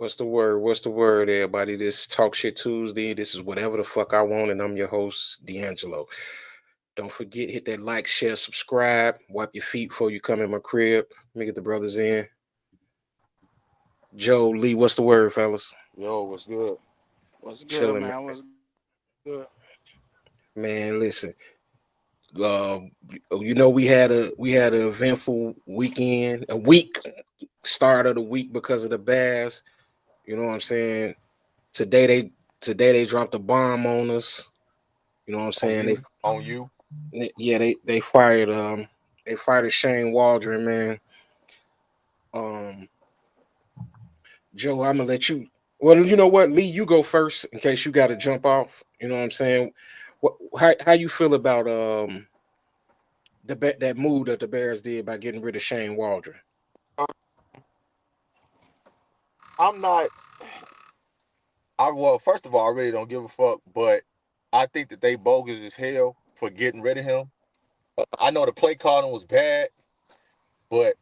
What's the word? What's the word, everybody? This Talk Shit Tuesday. This is whatever the fuck I want, and I'm your host, D'Angelo. Don't forget, hit that like, share, subscribe. Wipe your feet before you come in my crib. Let me get the brothers in. Joe, Lee, what's the word, fellas? Yo, what's good? What's good, Chilling, man. man? What's good? Man, listen. Uh, we had an eventful weekend, a week start of the week because of the Bears. You know what I'm saying? Today they today they dropped a bomb on us. You know what I'm On saying? you? On you? They fired Shane Waldron, man. Um, Joe, I'm gonna let you. Well, you know what, Lee, you go first in case you got to jump off. You know what I'm saying? How you feel about that move that the Bears did by getting rid of Shane Waldron? Uh, I'm not. Well, first of all, I really don't give a fuck, but I think that they bogus as hell for getting rid of him. I know the play calling was bad, but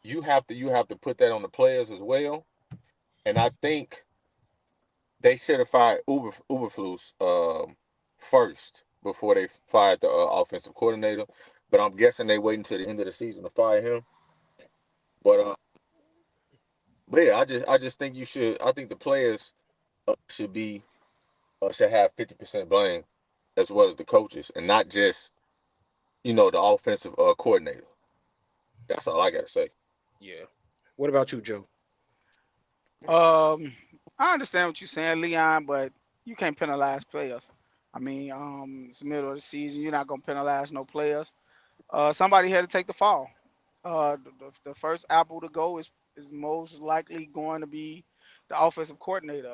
you have to put that on the players as well. And I think they should have fired Uberflus first before they fired the offensive coordinator. But I'm guessing they wait until the end of the season to fire him. But yeah, I just think you should. I think the players should be should have 50% blame as well as the coaches, and not just the offensive coordinator. That's all I gotta say. Yeah. What about you, Joe? Um, I understand what you're saying, Leon, but you can't penalize players. I mean, it's the middle of the season. You're not gonna penalize no players. Somebody had to take the fall. The first apple to go is most likely going to be the offensive coordinator.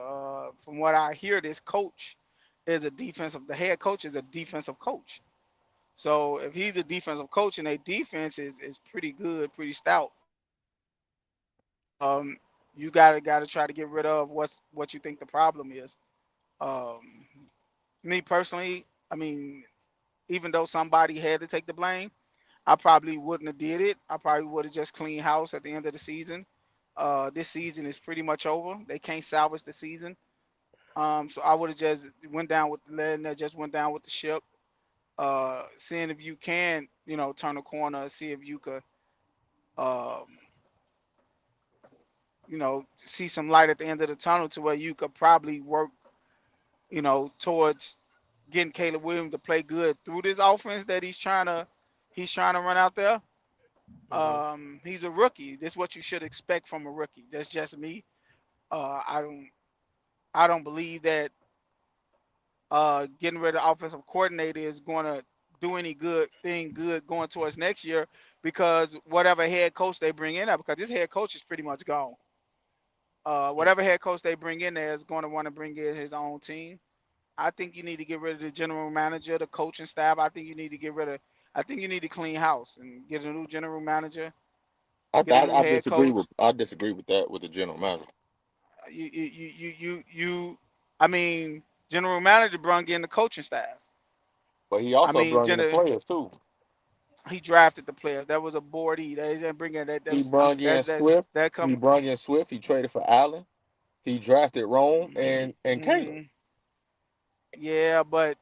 From what I hear, this coach is a defensive. The head coach is a defensive coach. So if he's a defensive coach and a defense is pretty good, pretty stout, um, you gotta try to get rid of what you think the problem is. Um, Me personally, I mean, even though somebody had to take the blame, I probably wouldn't have did it. I probably would have just cleaned house at the end of the season. This season is pretty much over. They can't salvage the season. So I would have just went down with letting that just went down with the ship. Seeing if you can, turn a corner, see if you could, um, see some light at the end of the tunnel to where you could probably work, towards getting Caleb Williams to play good through this offense that he's trying to run out there. Hmm. He's a rookie. This is what you should expect from a rookie. That's just me. I don't believe that getting rid of the offensive coordinator is going to do any good going towards next year because whatever head coach they bring in there, because this head coach is pretty much gone. Whatever head coach they bring in there is going to want to bring in his own team. I think you need to get rid of the general manager, the coaching staff. I think you need to get rid of. I think you need to clean house and get a new general manager, I get a I, new I head disagree with coach. I disagree with that with the general manager. You. I mean, general manager brung in the coaching staff. But he I also mean, brought in the players too. he drafted the players. That was a board. They didn't bring in that. He brought in Swift. That He come. brought in Swift. He traded for Allen. He drafted Rome and Caleb. Mm, yeah, but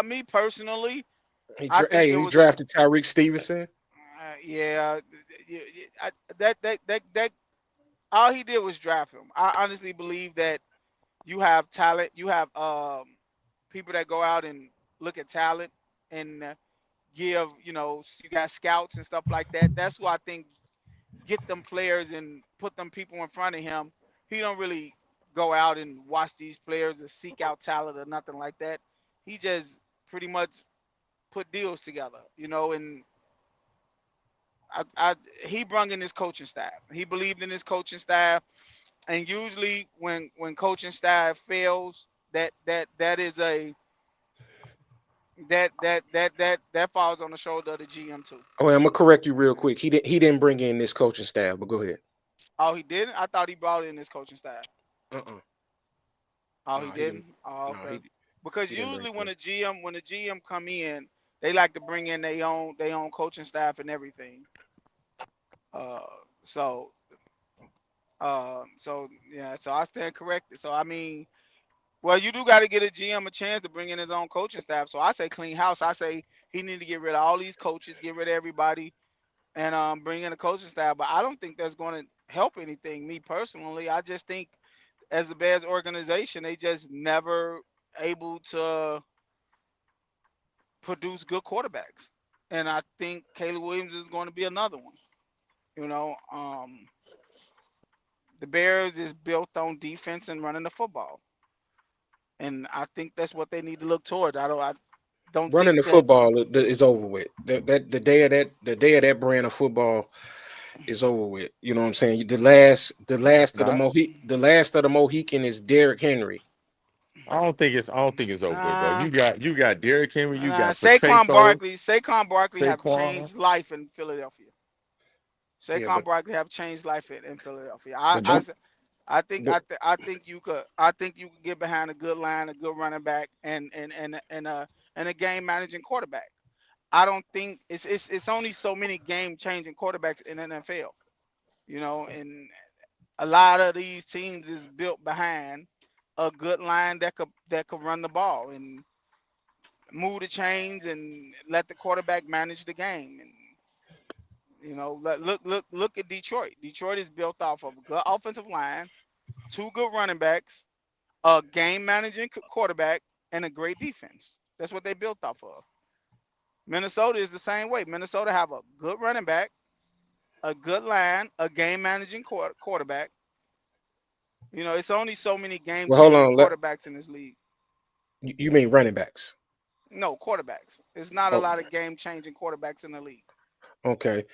me personally, I think Hey, it he was a drafted Tyreek Stevenson. yeah. That all he did was draft him. I honestly believe that you have talent. You have people that go out and look at talent and give. You got scouts and stuff like that. That's who I think get them players and put them people in front of him. He don't really go out and watch these players or seek out talent or nothing like that. He just pretty much put deals together, and I he brung in his coaching staff. He believed in his coaching staff, and usually when coaching staff fails, that is a that falls on the shoulder of the GM too. Oh, I'm gonna correct you real quick. He didn't bring in this coaching staff, but go ahead. Oh, he didn't. I thought he brought in his coaching staff. Uh-uh. Oh, he No, he didn't. didn't. Oh, No, okay. he Because he didn't bring usually it in. when the GM come in, they like to bring in their own coaching staff and everything. Uh, so So yeah, so I stand corrected. So I mean, well, you do got to get a GM a chance to bring in his own coaching staff. So I say clean house. I say he need to get rid of all these coaches, get rid of everybody, and bring in a coaching staff. But I don't think that's going to help anything. Me personally, I just think as the Bears organization, they just never able to produce good quarterbacks. And I think Caleb Williams is going to be another one. You know, the Bears is built on defense and running the football, and I think that's what they need to look towards. I don't Running think the that. football is over with. That the day of that brand of football is over with. You know what I'm saying? The It's last of not. the last of the Mohican is Derrick Henry. I don't think it's over with, bro. Nah, You got Derrick Henry, you nah. got Pacheco, Saquon Barkley have Saquon. changed life in Philadelphia. Yeah, Saquon Barkley have changed life in Philadelphia. But you, but I think you could get behind a good line, a good running back, and a game managing quarterback. I don't think it's only so many game changing quarterbacks in the NFL. You know, and a lot of these teams is built behind a good line that could run the ball and move the chains and let the quarterback manage the game. And look at Detroit. Detroit is built off of a good offensive line, two good running backs, a game managing quarterback, and a great defense. That's what they built off of. Minnesota is the same way. Minnesota have a good running back, a good line, a game managing quarterback. It's only so many game well, hold changing on. quarterbacks in this league. You mean running backs? No, quarterbacks. It's not a Oh, lot of game changing quarterbacks in the league. okay.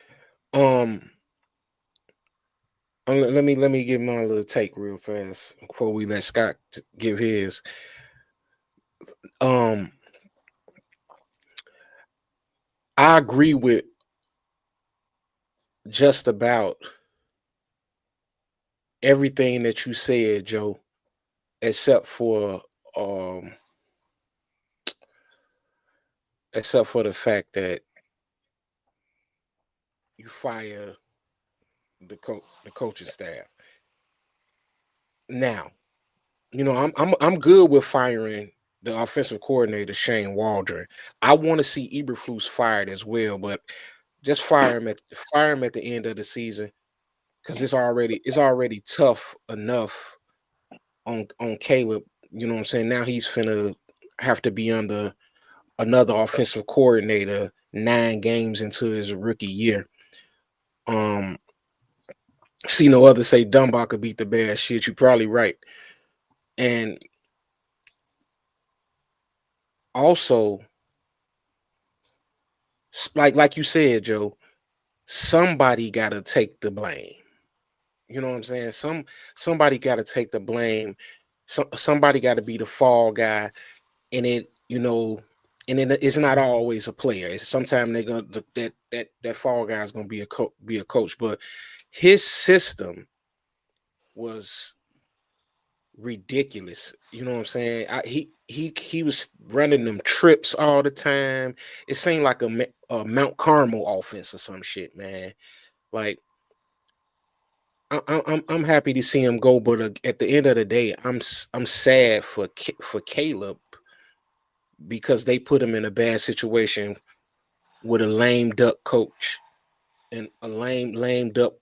Um, let me give my little take real fast before we let Scott give his. Um, I agree with just about everything that you said, Joe, except for um, except for the fact that you fire the coaching staff. Now, I'm good with firing the offensive coordinator Shane Waldron. I want to see Eberflus fired as well, but just fire him at the end of the season because it's already tough enough on Caleb. You know what I'm saying? Now he's finna have to be under another offensive coordinator 9 games into his rookie year. Um, see no other say Dunbar could beat the Bears. Shit, you probably right. And also, like you said, Joe, somebody got to take the blame. You know what I'm saying? Somebody got to take the blame. Somebody got to be the fall guy, and it's not always a player. It's sometimes they're gonna that fall guy is gonna be a coach, but his system was ridiculous. You know what I'm saying? He was running them trips all the time. It seemed like a Mount Carmel offense or some shit, man. Like I'm happy to see him go, but at the end of the day, I'm sad for Caleb because they put him in a bad situation with a lame duck coach and a lame duck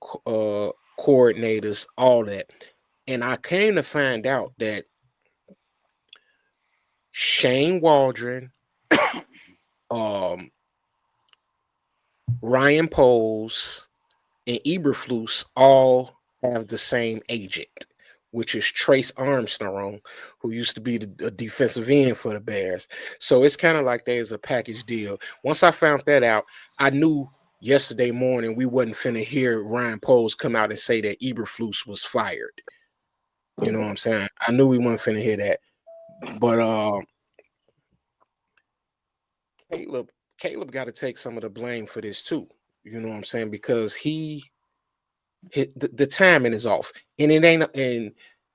coordinators, all that. And I came to find out that Shane Waldron, um, Ryan Poles, and Eberflus all have the same agent, which is Trace Armstrong, who used to be the defensive end for the Bears. So it's kind of like there's a package deal. Once I found that out, I knew yesterday morning we wasn't finna hear Ryan Poles come out and say that Eberflus was fired. You know what I'm saying? I knew we weren't finna hear that. But Caleb got to take some of the blame for this too. You know what I'm saying? Because the timing is off, and it ain't. And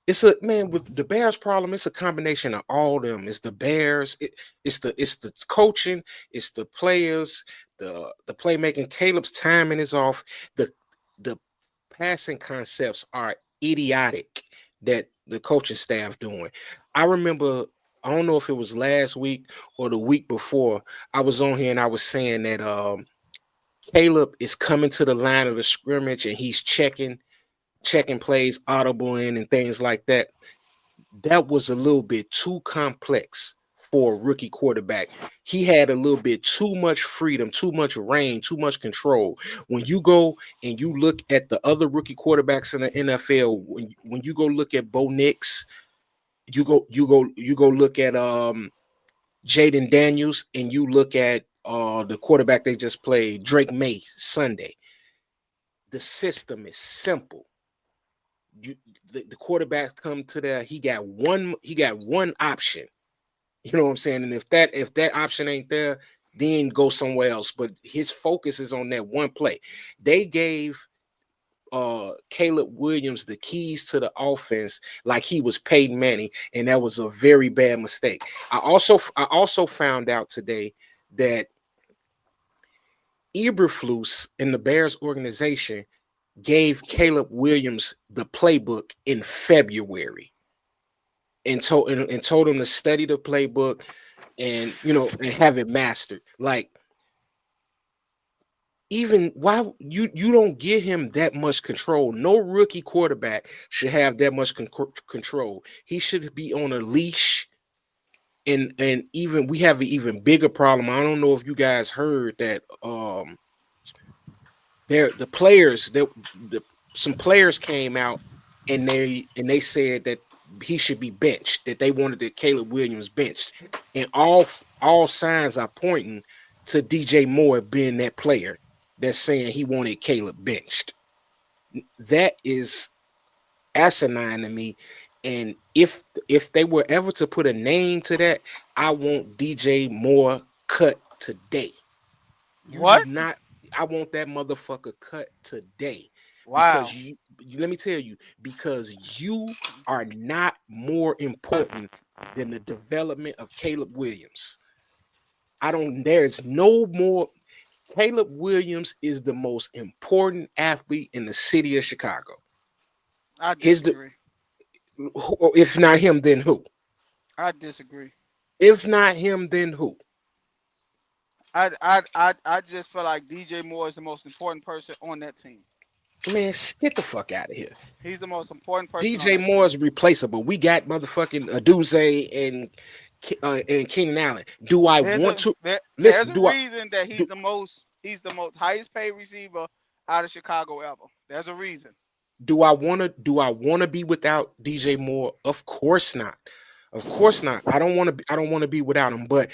it's a man with the Bears problem. It's a combination of all them. It's the Bears. It's the coaching. It's the players. The playmaking. Caleb's timing is off. The passing concepts are idiotic that the coaching staff doing. I remember, I don't know if it was last week or the week before, I was on here and I was saying that Caleb is coming to the line of the scrimmage and he's checking plays, audible in and things like that. That was a little bit too complex for a rookie quarterback. He had a little bit too much freedom, too much reign, too much control. When you go and you look at the other rookie quarterbacks in the NFL, when you go look at Bo Nix, you go look at Jaden Daniels, and you look at the quarterback they just played, Drake May Sunday. The system is simple. You the quarterback come to there, he got one option. You know what I'm saying? And if that option ain't there, then go somewhere else. But his focus is on that one play. They gave Caleb Williams the keys to the offense like he was Peyton Manning, and that was a very bad mistake. I also found out today that Eberflus in the Bears organization gave Caleb Williams the playbook in February and told him to study the playbook and and have it mastered. Like, even why you don't give him that much control. No rookie quarterback should have that much control. He should be on a leash. And even we have an even bigger problem. I don't know if you guys heard that the players that some players came out and they said that he should be benched, that they wanted the Caleb Williams benched, and all signs are pointing to DJ Moore being that player that's saying he wanted Caleb benched. That is asinine to me. And if they were ever to put a name to that, I want DJ Moore cut today. You do What? not. I want that motherfucker cut today because Wow. let me tell you, because you are not more important than the development of Caleb Williams. There's no more. Caleb Williams is the most important athlete in the city of Chicago. I His, disagree. if not him, then who? I disagree. If not him, then who? I just feel like DJ Moore is the most important person on that team. Man, get the fuck out of here. He's the most important person on DJ that Moore team. is replaceable. We got motherfucking Aduze and Keenan Allen. Do I want to There's listen? a Do I reason that do he's the most highest paid receiver out of Chicago ever. There's a reason. do I want to be without DJ Moore? Of course not. Of course not. I don't want to be without him. But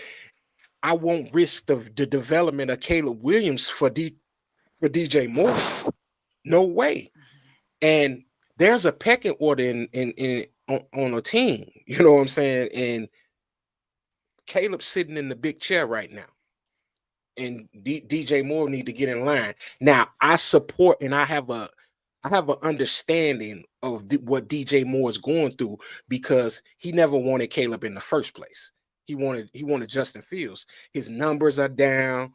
I won't risk the development of Caleb Williams for DJ Moore. No way. And there's a pecking order on a team. You know what I'm saying? And Caleb's sitting in the big chair right now. And DJ Moore need to get in line. Now, I support and I have an understanding of what DJ Moore is going through because he never wanted Caleb in the first place. He wanted Justin Fields. His numbers are down.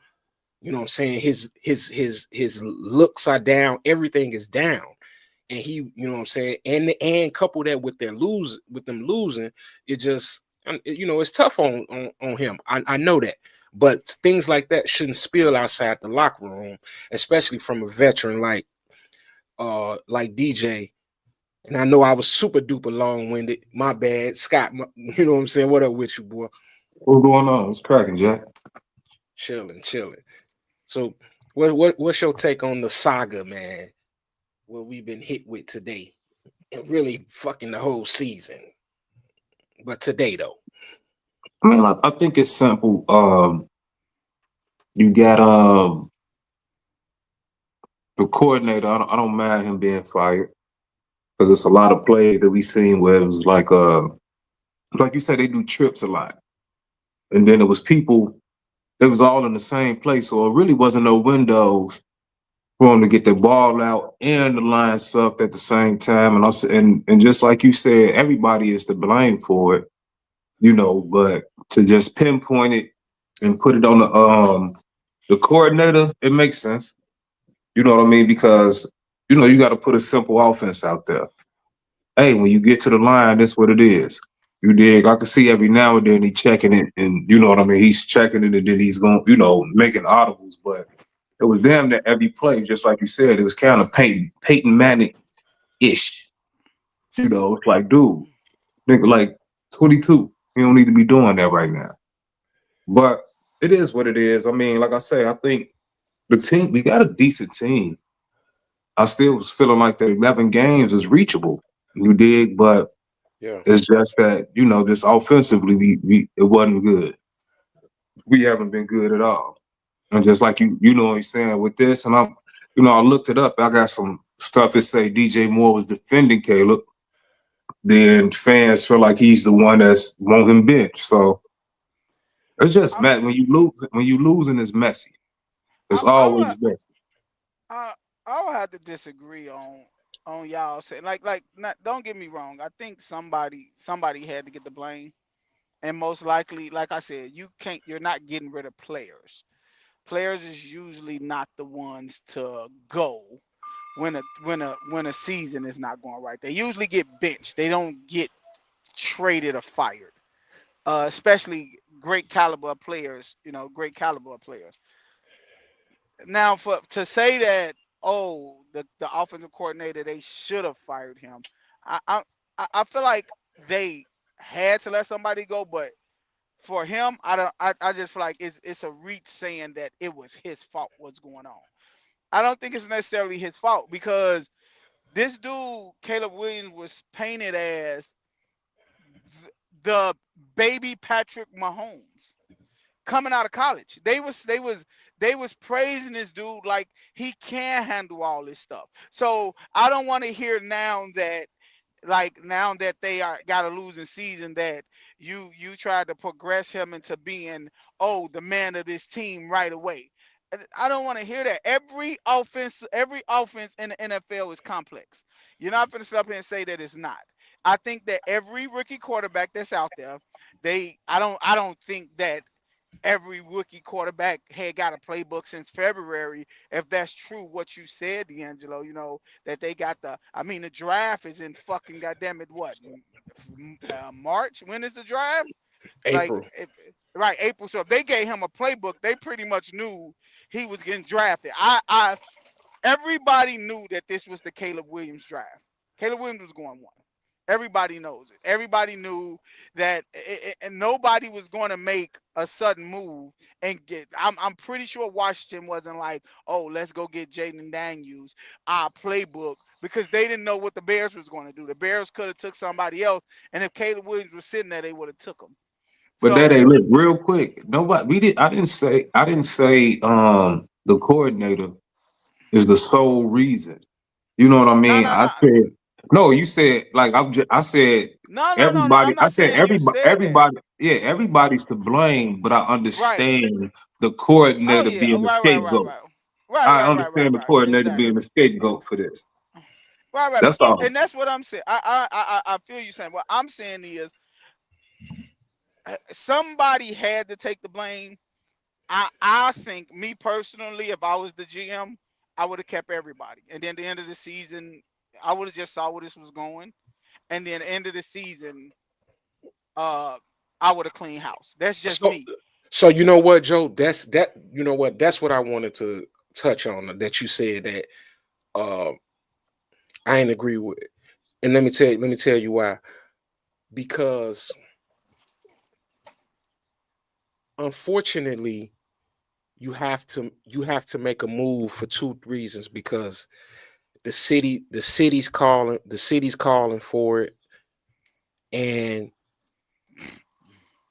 You know what I'm saying? His looks are down. Everything is down. And you know what I'm saying? And couple that with them losing, it just it's tough on him. I know that. But things like that shouldn't spill outside the locker room, especially from a veteran like DJ. And I know I was super duper long-winded. My bad. Scott, you know what I'm saying? What up with you, boy? What's going on? What's cracking, Jack? Chilling. So what's your take on the saga, man? What we've been hit with today. And really fucking the whole season. But today though. I mean, I think it's simple. You got the coordinator. I don't mind him being fired because it's a lot of plays that we seen where it was like you said, they do trips a lot, and then it was people. They was all in the same place, so it really wasn't no windows for him to get the ball out and the line sucked at the same time. And just like you said, everybody is to blame for it, But to just pinpoint it and put it on the coordinator, it makes sense. You know what I mean? Because you got to put a simple offense out there. hey, when you get to the line, that's what it is. You dig? I can see every now and then he checking it, and you know what I mean. He's checking it, and then he's going, making audibles. But it was damn near every play, just like you said. It was kind of Peyton Manning ish. It's like, dude, nigga, like 22. You don't need to be doing that right now. But it is what it is. I mean, like I say, I think the team, we got a decent team. I still was feeling like the 11 games is reachable. You dig? But Yeah. it's just that, just offensively, it wasn't good. We haven't been good at all. And just like you know what I'm saying with this, and I looked it up. I got some stuff that say DJ Moore was defending Caleb. Then fans feel like he's the one that's want him bench. So it's just I mad when you lose. When you losing, it's messy. It's I always messy. I I would have to disagree on y'all saying like not, don't get me wrong. I think somebody had to get the blame, and most likely, like I said, you're not getting rid of players. Players is usually not the ones to go when a season is not going right. They usually get benched. They don't get traded or fired. Especially great caliber players. Great caliber players. Now, for to say that, oh, the offensive coordinator, they should have fired him. I I I feel like they had to let somebody go, but for him, I don't. I just feel like it's a reach saying that it was his fault what's going on. I don't think it's necessarily his fault because this dude Caleb Williams was painted as the baby Patrick Mahomes coming out of college. They was praising this dude like he can handle all this stuff. So I don't want to hear now that they are got a losing season that you tried to progress him into being the man of this team right away. I don't want to hear that. Every offense in the NFL is complex. You're not going to sit up here and say that it's not. I think that every rookie quarterback that's out there, I don't think that every rookie quarterback had got a playbook since February. If that's true, what you said, D'Angelo, that they got the draft is in fucking goddamn it, what, March? When is the draft? Like, April. right, April. So if they gave him a playbook, they pretty much knew he was getting drafted. Everybody knew that this was the Caleb Williams draft. Caleb Williams was going one. Everybody knows it. Everybody knew that, and nobody was going to make a sudden move and get. I'm pretty sure Washington wasn't like, oh, let's go get Jaden Daniels, our playbook, because they didn't know what the Bears was going to do. The Bears could have took somebody else, and if Caleb Williams was sitting there, they would have took him. But that So ain't look real quick. Nobody, we did. I didn't say the coordinator is the sole reason. You know what I no, mean? no, I no, said no. You said like I said no, no, no, no. everybody. I'm I not said saying you everybody. said that. Everybody. Yeah, everybody's to blame. But I Right. understand the Oh coordinator yeah. being Oh, the right, right, right, scapegoat. right. Right, I right, right, right, understand the right. coordinator being Exactly. the scapegoat for this. Right, right. That's all. And that's what I'm saying. I feel you saying. What I'm saying is somebody had to take the blame. I think me personally, if I was the GM, I would have kept everybody. And then at the end of the season, I would have just saw where this was going. And then at the end of the season, uh, I would have cleaned house. That's just So, me. so you know what, Joe? That's that. You know what? That's what I wanted to touch on. That you said that uh, I ain't agree with, and let me tell you why. Because unfortunately, you have to make a move for two reasons. Because the city's calling for it, and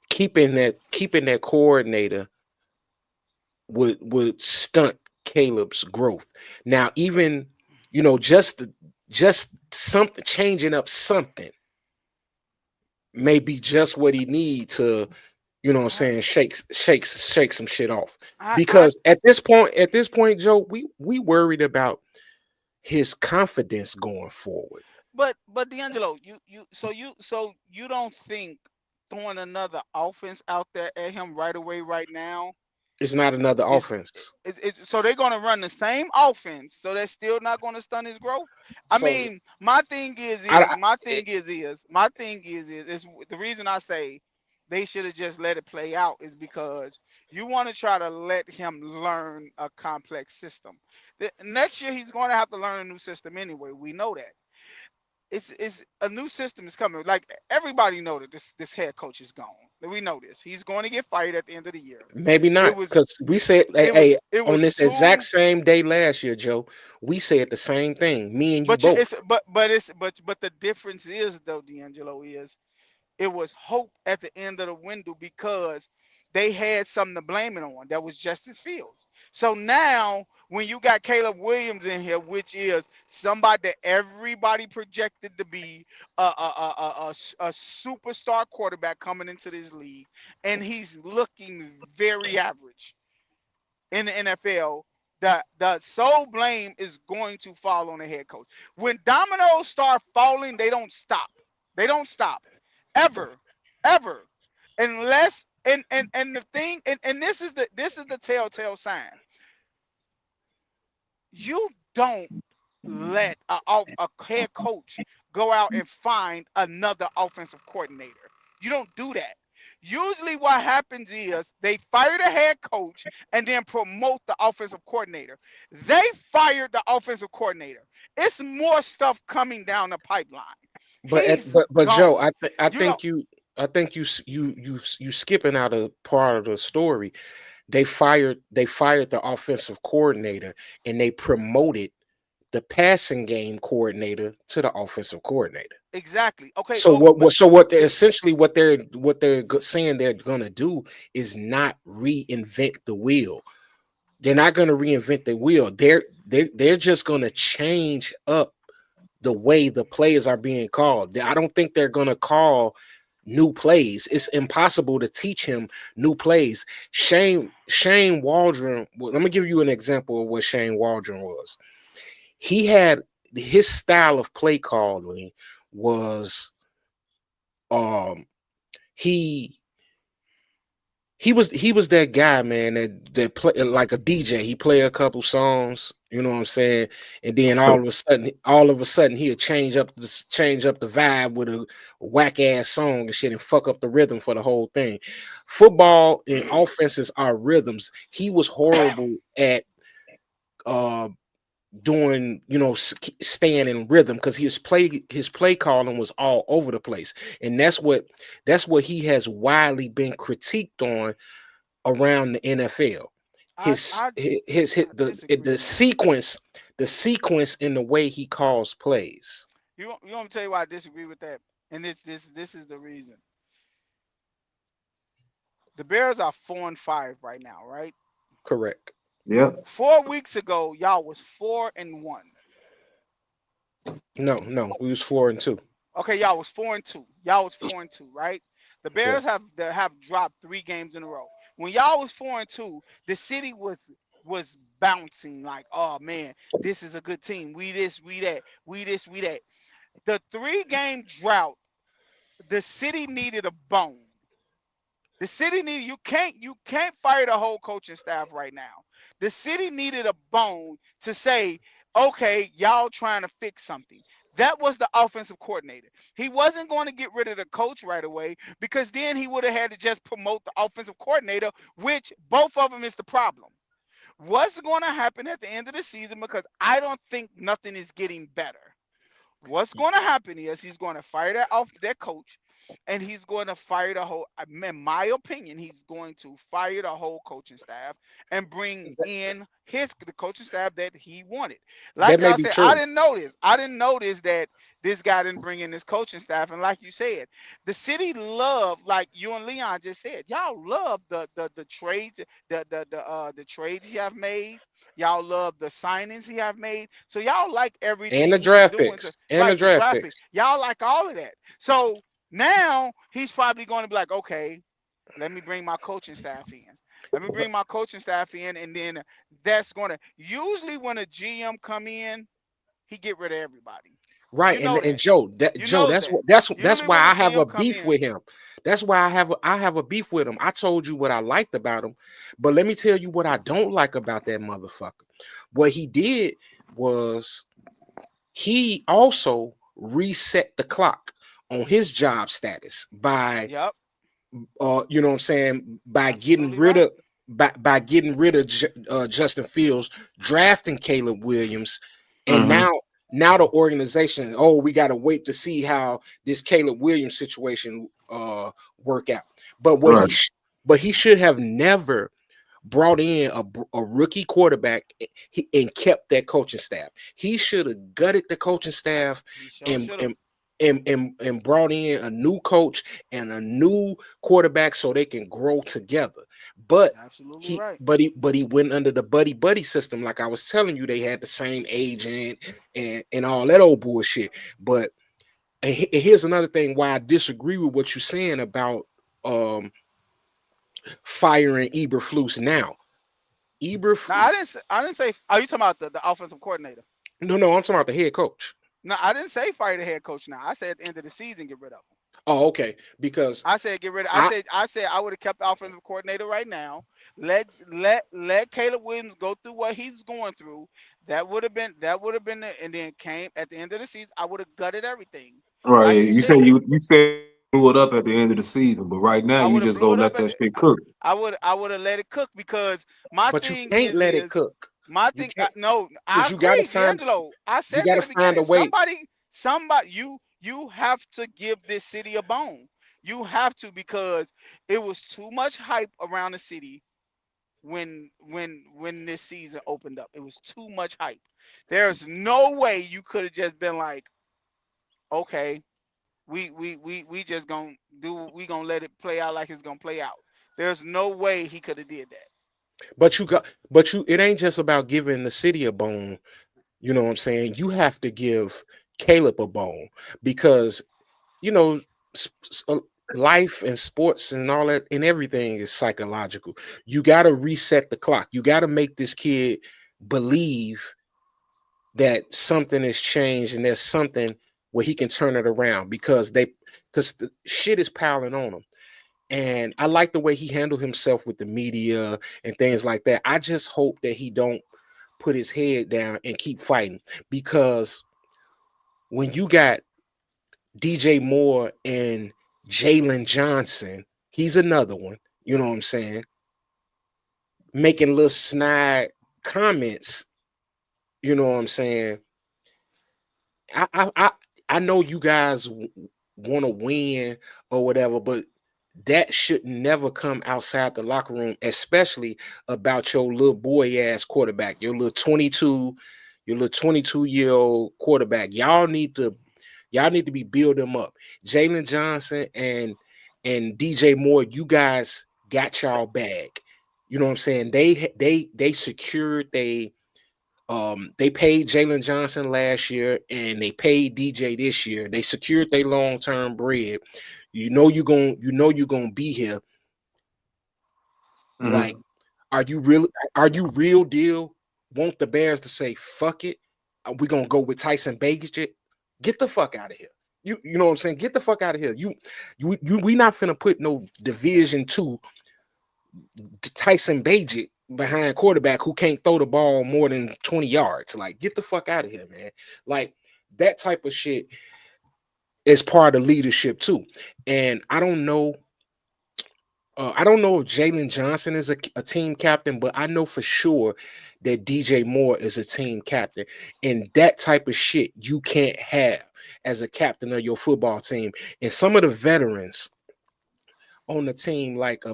keeping that coordinator would stunt Caleb's growth. Now, even just something changing up something may be just what he needs to, what I'm I, saying, shake some shit off. I Because at this point, Joe, we worried about his confidence going forward. but D'Angelo, you don't think throwing another offense out there at him right away right now It's not another Is offense. so they're going to run the same offense, so that's still not going to stun his growth. I So mean, my thing I, is the reason I say they should have just let it play out is because you want to try to let him learn a complex system. Next year he's going to have to learn a new system anyway. We know that. It's a new system is coming. Like everybody know that this head coach is gone. We know this. He's going to get fired at the end of the year. maybe It not, was because we said, it was hey, it on was this exact two. same day last year, Joe, we said the same thing. Me and you But both. it's but the difference is though, D'Angelo, is it was hope at the end of the window because they had something to blame it on. That was Justice Fields. So now when you got Caleb Williams in here, which is somebody that everybody projected to be a superstar quarterback coming into this league, and he's looking very average in the NFL, the sole blame is going to fall on the head coach. When dominoes start falling, they don't stop. They don't stop. Ever. Ever. Unless and the thing and this is the telltale sign. You don't let a head coach go out and find another offensive coordinator. You don't do that. Usually, what happens is they fire the head coach and then promote the offensive coordinator. They fired the offensive coordinator. It's more stuff coming down the pipeline. He's But Joe, gone. I You know think you skipping out a part of the story. They fired the offensive coordinator, and they promoted the passing game coordinator to the offensive coordinator. exactly. Okay. So Oh, what so what they're essentially what they're saying they're gonna do is not reinvent the wheel. They're not gonna reinvent the wheel. They're just gonna change up the way the plays are being called. I don't think they're gonna call new plays. It's impossible to teach him new plays. Shane Waldron. Well, let me give you an example of what Shane Waldron was. He had his style of play calling was um he he was that guy, man, that play like a DJ. He play a couple songs, you know what I'm saying, and then all of a sudden he'll change up the vibe with a whack ass song and shit and fuck up the rhythm for the whole thing. Football and offenses are rhythms. He was horrible at uh doing, staying in rhythm, because his play calling was all over the place, and that's what he has widely been critiqued on around the NFL. I His I his I the disagree on that. sequence in the way he calls plays. You want me to tell you why I disagree with that? And this is the reason. The Bears are 4-5 right now, right? Correct. Yep. 4 weeks ago, y'all was 4-1. No, we was 4-2. Okay, y'all was 4-2. Y'all was 4-2, right? The Yeah, Bears have dropped 3 games in a row. When y'all was 4-2, the city was bouncing like, oh man, this is a good team. We this, we that, we this, we that. The 3 game drought, the city needed a bone. The city needed you can't fire the whole coaching staff right now. The city needed a bone to say, okay, y'all trying to fix something. That was the offensive coordinator. He wasn't going to get rid of the coach right away because then he would have had to just promote the offensive coordinator, which both of them is the problem. What's going to happen at the end of the season? Because I don't think nothing is getting better. What's going to happen is he's going to fire that coach, and he's going to fire the whole. In my opinion, he's going to fire the whole coaching staff and bring in the coaching staff that he wanted. that Like may I be said, I true. didn't notice. I didn't notice that this guy didn't bring in his coaching staff. And like you said, the city loved, like you and Leon just said, y'all love the trades, the trades he have made. Y'all love the signings he have made. So y'all like And everything the he's draft doing. picks. And the Right, the draft draft pick. picks. Y'all like all of that. So now he's probably going to be like, okay, let me bring my coaching staff in. Let me But bring my coaching staff in, and then that's going to usually when a GM come in, he get rid of everybody. Right, You know and that. Joe, You Joe, knows that's that. what that's Usually why when we I see have a him come beef in, with him. That's why I have a beef with him. I told you what I liked about him, but let me tell you what I don't like about that motherfucker. What he did was he also reset the clock on his job status by yep, you know what I'm saying, by getting absolutely rid right. of by getting rid of Justin Fields, drafting Caleb Williams, and Mm-hmm. now the organization, oh, we got to wait to see how this Caleb Williams situation work out. But Right. but he should have never brought in a rookie quarterback and kept that coaching staff. He should have gutted the coaching staff He sure and should have. and and brought in a new coach and a new quarterback so they can grow together. But Absolutely right. he went under the buddy system, like I was telling you. They had the same agent and all that old bullshit. But and here's another thing why I disagree with what you're saying about firing Eberflus now. Now Eberflus, I didn't say. Are you talking about the offensive coordinator? no, I'm talking about the head coach. No, I didn't say fire the head coach. Now I said at the end of the season get rid of him. Oh, okay, because I said get rid of. I I said I would have kept the offensive coordinator right now. Let Caleb Williams go through what he's going through. That would have been it. And then came at the end of the season. I would have gutted everything, Right. like you You say said. you said blew it up at the end of the season, but right now I you would have just blew go it up let at. that shit cook. I would have let it cook because my but you thing can't let it is cook. my You thing. can't No, I because you got to agree, find D'Angelo. I you said got that to at the find a beginning. way. Somebody, you have to give this city a bone. You have to because it was too much hype around the city when this season opened up. It was too much hype. There's no way you could have just been like, okay, we just gonna we gonna let it play out like it's gonna play out. There's no way he could have did that. But you, it ain't just about giving the city a bone. You know what I'm saying? You have to give Caleb a bone because you know, life and sports and all that and everything is psychological. You got to reset the clock. You got to make this kid believe that something has changed and there's something where he can turn it around because the shit is piling on him. And I like the way he handled himself with the media and things like that. I just hope that he don't put his head down and keep fighting because when you got DJ Moore and Jalen Johnson, he's another one, you know what I'm saying, making little snide comments, you know what I'm saying. I I I, I know you guys want to win or whatever, but that should never come outside the locker room, especially about your little boy ass quarterback, your little 22-year-old quarterback. Y'all need to be building them up. Jalen Johnson and DJ Moore, you guys got y'all bag. You know what I'm saying? They secured they paid Jalen Johnson last year and they paid DJ this year. They secured their long-term bread. You gonna be here. Like, Mm-hmm. are you real deal? Want the Bears to say fuck it? We gonna go with Tyson Bagent? Get the fuck out of here. You know what I'm saying? Get the fuck out of here. We not finna put no Division 2 Tyson Bagent behind quarterback who can't throw the ball more than 20 yards. Like, get the fuck out of here, man. Like, that type of shit is part of leadership too. And I don't know if Jalen Johnson is a team captain, but I know for sure that DJ Moore is a team captain. And that type of shit you can't have as a captain of your football team. And some of the veterans on the team, like a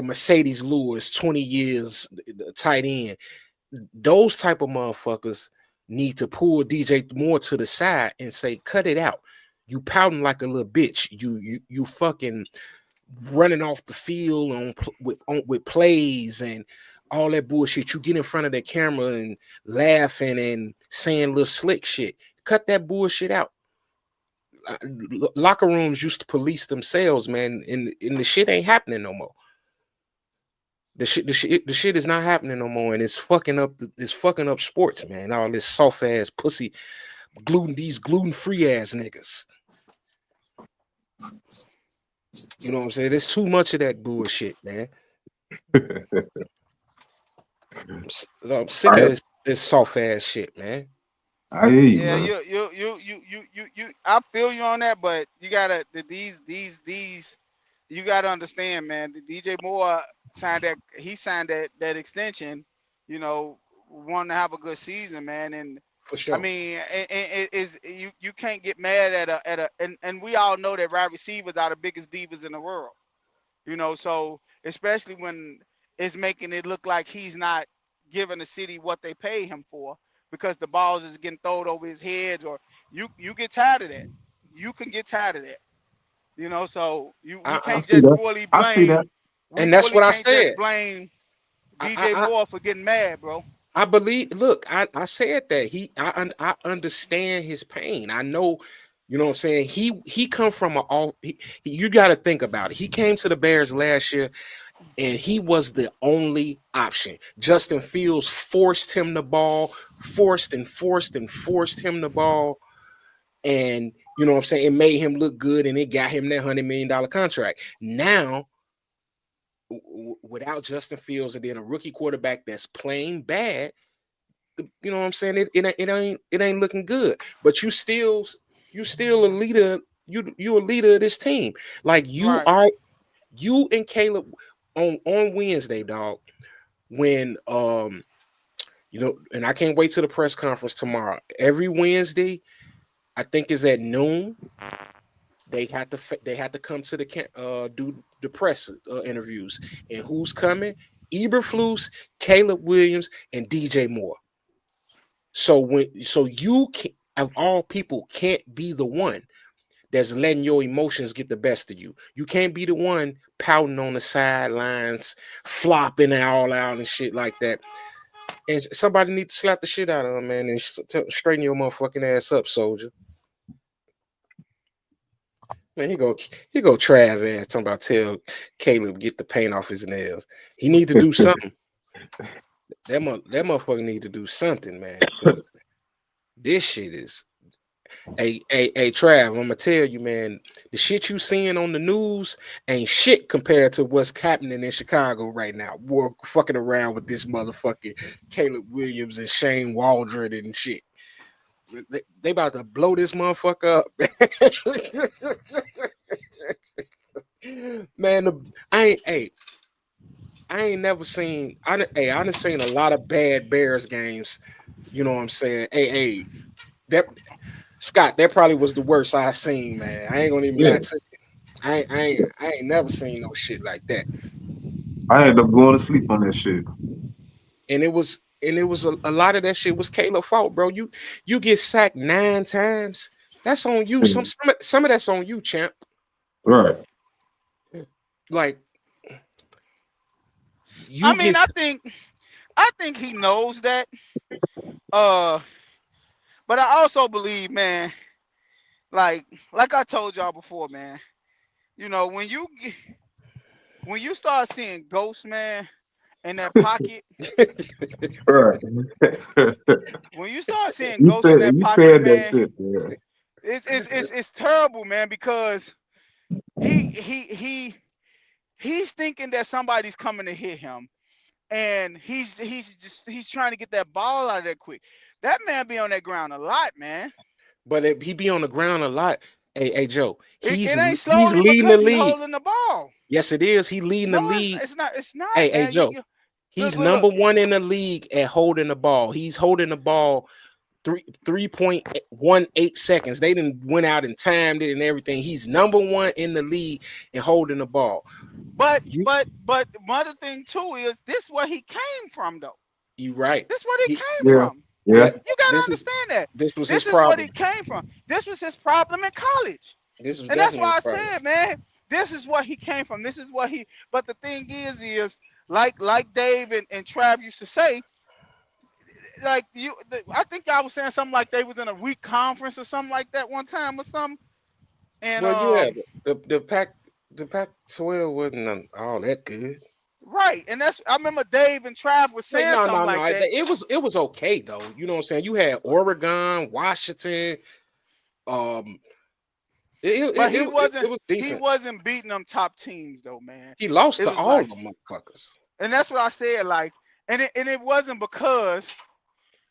Mercedes Lewis, 20 years tight end, those type of motherfuckers need to pull DJ Moore to the side and say, cut it out. You pouting like a little bitch. You fucking running off the field with plays and all that bullshit. You get in front of the camera and laughing and saying little slick shit. Cut that bullshit out. Locker rooms used to police themselves, man, and the shit ain't happening no more. The shit is not happening no more, and it's fucking up sports, man. All this soft ass gluten-free ass niggas. You know what I'm saying? There's too much of that bullshit, man. I'm sick of this soft ass shit, man. I hear you, Yeah, man. I feel you on that, but you gotta you gotta understand, man. The DJ Moore signed that extension, you know, wanting to have a good season, man. And For I sure. mean, it is you can't get mad at a and we all know that wide receivers are the biggest divas in the world, you know. So especially when it's making it look like he's not giving the city what they pay him for because the balls is getting thrown over his head, or you get tired of that. You can get tired of that, you know. So we I, I can't see just that. fully I see that. blame. We and that's fully what I can't just said. blame I, DJ I, Moore for getting mad, bro. I believe. Look, I said that I understand his pain. I know, you know what I'm saying. He come from you got to think about it. He came to the Bears last year, and he was the only option. Justin Fields forced him the ball, forced him the ball, and you know what I'm saying. It made him look good, and it got him that $100 million contract. Now, without Justin Fields and then a rookie quarterback that's playing bad, you know what I'm saying? It ain't looking good. But you still a leader. You a leader of this team. Like Right. you and Caleb on Wednesday, dog. When you know, and I can't wait till the press conference tomorrow. Every Wednesday, I think is at noon. They had to come to the do the press interviews. And who's coming? Eberflus, Caleb Williams, and DJ Moore. So you can, of all people, can't be the one that's letting your emotions get the best of you. You can't be the one pouting on the sidelines, flopping all out and shit like that. And somebody need to slap the shit out of him, man, and straighten your motherfucking ass up, soldier. Man, he go Trav ass talking about tell Caleb get the paint off his nails. He need to do something. That motherfucker need to do something, man, because this shit is. Hey, Trav, I'm gonna tell you, man, the shit you seeing on the news ain't shit compared to what's happening in Chicago right now. We're fucking around with this motherfucking Caleb Williams and Shane Waldron and shit. They about to blow this motherfucker up. Man, I ain't never seen. I done seen a lot of bad Bears games. You know what I'm saying? Hey, that Scott, that probably was the worst I seen, man. I ain't gonna even Yeah, lie to you. I ain't never seen no shit like that. I ended up going to sleep on that shit. And it was a lot of that shit was Caleb's fault, bro. You get sacked 9 times. That's on you. Yeah. Some of that's on you, champ. Right. Like I you mean, get I think he knows that. Uh, but I also believe, man, like I told y'all before, man. You know, when you start seeing ghosts, man, in that pocket, Right. when you start seeing ghosts in that You pocket, said that man, shit, man. it's terrible, man, because he he he he's thinking that somebody's coming to hit him, and he's trying to get that ball out of there quick. That man be on that ground a lot, man. but he be on the ground a lot. Hey, Joe, It ain't he's slowly leading the because he league. holding the ball. Yes, it is. He leading the No, league. it's not. It's not, Hey, man. Joe, Look, he's look, look. number one in the league at holding the ball. He's holding the ball 3.18 seconds. They didn't went out and timed it and everything. He's number one in the league and holding the ball. You But one other thing too is this where he came from though. you right. This where he He came Yeah. from. Yeah. that You gotta this is understand that. this was his This is what he problem. came from. This was his problem in college. This was And that's definitely why his I problem. said, man, this is what he came from. This is what he but the thing is like Dave and Trav used to say, like I think I was saying something like they was in a week conference or something like that one time or something. And Well, yeah, the Pac 12 wasn't all that good. right. And that's I remember Dave and Trav was Like, saying something like that. It was okay though. You know what I'm saying? You had Oregon, Washington. Um, But it was he decent. wasn't beating them top teams though, man. He lost It to was all like, of them motherfuckers. and that's what I said, like, and it wasn't because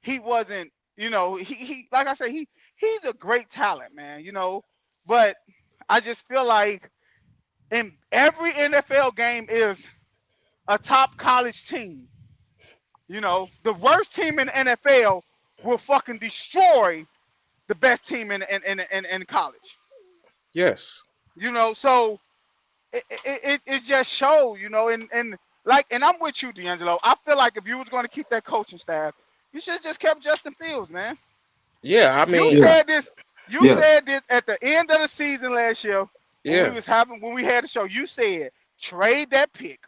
he wasn't, you know, he like I said, he's a great talent, man, you know, but I just feel like in every NFL game is a top college team. You know, the worst team in the NFL will fucking destroy the best team in college. Yes. You know, so it just showed, you know, and like, and I'm with you, D'Angelo. I feel like if you was going to keep that coaching staff, you should have just kept Justin Fields, man. Yeah, I You mean, Yeah. said this. You Yes. said this at the end of the season last year yeah. when we had the show. You said trade that pick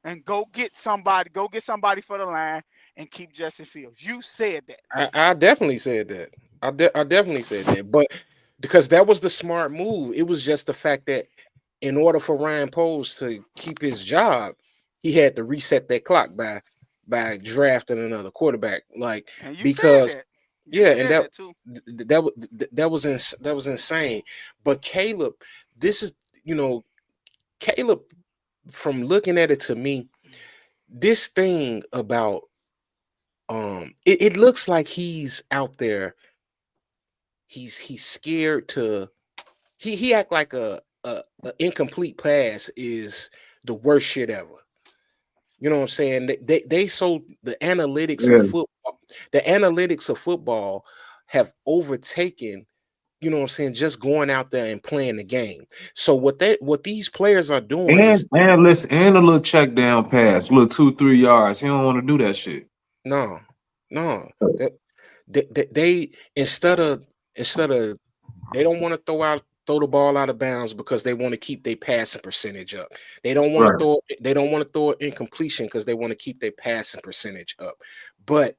and go get somebody for the line and keep Justin Fields. You said that. I definitely said that. I definitely said that. But because that was the smart move. It was just the fact that in order for Ryan Poles to keep his job, he had to reset that clock by drafting another quarterback. Like, And you said because that. You yeah, and said that too. that was insane. But Caleb, this is, you know, Caleb, from looking at it, to me, this thing about it looks like he's out there, he's scared to he act like a incomplete pass is the worst shit ever. You know what I'm saying? They so the analytics Yeah. of football, have overtaken, you know what I'm saying, just going out there and playing the game. So what these players are doing is And listen, and a little check down pass, a little 2-3 yards. You don't want to do that shit. no, no. That they instead of they don't want to throw the ball out of bounds because they want to keep their passing percentage up. They don't want to Right. throw it incompletion because they want to keep their passing percentage up. But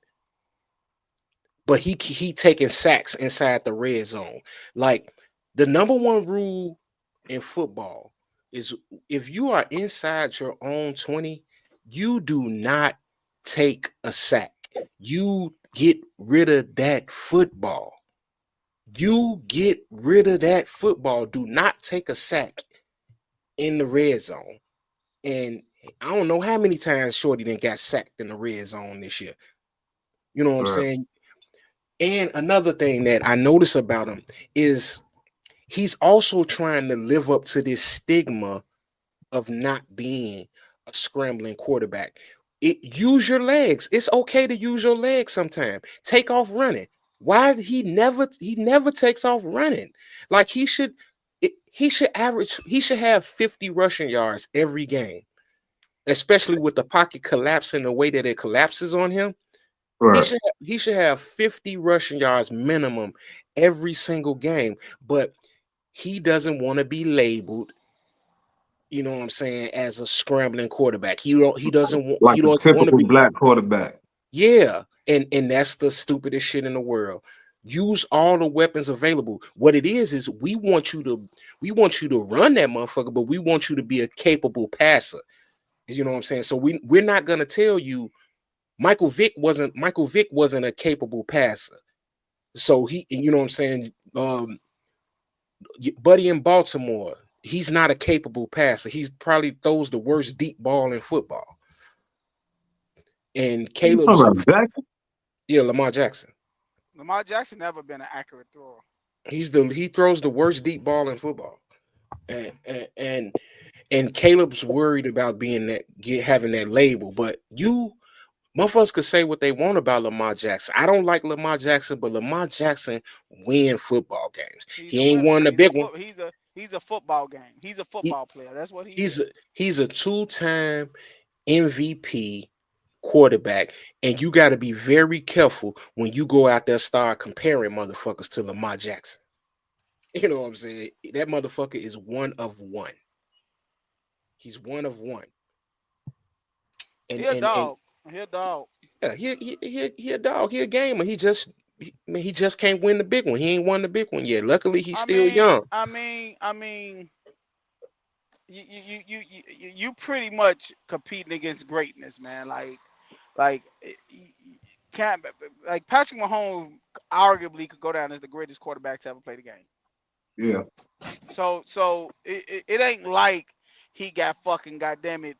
he taking sacks inside the red zone. Like, the number one rule in football is if you are inside your own 20, you do not take a sack. You get rid of that football. You get rid of that football. Do not take a sack in the red zone. And I don't know how many times Shorty done got sacked in the red zone this year. You know what I'm Right. saying? And another thing that I notice about him is he's also trying to live up to this stigma of not being a scrambling quarterback. Use your legs. It's okay to use your legs sometime. Take off running. Why he never takes off running? Like, he should have 50 rushing yards every game, especially with the pocket collapsing the way that it collapses on him. Right. He should have 50 rushing yards minimum every single game, but he doesn't want to be labeled, you know what I'm saying, as a scrambling quarterback. He doesn't Like a want to typical be. black quarterback. Yeah, and that's the stupidest shit in the world. Use all the weapons available. What it is we want you to run that motherfucker, but we want you to be a capable passer. You know what I'm saying? So we're not gonna tell you Michael Vick wasn't a capable passer. So he, you know what I'm saying, Buddy in Baltimore, he's not a capable passer. He's probably throws the worst deep ball in football. And You talking Caleb's, about Jackson? yeah, Lamar Jackson. Lamar Jackson never been an accurate thrower. He throws the worst deep ball in football. And Caleb's worried about having that label. But motherfuckers could say what they want about Lamar Jackson. I don't like Lamar Jackson, but Lamar Jackson win football games. He's a He ain't winner. won the big one. He's a football game. He's a football player. That's what he is. He's a two-time MVP quarterback, and you got to be very careful when you go out there start comparing motherfuckers to Lamar Jackson. You know what I'm saying? That motherfucker is one of one. He's one of one. He a dog. He a dog. Yeah, he a dog. He a gamer. He just can't win the big one. He ain't won the big one yet. Luckily, he's still young. I mean, you pretty much competing against greatness, man. Like can't like Patrick Mahomes arguably could go down as the greatest quarterback to ever play the game. Yeah. So it ain't like he got fucking goddamn it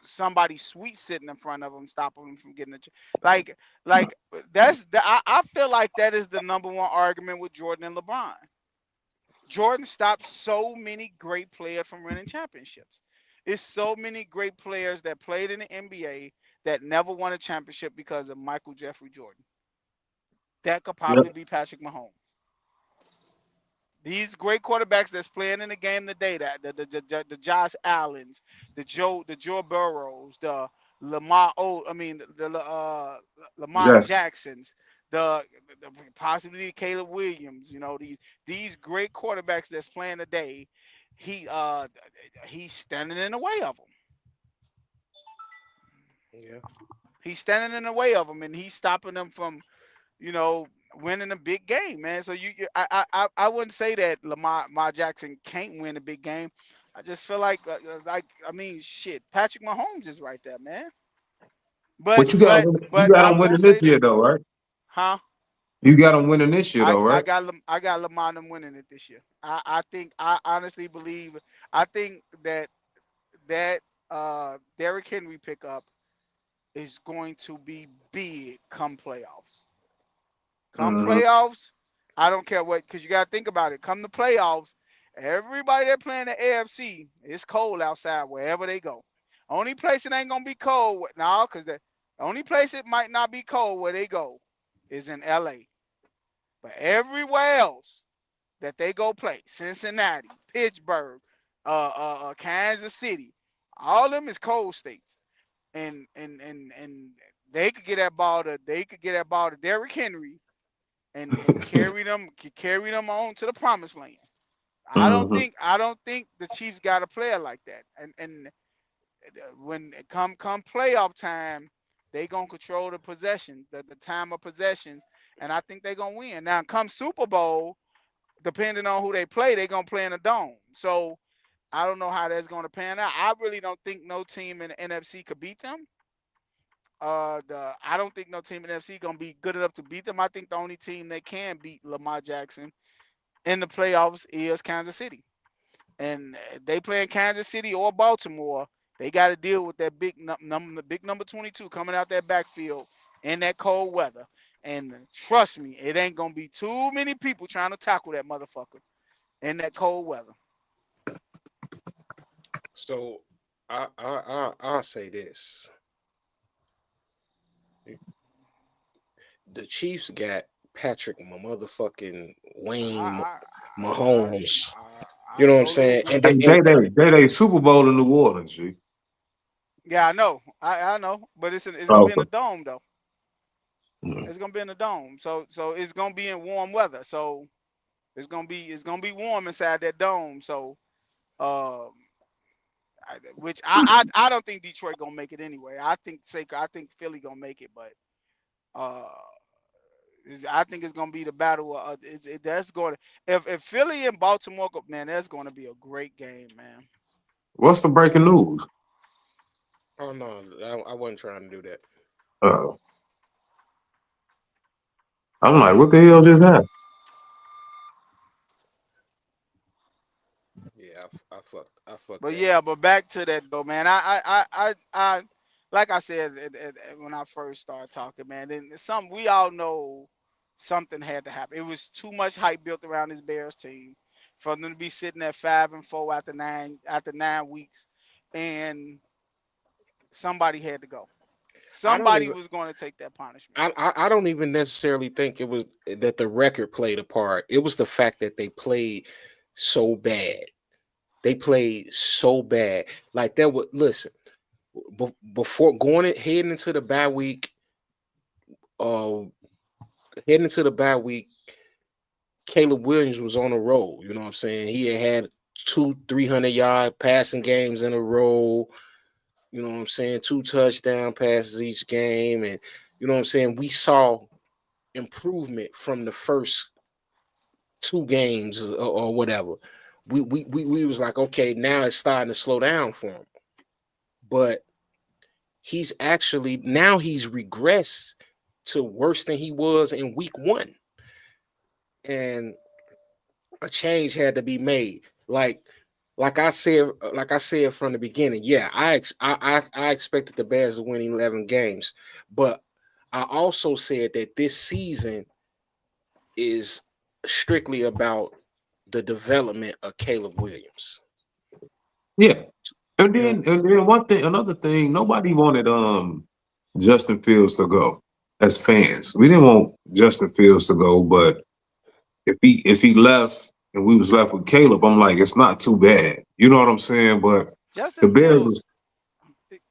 somebody sweet sitting in front of him stopping him from getting like I feel like that is the number one argument with Jordan and LeBron. Jordan stopped so many great players from winning championships. It's so many great players that played in the NBA that never won a championship because of Michael Jeffrey Jordan. That could Yeah. probably be Patrick Mahomes. These great quarterbacks that's playing in the game today, that the Josh Allens, the Joe Burrows, the Lamar Jackson. Jacksons, the possibly Caleb Williams. These great quarterbacks that's playing today, he uh he's standing in the way of them. Yeah. He's standing in the way of them, and he's stopping them from you know, winning a big game, man. So I wouldn't say that Lamar Jackson can't win a big game. I just feel like I mean, shit, Patrick Mahomes is right there, man. But But you got but him, you but got I'm him gonna winning this say that, year though, right? huh? You got him winning this year though, right? I got Lamar them winning it this year. I honestly believe I think that Derrick Henry pickup is going to be big come playoffs. Come Hmm. playoffs, I don't care what, because you got to think about it. Come the playoffs, everybody that playing the AFC, it's cold outside wherever they go. Only place it ain't gonna be cold now, because the only place it might not be cold where they go is in LA. But everywhere else that they go play, Cincinnati, Pittsburgh, Kansas City, all of them is cold states. And they could get that ball to Derrick Henry and carry them on to the promised land. Hmm. I don't think the Chiefs got a player like that. And when it come playoff time, they gonna control the possession, the time of possessions, and I think they gonna win. Now come Super Bowl, depending on who they play, they gonna play in a dome. So I don't know how that's gonna pan out. I really don't think no team in the NFC could beat them. I don't think no team in the NFC gonna be good enough to beat them. I think the only team that can beat Lamar Jackson in the playoffs is Kansas City. And they play in Kansas City or Baltimore, they got to deal with that big number 22 coming out that backfield in that cold weather. And trust me, it ain't gonna be too many people trying to tackle that motherfucker in that cold weather. So I'll say this: the Chiefs got Patrick motherfucking Wayne I I I, Mahomes. I You know what I'm totally saying? agree. And Hey, the, Day Super Bowl in New Orleans, G. Yeah, I know. I know, but it's gonna Oh, be in the okay. dome though. Mm. It's gonna be in the dome, so it's gonna be in warm weather. So it's gonna be warm inside that dome. So um, which I don't think Detroit gonna make it anyway. I think Philly gonna make it, but uh, I think it's gonna be the battle. That's going to if Philly and Baltimore go, man, that's gonna be a great game, man. What's the breaking news? oh no, I wasn't trying to do that. Uh, I'm like, what the hell just happened? Yeah, I fucked But that up. yeah, but back to that though, man. Like I said when I first started talking, man. Then some we all know something had to happen. It was too much hype built around this Bears team for them to be sitting at 5-4 after 9 weeks, and somebody had to go. I don't Somebody even was going to take that punishment. I don't even necessarily think it was that the record played a part. It was the fact that they played so bad. They played so bad. Like that would listen before heading into the bye week. Uh, heading into the bye week, Caleb Williams was on a roll. You know what I'm saying? He had 200-300 yard passing games in a row. You know what I'm saying? 2 touchdown passes each game, and you know what I'm saying. We saw improvement from the first 2 games or whatever. we was like, okay, now it's starting to slow down for him. But he's actually now he's regressed to worse than he was in week one. And a change had to be made. Like I said from the beginning, yeah, I expected the Bears to win 11 games, but I also said that this season is strictly about the development of Caleb Williams. Yeah. And You then know, another thing, nobody wanted Justin Fields to go as fans. We didn't want Justin Fields to go, but if he left and we was left with Caleb, I'm like, it's not too bad. You know what I'm saying? But the Justin Bears Fields. was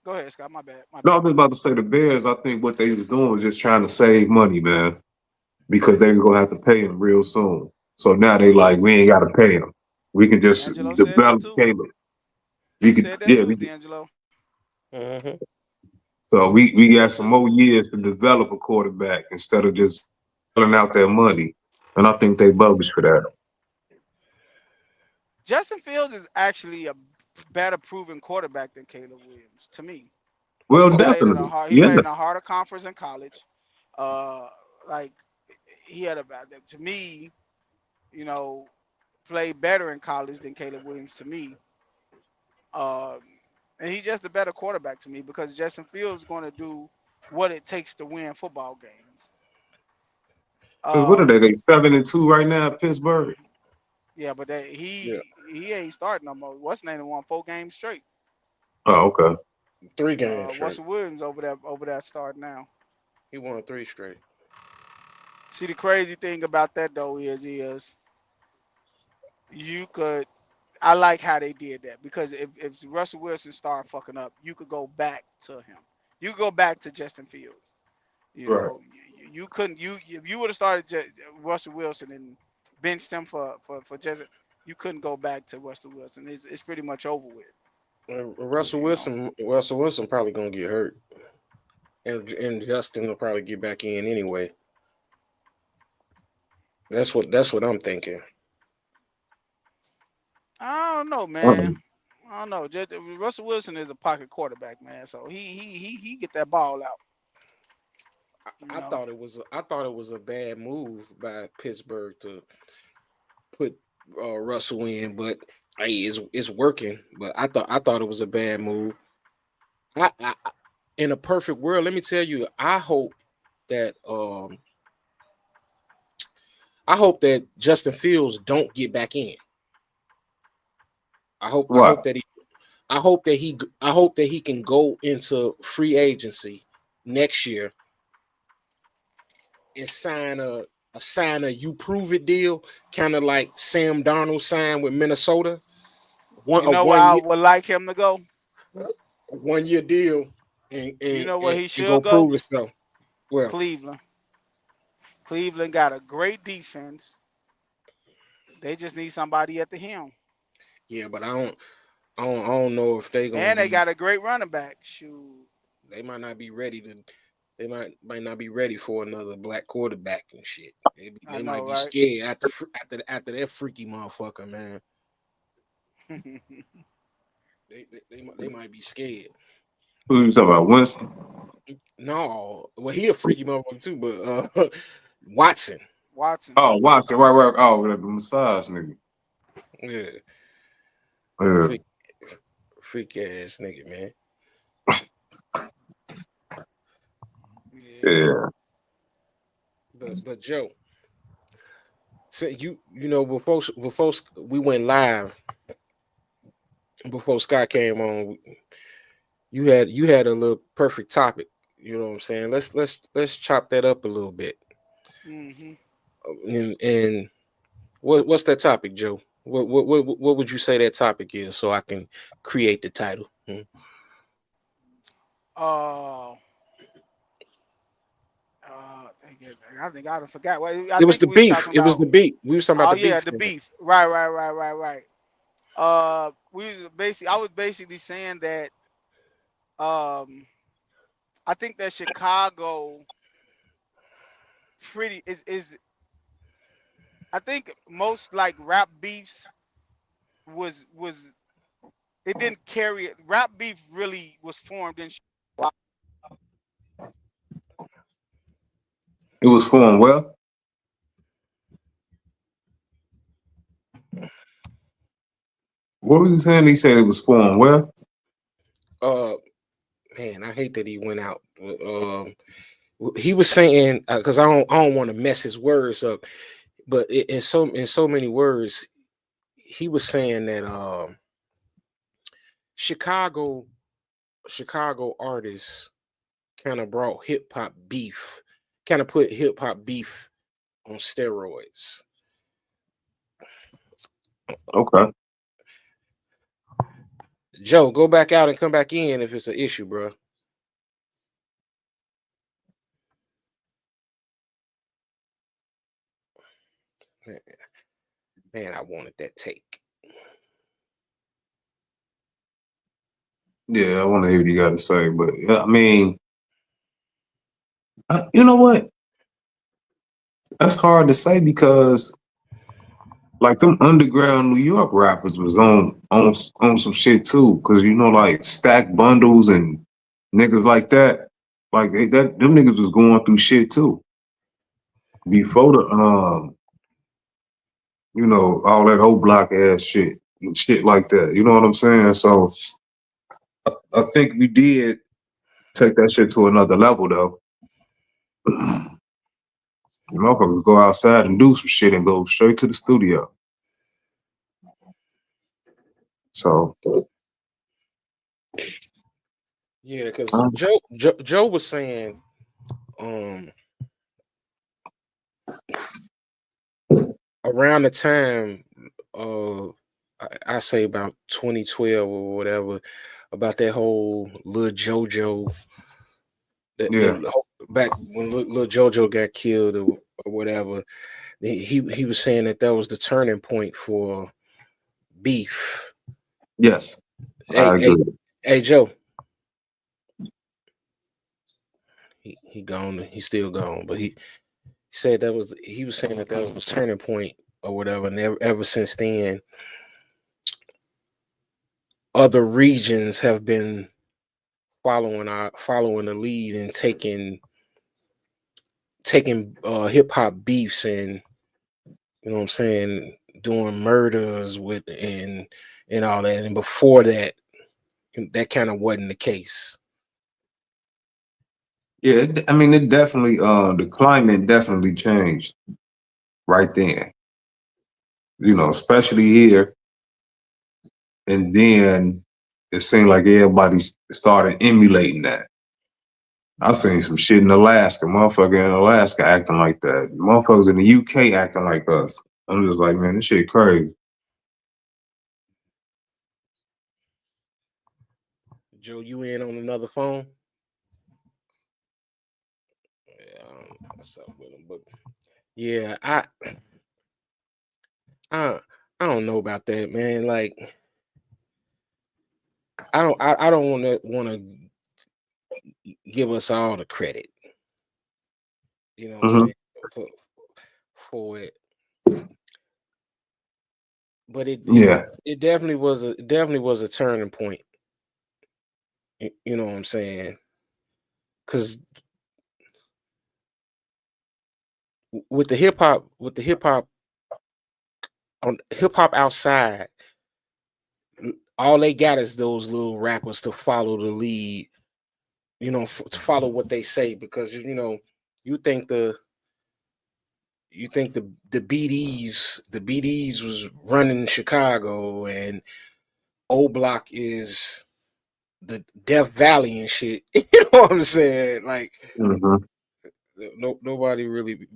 Go ahead, Scott. My bad. My no, I bad. was about to say the Bears, I think what they was doing was just trying to save money, man. Because they were gonna have to pay him real soon. So now they like, we ain't gotta pay him. We can just D'Angelo said that develop too. Caleb. He said that too, We could, D'Angelo. mhm. so He we said got that some too. more years to develop a quarterback instead of just selling out their money. And I think they bogus for that. Justin Fields is actually a better proven quarterback than Caleb Williams to me. Of Well, He played course. in a definitely. hard. He played in a Yes. harder conference in college. Uh, like he had a to me, you know, played better in college than Caleb Williams to me. Um, and he's just a better quarterback to me because Justin Fields is going to do what it takes to win football games. Because what are Um, they 7-2 right now at Pittsburgh? yeah, but Yeah, he ain't starting no more. What's name won 4 games straight. Oh, okay. 3 games straight. Russell Williams over there starting now. He won three straight. See, the crazy thing about that though is you could. I like how they did that because if Russell Wilson started fucking up, you could go back to him. You could go back to Justin Fields. You Right. know, you couldn't. You if you would have started Russell Wilson and benched him for Justin, you couldn't go back to Russell Wilson. It's pretty much over with. Russell You know. Wilson. Russell Wilson probably gonna get hurt, and Justin will probably get back in anyway. That's what I'm thinking. I don't know, Uh-uh. man. I don't know. Russell Wilson is a pocket quarterback, man. So he get that ball out. You I know. thought it was a bad move by Pittsburgh to put Russell in, but hey, it's working. But I thought it was a bad move. In a perfect world, let me tell you, that I hope that Justin Fields don't get back in. I Right. hope that he I hope that he can go into free agency next year and sign a you prove it deal, kind of like Sam Darnold signed with Minnesota. One You a know where one I year would like him to go? 1 year deal and You and, know where and, he and go should go? prove itself. Well, Cleveland. Cleveland got a great defense. They just need somebody at the helm. yeah, but I don't know if they gonna And they be got a great running back. Shoot. they might not be ready to they might not be ready for another black quarterback and shit. I They might know, be right? scared after that freaky motherfucker, man. They might be scared. Who you talking about? Winston? No, well, he a freaky motherfucker too, but Watson, Watson. Oh, Watson. Right, right. Oh, the massage nigga. yeah, Yeah. freak, freak ass nigga, man. Yeah. Yeah. But Joe, so before we went live, before Scott came on, you had a little perfect topic. You know what I'm saying? Let's chop that up a little bit. Hmm. And what's that topic, Joe? What would you say that topic is, so I can create the title? Uh, I think I forgot. Well, I It was think the we was beef. talking It was about. the beef. We was talking about Oh the yeah, beef. the beef. Right. We was basically. I was basically saying that. Um, I think that Chicago is. I think most like rap beefs was it didn't carry it. Rap beef really was formed in. It was formed well. What was he saying? He said it was formed well. Uh, man, I hate that he went out. He was saying because I don't want to mess his words up, but in so many words, he was saying that Chicago artists kind of brought hip hop beef, kind of put hip hop beef on steroids. Okay. Joe, go back out and come back in if it's an issue, bro. Man, I wanted that take. Yeah, I want to hear what you got to say, but I mean, you know what? That's hard to say because like them underground New York rappers was on some shit too. Cause you know, like Stack Bundles and niggas like that, like them niggas was going through shit too. Before the you know, all that whole block ass shit and shit like that. You know what I'm saying? So I think we did take that shit to another level though. You motherfuckers go outside and do some shit and go straight to the studio. So Yeah, because Joe was saying, around the time, I say about 2012 or whatever, about that whole Lil JoJo, yeah, back when Lil JoJo got killed or whatever, he was saying that was the turning point for beef. yes, Hey, I agree. hey, Joe. He gone. He's still gone, but he said he was saying that was the turning point or whatever, and ever since then, other regions have been following the lead and taking hip hop beefs and, you know what I'm saying, doing murders with and all that. And before that kind of wasn't the case. Yeah, I mean, it definitely, the climate definitely changed right then. You know, especially here, and then it seemed like everybody started emulating that. I seen some shit in Alaska, motherfucker in Alaska acting like that. Motherfuckers in the UK acting like us. I'm just like, man, this shit crazy. Joe, you in on another phone? Yeah, I don't know what's up with him, but yeah, I don't know about that, man. Like, I don't want to give us all the credit. You know what I'm saying, for it. But Yeah, it definitely was a turning point. You know what I'm saying? Because with the hip hop on hip hop outside, all they got is those little rappers to follow the lead. You know, to follow what they say, because you know you think the BDs was running Chicago, and O Block is the Death Valley and shit. You know what I'm saying? Like, nobody really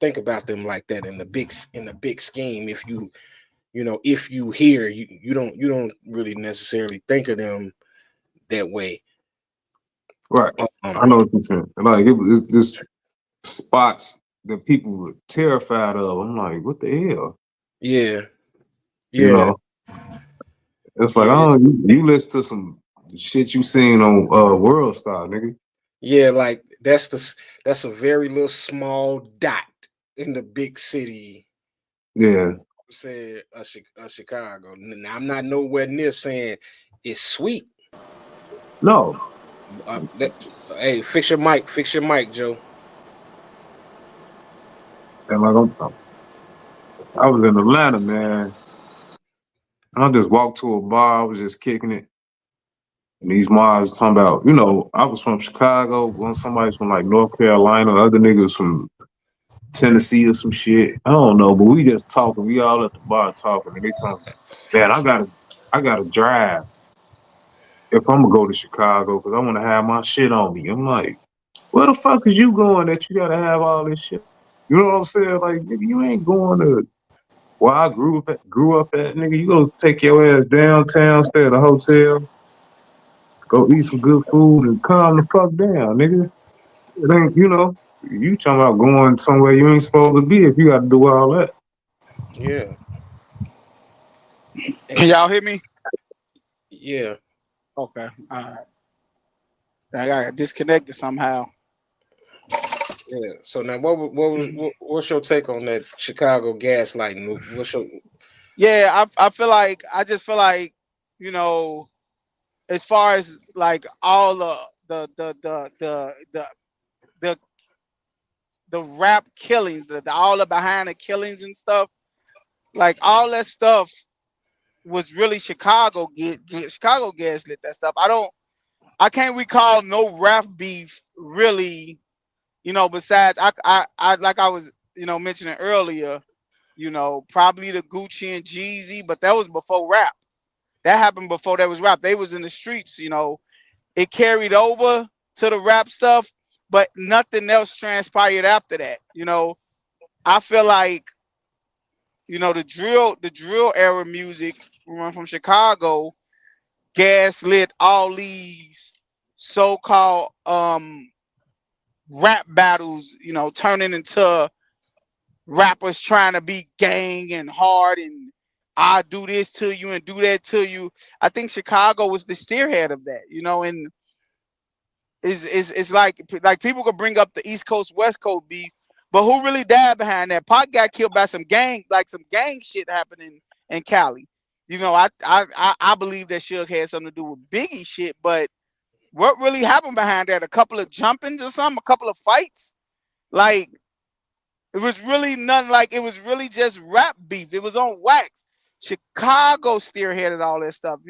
think about them like that in the big scheme. If you hear, you don't really necessarily think of them that way. right. I know what you're saying. Like it was just spots that people were terrified of. I'm like, what the hell? Yeah, You yeah, know, it's like, yeah, oh, you listen to some shit you seen on World Star, nigga. yeah. Like that's a very little small dot in the big city. Yeah, said Chicago. Now I'm not nowhere near saying it's sweet. No, Hey, fix your mic, Joe. and I was in Atlanta, man. And I just walked to a bar. I was just kicking it. And these mobs talking about, I was from Chicago. One somebody's from like North Carolina. Other niggas from Tennessee or some shit. I don't know, but we just talking. We all at the bar talking, and they talking, man, I gotta drive if I'm gonna go to Chicago because I want to have my shit on me. I'm like, where the fuck is you going that you gotta have all this shit? You know what I'm saying? Like, nigga, you ain't going to where I grew up at, nigga. You go take your ass downtown, stay at a hotel, go eat some good food, and calm the fuck down, nigga. It ain't, you talking about going somewhere you ain't supposed to be if you got to do all that. Yeah. Can y'all hear me? Yeah. Okay. All right. I got disconnected somehow. Yeah. So now, what's your take on that Chicago gaslighting? What's your Yeah, I just feel like, as far as like all the the rap killings, the all the behind the killings and stuff, like all that stuff was really Chicago gaslit that stuff. I can't recall no rap beef really, besides I like I was, mentioning earlier, probably the Gucci and Jeezy, but that was before rap. That happened before there was rap. They was in the streets, It carried over to the rap stuff, but nothing else transpired after that. I feel like, the drill era music from Chicago gaslit all these so-called rap battles, turning into rappers trying to be gang and hard and I do this to you and do that to you. I think Chicago was the spearhead of that, and it's like people could bring up the East Coast West Coast beef, but who really died behind that? Pac got killed by some gang shit happening in Cali. I believe that Suge had something to do with Biggie shit, but what really happened behind that? A couple of jumpings or something, a couple of fights. Like it was really nothing. Like it was really just rap beef. It was on wax. Chicago spearheaded all that stuff.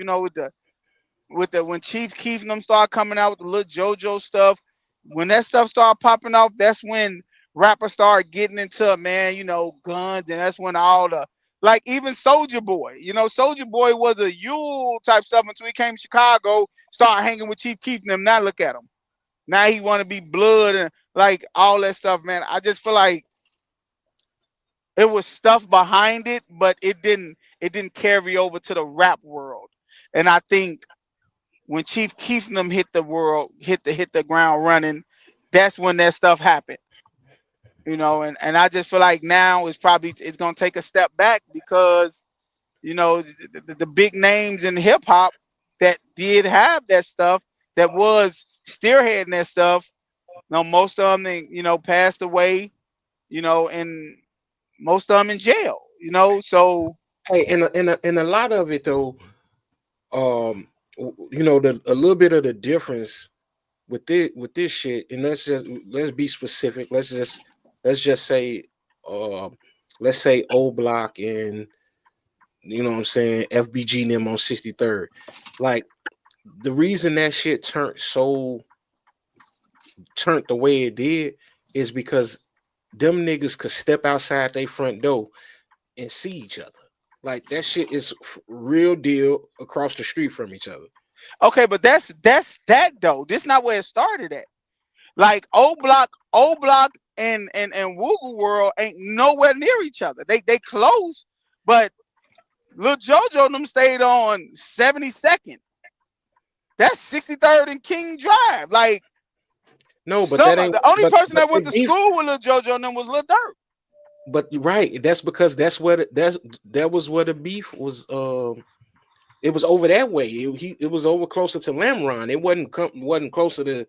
With the when Chief Keef and them started coming out with the little JoJo stuff. When that stuff started popping off, that's when rappers started getting into, man, guns, and that's when all the, like, even Soldier Boy. Soldier Boy was a Yule type stuff until he came to Chicago, started hanging with Chief Keef and them. Now look at him. Now he want to be blood and like all that stuff, man. I just feel like it was stuff behind it, but it didn't carry over to the rap world. And I think when Chief Keef and them hit the ground running, that's when that stuff happened. And I just feel like now it's gonna take a step back because the big names in hip hop that did have that stuff, that was spearheading that stuff. Most of them, passed away. And most of them in jail. So hey, and a lot of it though, a little bit of the difference with this shit, and let's be specific. Let's just say, let's say O Block and you know what I'm saying, FBG and them on 63rd. Like the reason that shit turned the way it did is because them niggas could step outside their front door and see each other. Like that shit is real deal across the street from each other. okay, but that's that though. This not where it started at. Like O Block and Woogle World ain't nowhere near each other. They close, but Lil Jojo and them stayed on 72nd. That's 63rd and King Drive. Like No, but that ain't. the only person But that went to school with Lil Jojo and them was Lil Durk. But right, that's because that was where the beef was. It was over that way. It was over closer to Lamron. It wasn't closer to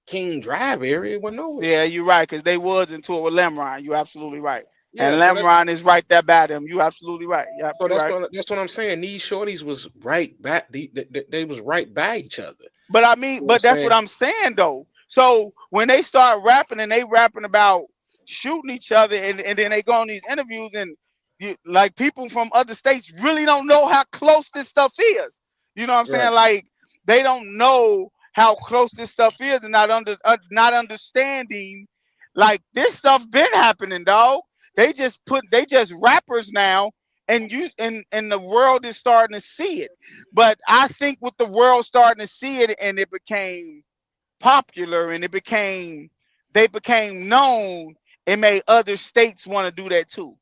King Drive area. It wasn't over. Yeah, you're right, because they was into it with Lemron. You're absolutely right. Yeah, And so that's Lamron is right there by them. You absolutely right. Yep, so you're right. that's what I'm saying. These shorties was right back. They was right by each other. But I You mean, know what I'm but that's what saying? I'm saying though. So when they start rapping and they rapping about shooting each other, and then they go on these interviews and like people from other states really don't know how close this stuff is. You know what I'm Right. saying? Like they don't know how close this stuff is, and not understanding like this stuff been happening, dog. They just rappers now, and the world is starting to see it. But I think with the world starting to see it and it became popular and they became known, it made other states want to do that too.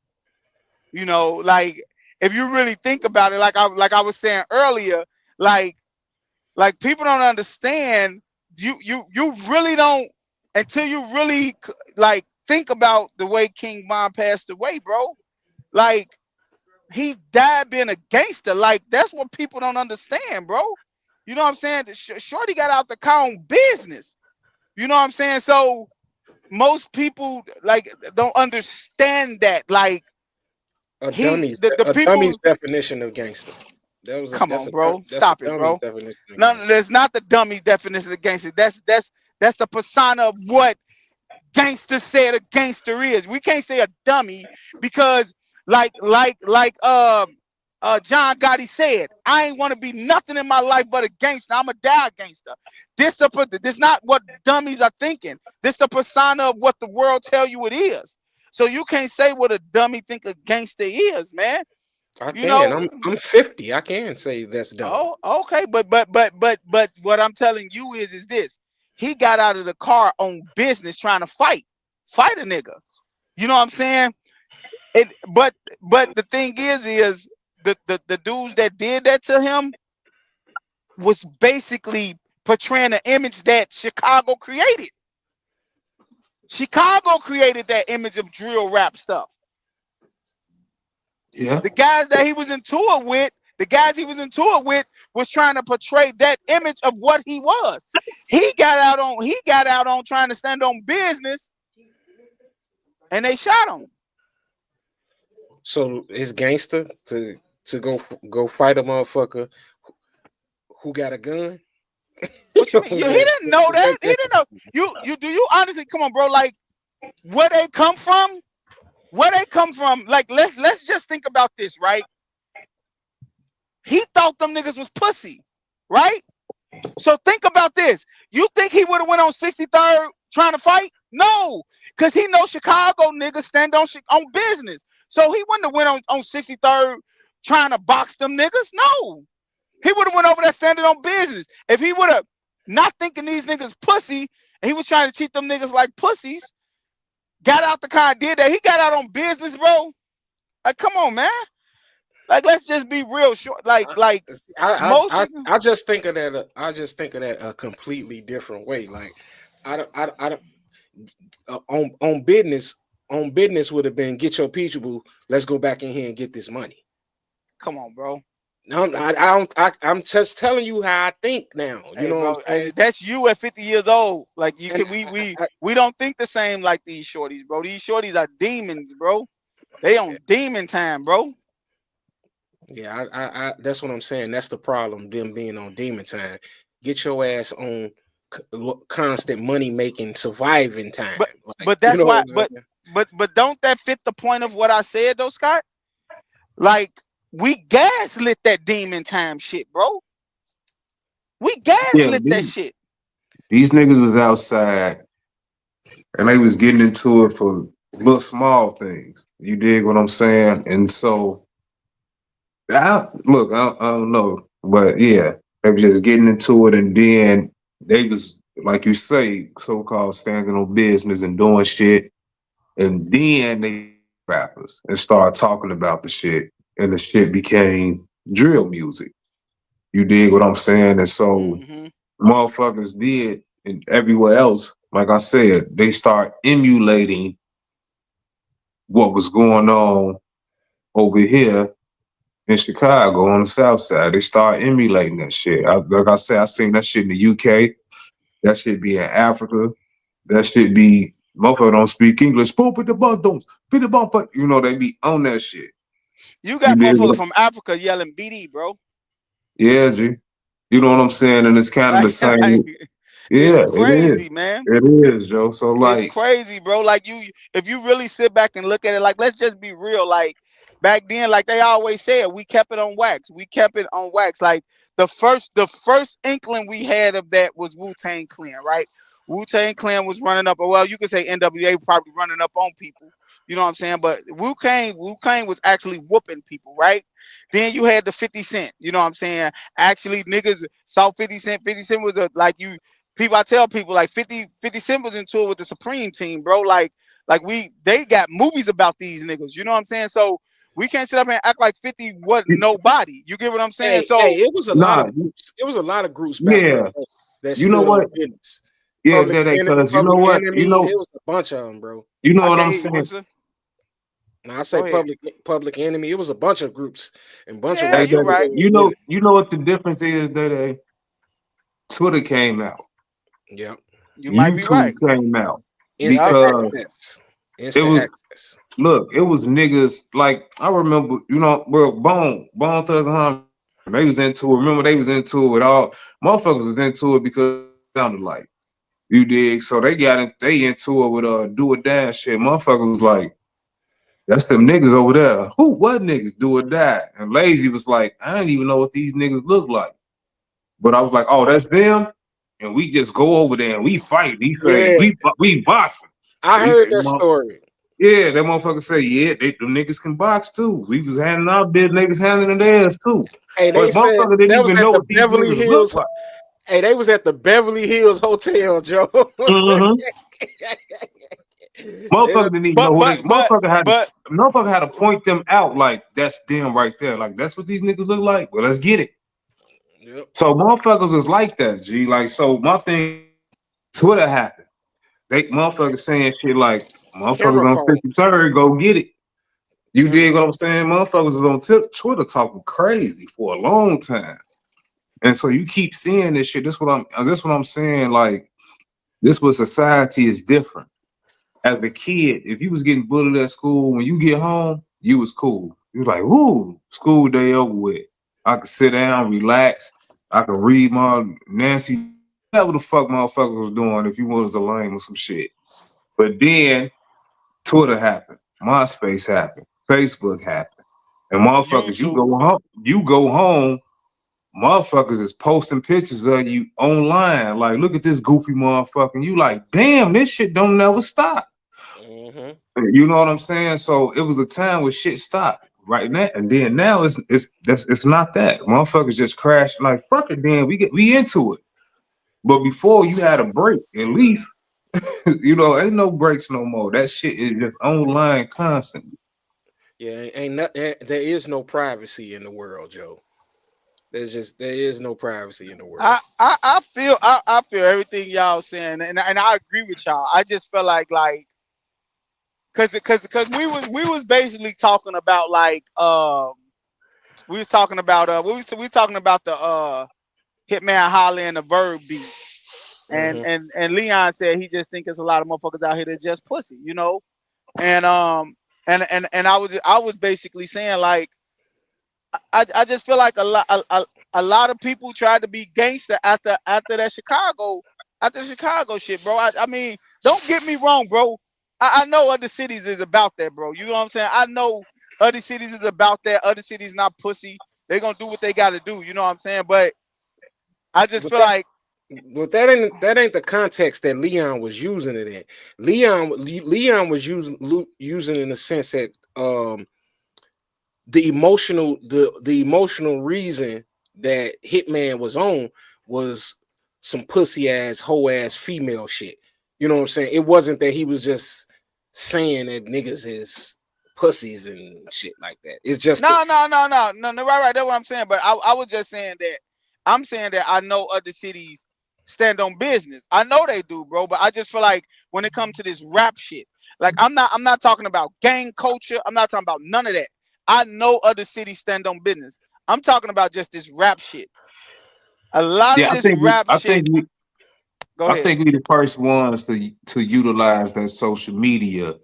You know, like if you really think about it, like I was saying earlier, like people don't understand. You really don't until you really like think about the way King Von passed away, bro. Like he died being a gangster. Like that's what people don't understand, bro. You know what I'm saying? Shorty got out the car on business. You know what I'm saying? So most people like don't understand that. Like the A people. dummy's definition of gangster. Come on, That's bro. a Stop it, dummy's bro. definition of None. gangster. That's not the dummy definition of gangster. That's the persona of what gangster said a gangster is. We can't say a dummy because John Gotti said, I ain't want to be nothing in my life but a gangster. I'm a die gangster. This not what dummies are thinking. This the persona of what the world tell you it is. So you can't say what a dummy think a gangster is, man. I You can. know. I'm 50. I can say that's dumb. Oh, okay, but what I'm telling you is this: he got out of the car on business, trying to fight a nigga. You know what I'm saying? But the thing is the dudes that did that to him was basically portraying an image that Chicago created. Chicago created that image of drill rap stuff. Yeah. The guys that he was in tour with, was trying to portray that image of what he was. He got out on trying to stand on business, and they shot him. So it's gangster to go fight a motherfucker who got a gun. What you You know mean? what I'm He saying? didn't know that. That- He that- didn't know. You do you honestly come on, bro? Like where they come from? Where they come from? Like let's just think about this, right? He thought them niggas was pussy, right? So think about this. You think he would have went on 63rd trying to fight? No, because he knows Chicago niggas stand on business. So he wouldn't have went on 63rd trying to box them niggas. No, he would have went over there standing on business. If he would have not thinking these niggas pussy, and he was trying to treat them niggas like pussies, got out the car and did that. He got out on business, bro. Like, come on, man. Like, let's just be real short. Like most niggas. I just think of that. I just think of that a completely different way. Like I don't on business. On business would have been get your peachable. Let's go back in here and get this money. Come on, bro. No, I don't. I'm just telling you how I think now. You Hey, know what I'm bro, saying? that's you at 50 years old. Like you And can, we don't think the same like these shorties, bro. These shorties are demons, bro. They on demon time, bro. yeah, that's what I'm saying. That's the problem. Them being on demon time. Get your ass on constant money making, surviving time. But Like but you that's know why. what I'm saying? But don't that fit the point of what I said, though, Scott? Like we gaslit that demon time shit, bro. We Yeah. gaslit that shit. These niggas was outside and they was getting into it for little small things. You dig what I'm saying? And so, I don't know, but yeah, they was just getting into it, and then they was like you say, so called standing on business and doing shit, and then they rappers and started talking about the shit, and the shit became drill music. You dig what I'm saying? And so Mm-hmm. motherfuckers did, and everywhere else, like I said, they start emulating what was going on over here in Chicago on the South Side. They start emulating that shit. Like I said, I seen that shit in the UK. That shit be in Africa. That shit be Motherfucker don't speak English. Boom, put the bump, don't put the bump. You know, they be on that shit. You You got did motherfuckers what? from Africa yelling BD, bro. Yeah, G. You know what I'm saying? And it's kind of the Like same. it's Yeah, it is. crazy, man. It is, Joe. So It's like, crazy, bro. Like if you really sit back and look at it, like let's just be real. Like back then, like they always said, we kept it on wax. We kept it on wax. Like the first inkling we had of that was Wu-Tang Clan, right? Wu-Tang Clan was running up, or well, you could say NWA probably running up on people. You know what I'm saying? But Wu-Tang was actually whooping people, right? Then you had the 50 Cent. You know what I'm saying? Actually, niggas saw 50 Cent. 50 Cent was a like you people. I tell people like 50 Cent was in tour with the Supreme Team, bro. Like they got movies about these niggas. You know what I'm saying? So we can't sit up and act like 50 wasn't nobody. You get what I'm saying? Hey, So it was a lot nah, of groups. It was a lot of groups back in the yeah. day that You know stood what? on business. Yeah, that ain't cause you know Public what? Enemy. It was a bunch of them, bro. You know I what can't I'm hear you, saying? Webster. When I Go say ahead. Public Enemy, it was a bunch of groups and bunch of Yeah, Hey, white you people that, right. that was with it. you know what the difference is that Twitter came out, Yeah, You might be YouTube right. came out Yep. instant because access. it Instant was access. look, it was niggas like I remember, you know, well, Bone Thugs and Harmony, they was into it. Remember, they was into it all. Motherfuckers was into it because it sounded like you dig. So they into it with do or die shit. Motherfuckers was like, that's them niggas over there. Who? What niggas do or die? And Lazy was like, I didn't even know what these niggas look like. But I was like, oh, that's them. And we just go over there and we fight. He say, Yeah, we boxing. I So he heard said, that story. yeah, that motherfucker say, yeah, them niggas can box too. We was handing our business, niggas handling theirs too. Hey, they But said motherfucker didn't that was even at know the what these Beverly niggas look Hills. like. Hey, they was at the Beverly Hills Hotel, Joe. Mm-hmm. Yeah, Motherfucker didn't even know But who they but but but motherfucker had to point them out like that's them right there. Like that's what these niggas look like. Well, let's get it. yep. So motherfuckers is like that, G. Like, so my thing, Twitter happened. They motherfuckers saying shit like motherfuckers Camera on phones. 63rd, go get it. You Camera. dig what I'm saying? Motherfuckers was on Twitter talking crazy for a long time. And so you keep seeing this shit. This what I'm saying. Like, this what society is different. As a kid, if you was getting bullied at school, when you get home, you was cool. You was like, woo, school day over with. I could sit down, relax. I could read my Nancy, whatever the fuck motherfucker was doing if you was a lame or some shit. But then Twitter happened, MySpace happened, Facebook happened. And motherfuckers, YouTube. you go home, motherfuckers is posting pictures of you online. Like, look at this goofy motherfucker. And you like, damn, this shit don't never stop. Mm-hmm. You know what I'm saying? So it was a time where shit stopped right now, and then now it's not that motherfuckers just crash like fuck it. Then we into it, but before you had a break at least. You know, ain't no breaks no more. That shit is just online constantly. Yeah, ain't not, there is no privacy in the world, Joe. There is no privacy in the world. I feel everything y'all saying, and I agree with y'all. I just feel like cause we was basically talking about like we was talking about we was talking about the Hitman Holler and the Verb beat. And Mm-hmm. and Leon said he just think it's a lot of motherfuckers out here that's just pussy, you know. And and I was basically saying like I just feel like a lot of people tried to be gangster after that Chicago shit, bro. I mean, don't get me wrong, bro. I know other cities is about that, bro. You know what I'm saying? I know other cities is about that. Other cities not pussy. They gonna do what they gotta do. You know what I'm saying? But I just But feel like but that ain't the context that Leon was using it in. Leon was using in the sense that the emotional reason that Hitman was on was some pussy ass hoe ass female shit. You know what I'm saying? It wasn't that he was just saying that niggas is pussies and shit like that. It's just that, no, right, that's what I'm saying. But I was just saying that I'm saying that I know other cities stand on business. I know they do, bro. But I just feel like when it comes to this rap shit, like I'm not talking about gang culture. I'm not talking about none of that. I know other cities stand on business. I'm talking about just this rap shit. A lot of Yeah, this rap I shit. think we Go I ahead. think we the first ones to utilize that social media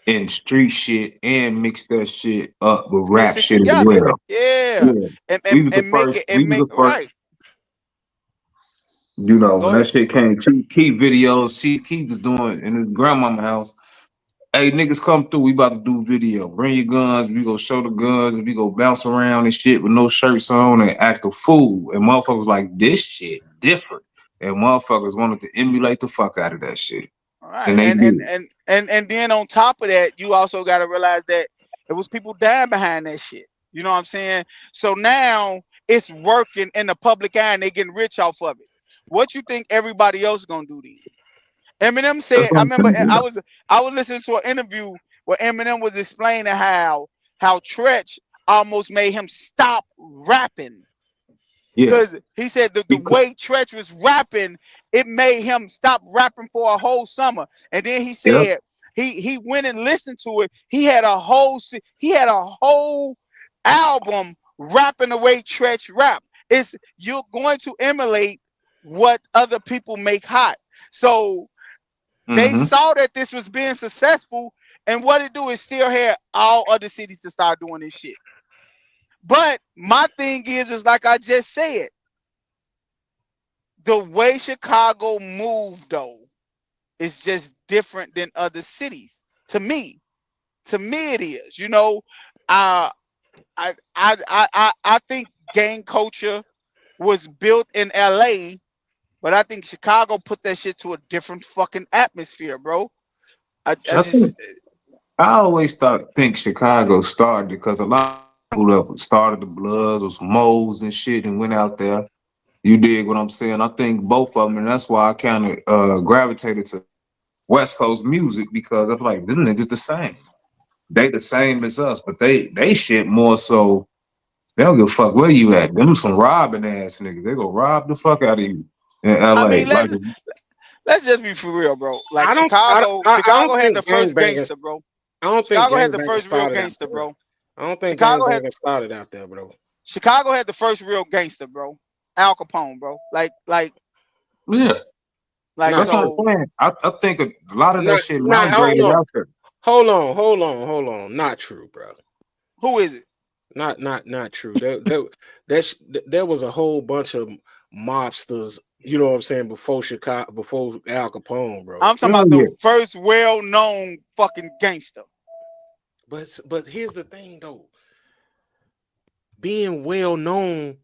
and street shit and mix that shit up with Mix rap it shit as together. well. Yeah. Yeah. And We and, was the and make first. it We and was make the first. right. You know, Go when that ahead. shit came, key videos, Keith was doing in his grandmama house. Hey, niggas come through. We about to do video. Bring your guns. We go show the guns and we go bounce around and shit with no shirts on and act a fool. And motherfuckers like this shit different. And motherfuckers wanted to emulate the fuck out of that shit. All right. And they And and did. and and and then on top of that, you also got to realize that it was people dying behind that shit. You know what I'm saying? So now it's working in the public eye and they getting rich off of it. What you think everybody else gonna do then? Eminem That's said, what I I'm remember saying. I was listening to an interview where Eminem was explaining how Tretch almost made him stop rapping. Yeah. Because he said the Because, way Tretch was rapping, it made him stop rapping for a whole summer. And then he yep. said he went and listened to it. He had a whole album rapping the way Tretch rap. It's you're going to emulate what other people make hot. So they Mm-hmm. saw that this was being successful, and what it do is still had all other cities to start doing this shit. But my thing is like I just said, the way Chicago moved though is just different than other cities. To me it is. You know, uh, I think gang culture was built in L.A., but I think Chicago put that shit to a different fucking atmosphere, bro. I I just think I always think Chicago started because a lot of people that started the Bloods was moles and shit and went out there. You dig what I'm saying? I think both of them, and that's why I kind of gravitated to West Coast music because I'm like, them niggas the same. They the same as us, but they shit more so. They don't give a fuck where you at. Them some robbing ass niggas. They go rob the fuck out of you in I L.A. mean Like, let's just be for real, bro. Like I don't I, Chicago, I don't Chicago had the think first gangbanging. gangster, bro. I don't think Chicago had the gangbanging first real started out gangster, there. bro. I don't think Chicago had gangbanging started out there, bro. Chicago had the first real gangster, bro. Al Capone, bro. yeah, Like Not that's what I'm true. so. saying. I think a lot of that shit Not hold migrated on. out there. Hold on. Not true, bro. Who is it? Not true. There was a whole bunch of mobsters, you know what I'm saying, before Chicago, before Al Capone, bro. I'm talking Oh about yeah, the first well-known fucking gangster. But here's the thing though. Being well known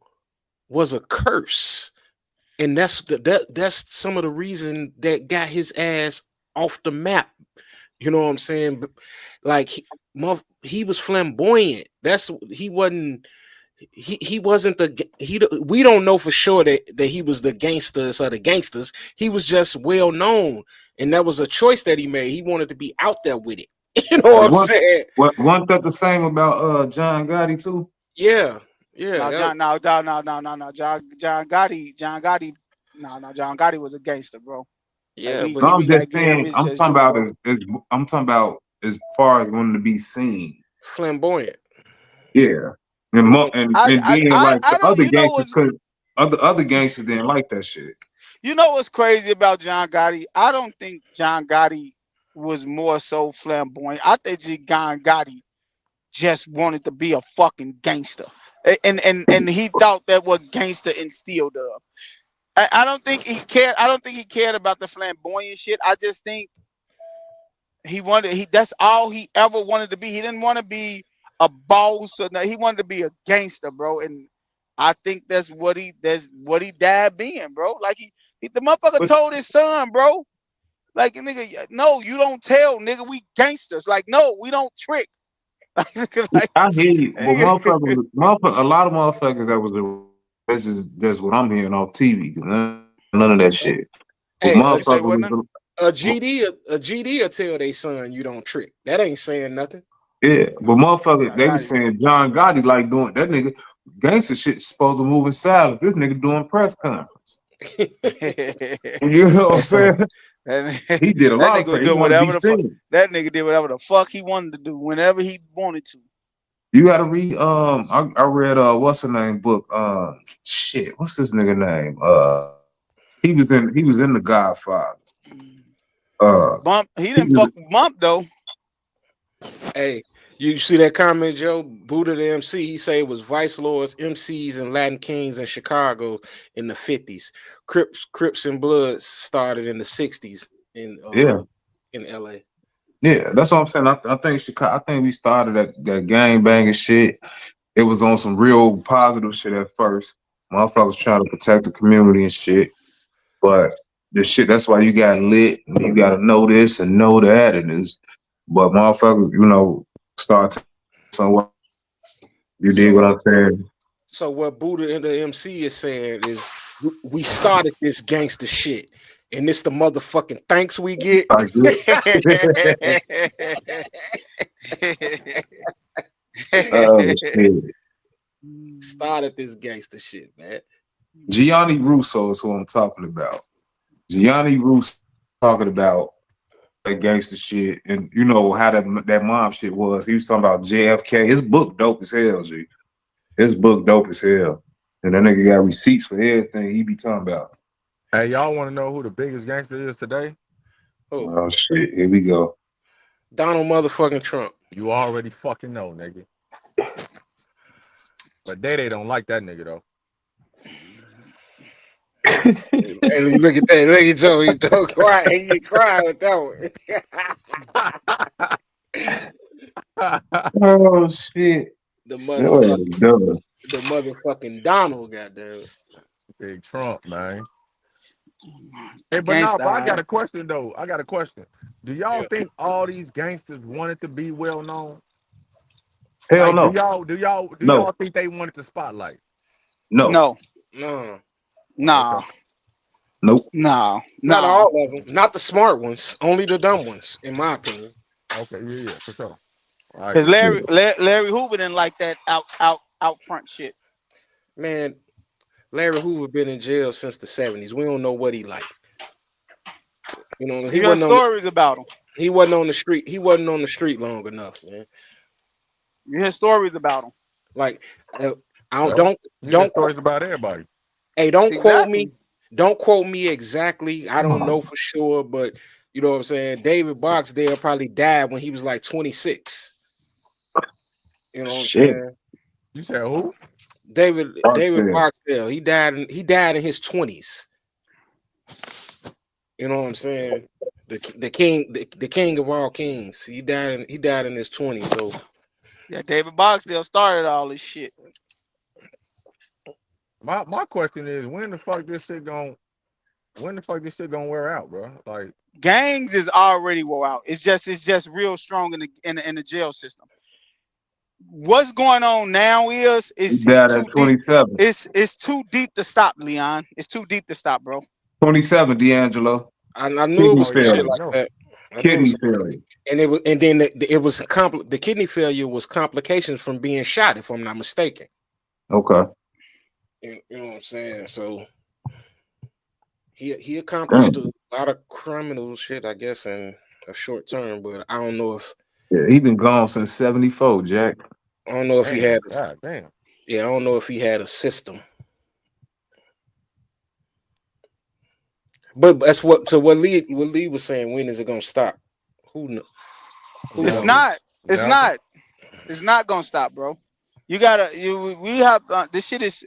was a curse. And that's some of the reason that got his ass off the map. You know what I'm saying? Like he was flamboyant. He wasn't. He wasn't we don't know for sure that he was the gangsters of the gangsters. He was just well known, and that was a choice that he made. He wanted to be out there with it. You know what but I'm saying? wasn't that the same about John Gotti too? Yeah, yeah. No, John, no, no, no, no, no, no. John Gotti, no, John Gotti was a gangster, bro. Like Yeah, but No, he I'm was that just gave him saying. his I'm just talking due, about bro. I'm talking about as far as wanting to be seen. flamboyant. Yeah, and You know, and being like I the don't. other You know gangsters what's could other gangsters didn't like that shit. crazy about John Gotti? I don't think John Gotti was more so flamboyant. I think John Gotti just wanted to be a fucking gangster, and he thought that what gangster instilled of. I don't think he cared. I don't think he cared about the flamboyant shit. I just think that's all he ever wanted to be. He didn't want to be a boss or no, he wanted to be a gangster, bro. And I think that's what he died being, bro. Like the motherfucker But told his son, bro. Like nigga, no, you don't tell, nigga. We gangsters. Like no, we don't trick. Like, nigga, I hear you, but nigga, a lot of motherfuckers that was this is just what I'm hearing off TV. None of that shit. But hey, you say what motherfuckers, now? a GD will tell they son you don't trick. That ain't saying nothing. yeah, but motherfuckers, John they was Gotti. saying John Gotti like doing that nigga gangster shit supposed to move in silence. This nigga doing press conference. You know what I'm saying? that He did a lot of nigga was press. He doing wanted to be whatever the fuck. seen. That nigga did whatever the fuck he wanted to do whenever he wanted to. You gotta read I read what's her name book? Shit, what's this nigga name? He was in The Godfather. Bump. He He didn't was- fuck Bump though. Hey, you see that comment, Joe? Buddha the MC, he say it was Vice Lords, MCs, and Latin Kings in Chicago in the 50s. Crips and Bloods started in the 60s in LA. Yeah, that's what I'm saying. I think Chicago. I think we started that gang banging shit. It was on some real positive shit at first. Motherfuckers trying to protect the community and shit. But the shit, that's why you got lit and you gotta know this and know that and this. But motherfuckers, start somewhere. You dig what I'm saying? So what Buddha and the MC is saying is we started this gangster shit. And it's the motherfucking thanks we get. Like, shit. Started this gangster shit, man. Gianni Russo is who I'm talking about. Gianni Russo talking about that gangster shit, and you know how that mom shit was. He was talking about JFK. His book dope as hell, G. His book dope as hell. And that nigga got receipts for everything he be talking about. Hey, y'all want to know who the biggest gangster is today? Oh shit, here we go. Donald motherfucking Trump. You already fucking know, nigga. But they don't like that nigga though. Hey, look at that. Look at Joe. He don't cry. He cry with that one. Oh shit. The motherfucking Donald, goddamn. Big Trump, man. Hey, but I got a question though. Do y'all think all these gangsters wanted to be well known? Hell like, no. Do y'all think they wanted the spotlight? No. No. Nah. Okay. Nope. Nah. Not all of them. Not the smart ones. Only the dumb ones, in my opinion. Okay, yeah, for sure. Because Larry Hoover didn't like that out front shit. Man, Larry Hoover been in jail since the 70s. We don't know what he like. You know, he heard stories about him. He wasn't on the street. He wasn't on the street long enough, man. You hear stories about him. Like, don't stories about everybody. Hey, don't quote me. Don't quote me exactly. I don't know for sure, but you know what I'm saying. David Barksdale probably died when he was like 26. You know what I'm saying? You said who? David Barksdale. He died in his 20s. You know what I'm saying? The king of all kings. He died in his 20s. So yeah, David Barksdale started all this shit. My question is, when the fuck this shit gonna wear out, bro? Like, gangs is already wore out. It's just real strong in the jail system. What's going on now is too 27. deep. It's too deep to stop, Leon. It's too deep to stop, bro. 27, D'Angelo. I knew it was shit like that. Kidney failure. And the kidney failure was complications from being shot, if I'm not mistaken. Okay. You know what I'm saying? So he accomplished a lot of criminal shit, I guess, in a short term, but I don't know if he been gone since 74, Jack. I don't know if he had damn. Yeah, I don't know if he had a system. But that's what Lee was saying, when is it gonna stop? Who knows? It's not gonna stop, bro. We have this shit is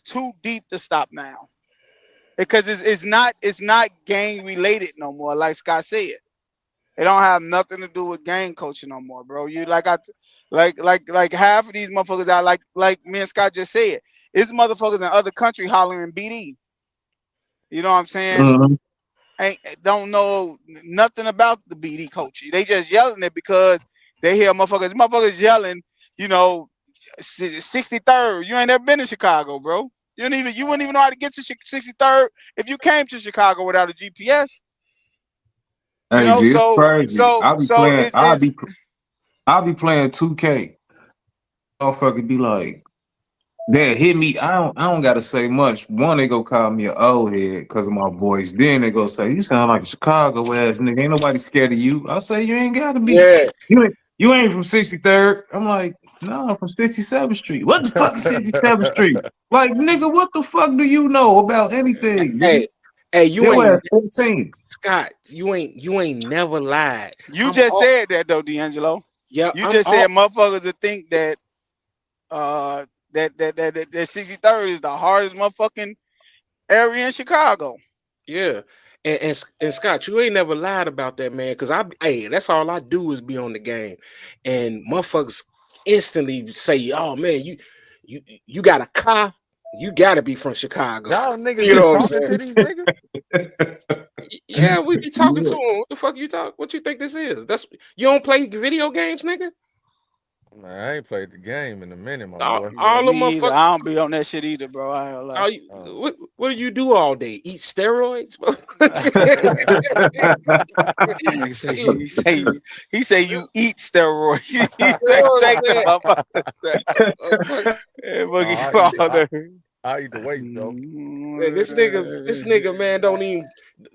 too deep to stop now. Because it's not gang related no more, like Scott said. It don't have nothing to do with gang coaching no more, bro. You like half of these motherfuckers out, like me and Scott just said, it's motherfuckers in other country hollering BD. You know what I'm saying? Mm-hmm. Don't know nothing about the BD coaching. They just yelling it because they hear motherfuckers yelling, 63rd. You ain't never been to Chicago, bro. You wouldn't even know how to get to 63rd if you came to Chicago without a GPS. It's crazy. I'll be playing 2K. Motherfucker be like, they hit me. I don't gotta say much. One, they go call me an old head because of my voice. Then they go say, you sound like a Chicago ass nigga. Ain't nobody scared of you. I say, you ain't gotta be. Yeah. You ain't from 63rd. I'm like, no, I'm from 67th Street. What the fuck is 67th Street? Like, nigga, what the fuck do you know about anything? Hey, Hey, you Your ain't ass 14. Scott. You ain't never lied. You I'm just all, said that though, D'Angelo. yeah. You I'm just all said motherfuckers to think that that 63rd is the hardest motherfucking area in Chicago. yeah. And Scott, you ain't never lied about that, man. Cause hey, that's all I do is be on the game, and motherfuckers instantly say, "Oh man, you got a car." You gotta be from Chicago. Y'all niggas You be know what I'm talking saying? to these niggas? Yeah, we be talking to Yeah. him. What the fuck you talk? What you think this is? That's you don't play video games, nigga. Man, I ain't played the game in a minute, my All, boy. Yeah, all the me either. motherfuckers. I don't be on that shit either, bro. I ain't gonna lie. All you, Oh. what do you do all day? Eat steroids? Nigga say he say you eat steroids. he You say know what take I'm the saying? motherfucker. Fuck, I eat the weights though. man, this nigga, man, don't even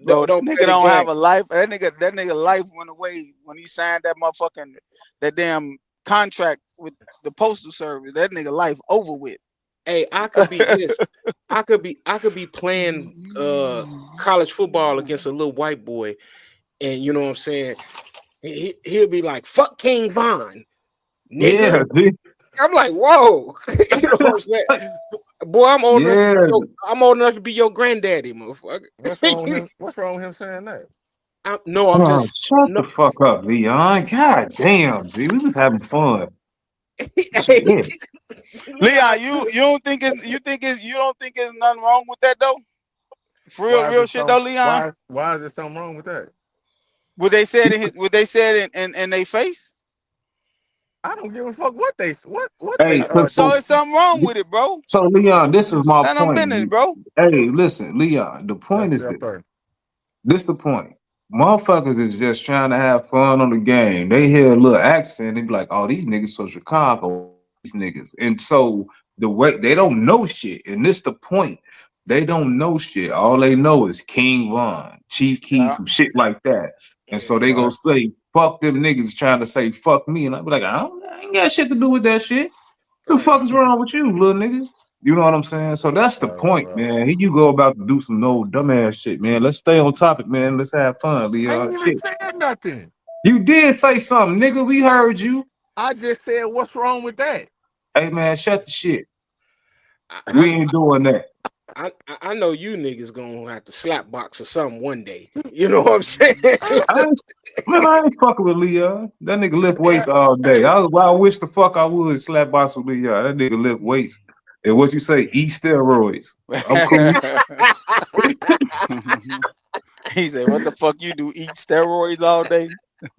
Bro, that don't play nigga the don't game. have a life. That nigga life went away when he signed that damn contract with the postal service. That nigga life over with. Hey, I could be this. I could be playing college football against a little white boy, and you know what I'm saying. He'll be like, "Fuck King Von, nigga." Yeah, dude. I'm like, "Whoa," you know what I'm saying? Boy, Yeah. I'm old enough to be your granddaddy, motherfucker. What's wrong with him? What's wrong with him saying that? I'm Oh, just shut no. the fuck up, Leon. God damn, dude. We was having fun. Hey, Shit. Leon, Leon, you don't think you don't think it's nothing wrong with that though? For Why is real it shit though, Leon. why is there something wrong with that? What they said in their face? I don't give a fuck what they Hey, So do. it's something wrong with it, bro. so Leon, this is my Stand on business, point. bro. Hey, listen, Leon, the point Yes, is yes, this. sir. This the point. Motherfuckers is just trying to have fun on the game. They hear a little accent, they be like, "Oh, these niggas from Chicago, these niggas." And so the way they don't know shit, and this the point. They don't know shit. All they know is King Von, Chief Keef, Yeah. some shit like that. And so they go Right. say, "Fuck them niggas," trying to say, "Fuck me," and I be like, I ain't got shit to do with that shit. The right. fuck is wrong with you, little nigga? You know what I'm saying? So that's the point, Right. man. Here you go about to do some no dumbass shit, man. Let's stay on topic, man. Let's have fun, I Leon. ain't even Shit. saying nothing. You did say something, nigga. We heard you. I just said, what's wrong with that? Hey, man, shut the shit. I, We ain't doing that. I know you niggas gonna have to slap box or something one day. You know what I'm saying? I ain't fucking with Leon. That nigga lift weights all day. Hey, I wish the fuck I would slap box with Leon. That nigga lift weights. And what you say, eat steroids. I'm cool. He said, "What the fuck you do? Eat steroids all day?"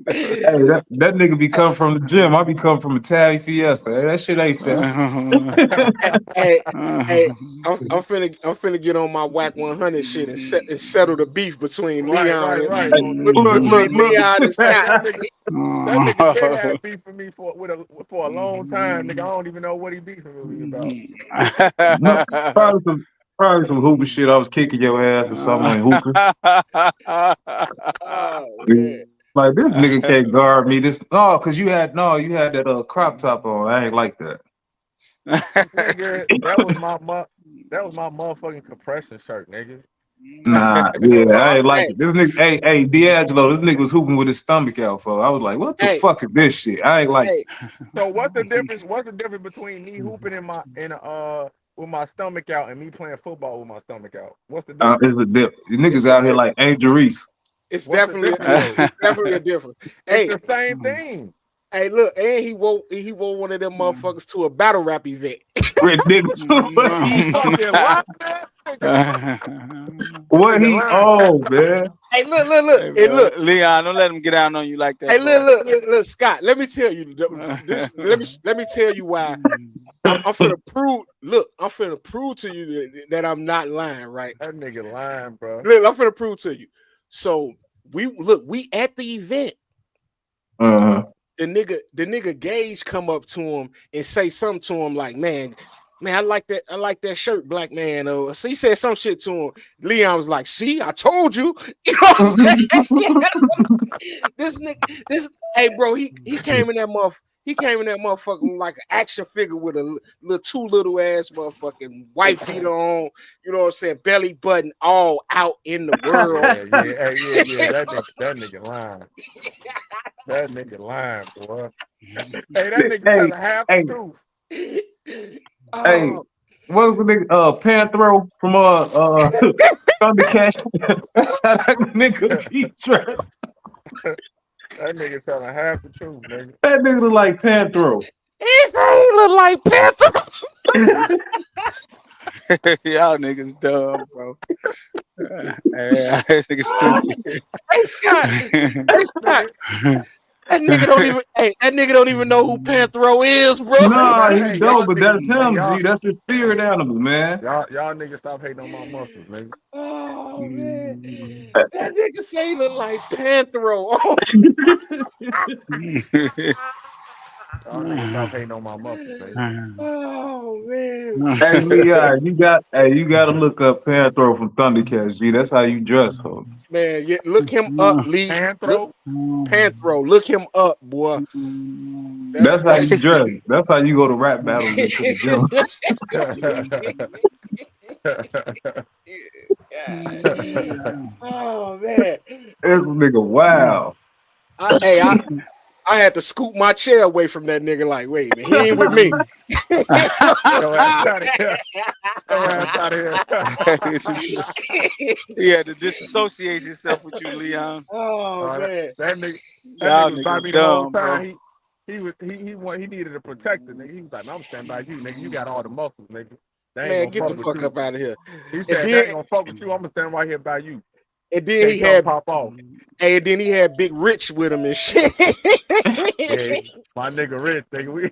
Hey, that nigga be coming from the gym. I be coming from Italian Fiesta. Hey, that shit ain't fair. hey, hey, I'm finna get on my whack 100 shit and settle the beef between right. Hey, You gonna do look, between look, look. Leon and that, Scott. that nigga been had beef for me for a long time, nigga. I don't even know what he beefing with me about. No, probably some hooping shit. I was kicking your ass or something when hooping. Oh man. Like this nigga can't guard me. This cause you had that crop top on. I ain't like that. Nigga, that was my motherfucking compression shirt, nigga. Nah, The yeah, I fuck? ain't like Hey, it. This nigga, hey, D'Angelo, this nigga was hooping with his stomach out for. I was like, what the hey, fuck is this shit? I ain't like it. hey, So what's the difference? What's the difference between me hooping with my stomach out and me playing football with my stomach out? What's the difference? It's a dip. You niggas it's a out here difference. like Angel Reese. What's the difference though? It's definitely a difference. It's Hey, the same thing. hey, look, and he wore one of them motherfuckers to a battle rap event. Red niggas. He fucking lying. What Nigga he lying. oh man. Hey, look, Hey, hey, bro, look. Leon, don't let him get down on you like Hey, that, bro. look, Scott. Let me tell you this. Let me tell you why I'm finna prove. Look, I'm finna prove to you that I'm not lying. Right? That nigga lying, bro. Look, I'm finna prove to you. So we at the event. Uh-huh. The nigga Gage come up to him and say something to him like, man, I like that shirt, black man. So he said some shit to him. Leon was like, see, I told you. You know what I'm saying? This nigga, hey bro, he came in that He came in that motherfucker like an action figure with a two little ass motherfucking wife beater on. You know what I'm saying? Belly button all out in the world. Yeah. That nigga lying. That nigga lying, boy. Hey, that nigga Hey, telling half the hey, truth. hey, Oh, what was the nigga? Panthro from Thundercat. That's how that nigga be dressed. That nigga telling half the truth, nigga. That nigga look like Panthro. he look like Panther. Y'all niggas dumb, bro. This nigga stupid. Hey Scott. Hey Scott. That nigga don't even. Hey, that nigga don't even know who Panthro is, bro. Nah, he Hey, don't, y'all but that's niggas, hey, him, G. That's his spirit animal, man. y'all niggas stop hating on my muscles, nigga. Oh man, that nigga say he look like Panthro. Y'all niggas stop hating on my muscles, nigga. Oh man, Hey, Leon, you gotta look up Panthro from Thundercats, G. That's how you dress, folks. man, yeah, look him up, Lee. Look Panthro? Panthro, look him up, boy. That's how you That's dress. That's how you go to rap battles into the gym. Oh man, This nigga, wow. hey, I had to scoop my chair away from that nigga. Like, wait a minute, he ain't with me. Yo, ass out of here. Yo, ass out of here. He had to disassociate himself with you, Leon. Oh man, That nigga Y'all was by niggas me the whole dumb, bro. time. He needed a protector, nigga. He was like, I'm standing by you, nigga. You got all the muscles, nigga. They ain't man, gonna get the fuck with fuck you. up out of here. He And said, they then, ain't gonna fuck with you. I'm gonna stand right here by you. and then Can't he come had, pop off. and then he had Big Rich with him and shit. Yeah, my nigga Rich, nigga.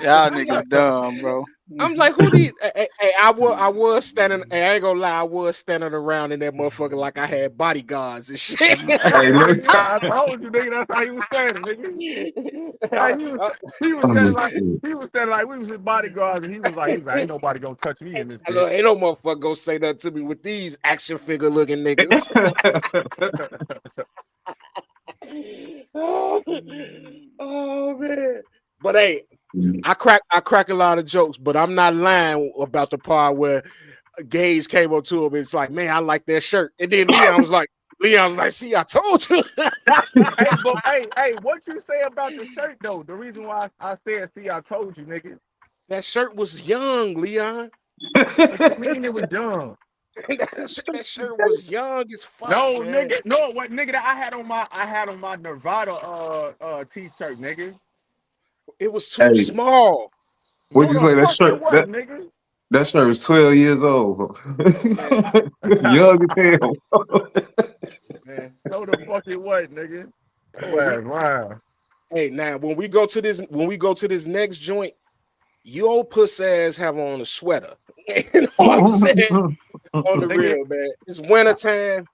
Y'all niggas dumb, bro. I'm like, who these? Hey, I was standing. Hey, I ain't gonna lie, I was standing around in that motherfucker like I had bodyguards and shit. Hey, look. I told you, nigga, that's how he was standing, nigga. Hey, he was standing like we was his bodyguards, and he was like, ain't nobody gonna touch me in this I know, bitch. ain't no motherfucker gonna say nothing to me with these action figure looking niggas. Oh man. But hey, I crack a lot of jokes, but I'm not lying about the part where Gage came up to him and it's like, man, I like that shirt. And then Leon was like, see, I told you. Hey, but hey, what you say about the shirt though? The reason why I said, see, I told you, nigga. That shirt was young, Leon. What you mean it was young? that shirt was young as fuck, No, man. nigga, no, what nigga that I had on my Nevada t-shirt, nigga. It was too Hey, small. what'd No, you the say? That fuck it shirt was, nigga. that shirt was 12 years old. Man, Young as hell. man. No, the fuck it was, nigga. So Oh, wow. hey, now when we go to this next joint, your puss ass have on a sweater. You know what I'm saying? On the Nigga, real, man. It's wintertime.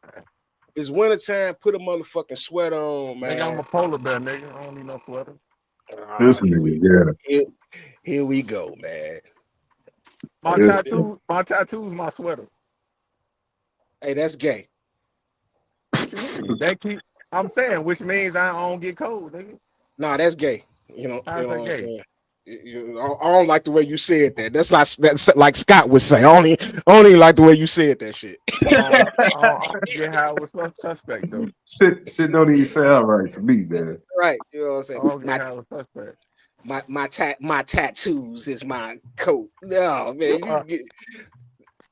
It's wintertime. Put a motherfucking sweater on, nigga, I'm man. a polar bear, nigga. I don't need no sweater. This Here we nigga, here we go, man. My yeah. tattoo's my sweater. Hey, that's gay. What you mean? I'm saying, which means I don't get cold, nigga. Nah, that's gay. You know How's that what I'm gay? saying? I don't like the way you said that. That's like Scott would say. I only like the way you said that shit. I don't get how it was suspect, though. Shit don't even sound right to me, man. Right. You know what I'm I saying? don't get how it was suspect. My tattoos is my coat. No, man, you get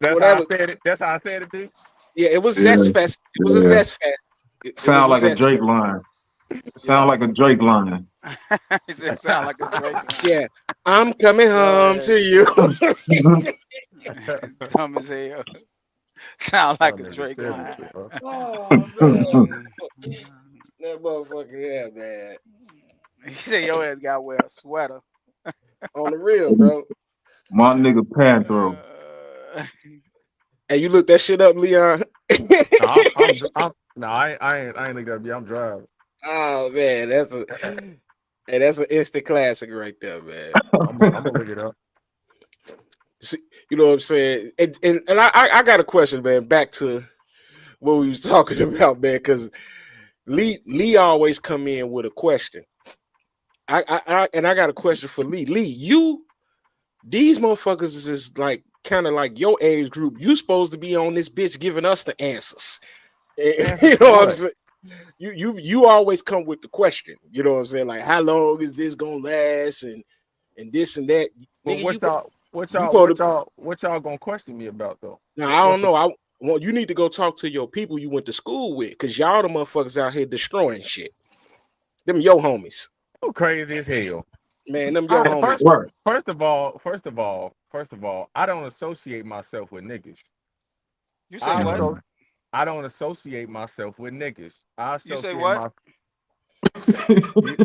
That's how I whatever. said it. That's how I said it, dude. Yeah, it was Yeah, Zest Fest. It was a yeah. Zest Fest. It was Sound a like a Zest. Drake line. Yeah, Sound like a Drake line. He said, sound like a Drake yeah. I'm coming home line. to you. Dumb as hell. Sound like a Drake Serious, line. bro. Oh man, that motherfucker, yeah, man. He said your ass got to wear a sweater. On the real, bro. My nigga Panthro. Hey, you look that shit up, Leon. No, I ain't looked up yet. I'm driving. Oh man, that's an instant classic right there, man. I'm gonna look it up. See, you know what I'm saying? And I got a question, man. Back to what we was talking about, man, because Lee always come in with a question. I got a question for Lee. Lee, these motherfuckers is like kind of like your age group. You supposed to be on this bitch giving us the answers. Answers You to know what I'm what? saying? You always come with the question. You know what I'm saying? Like, how long is this gonna last? And this and that. But Nigga, you what y'all gonna question me about though? now I What's don't the know. Well, you need to go talk to your people you went to school with, cause y'all the motherfuckers out here destroying shit. Them yo homies. so crazy as hell? Man, them yo I, homies. first, Right. first of all, I don't associate myself with niggas. You say I what? so I don't associate myself with niggas. I You say associate what? my. You,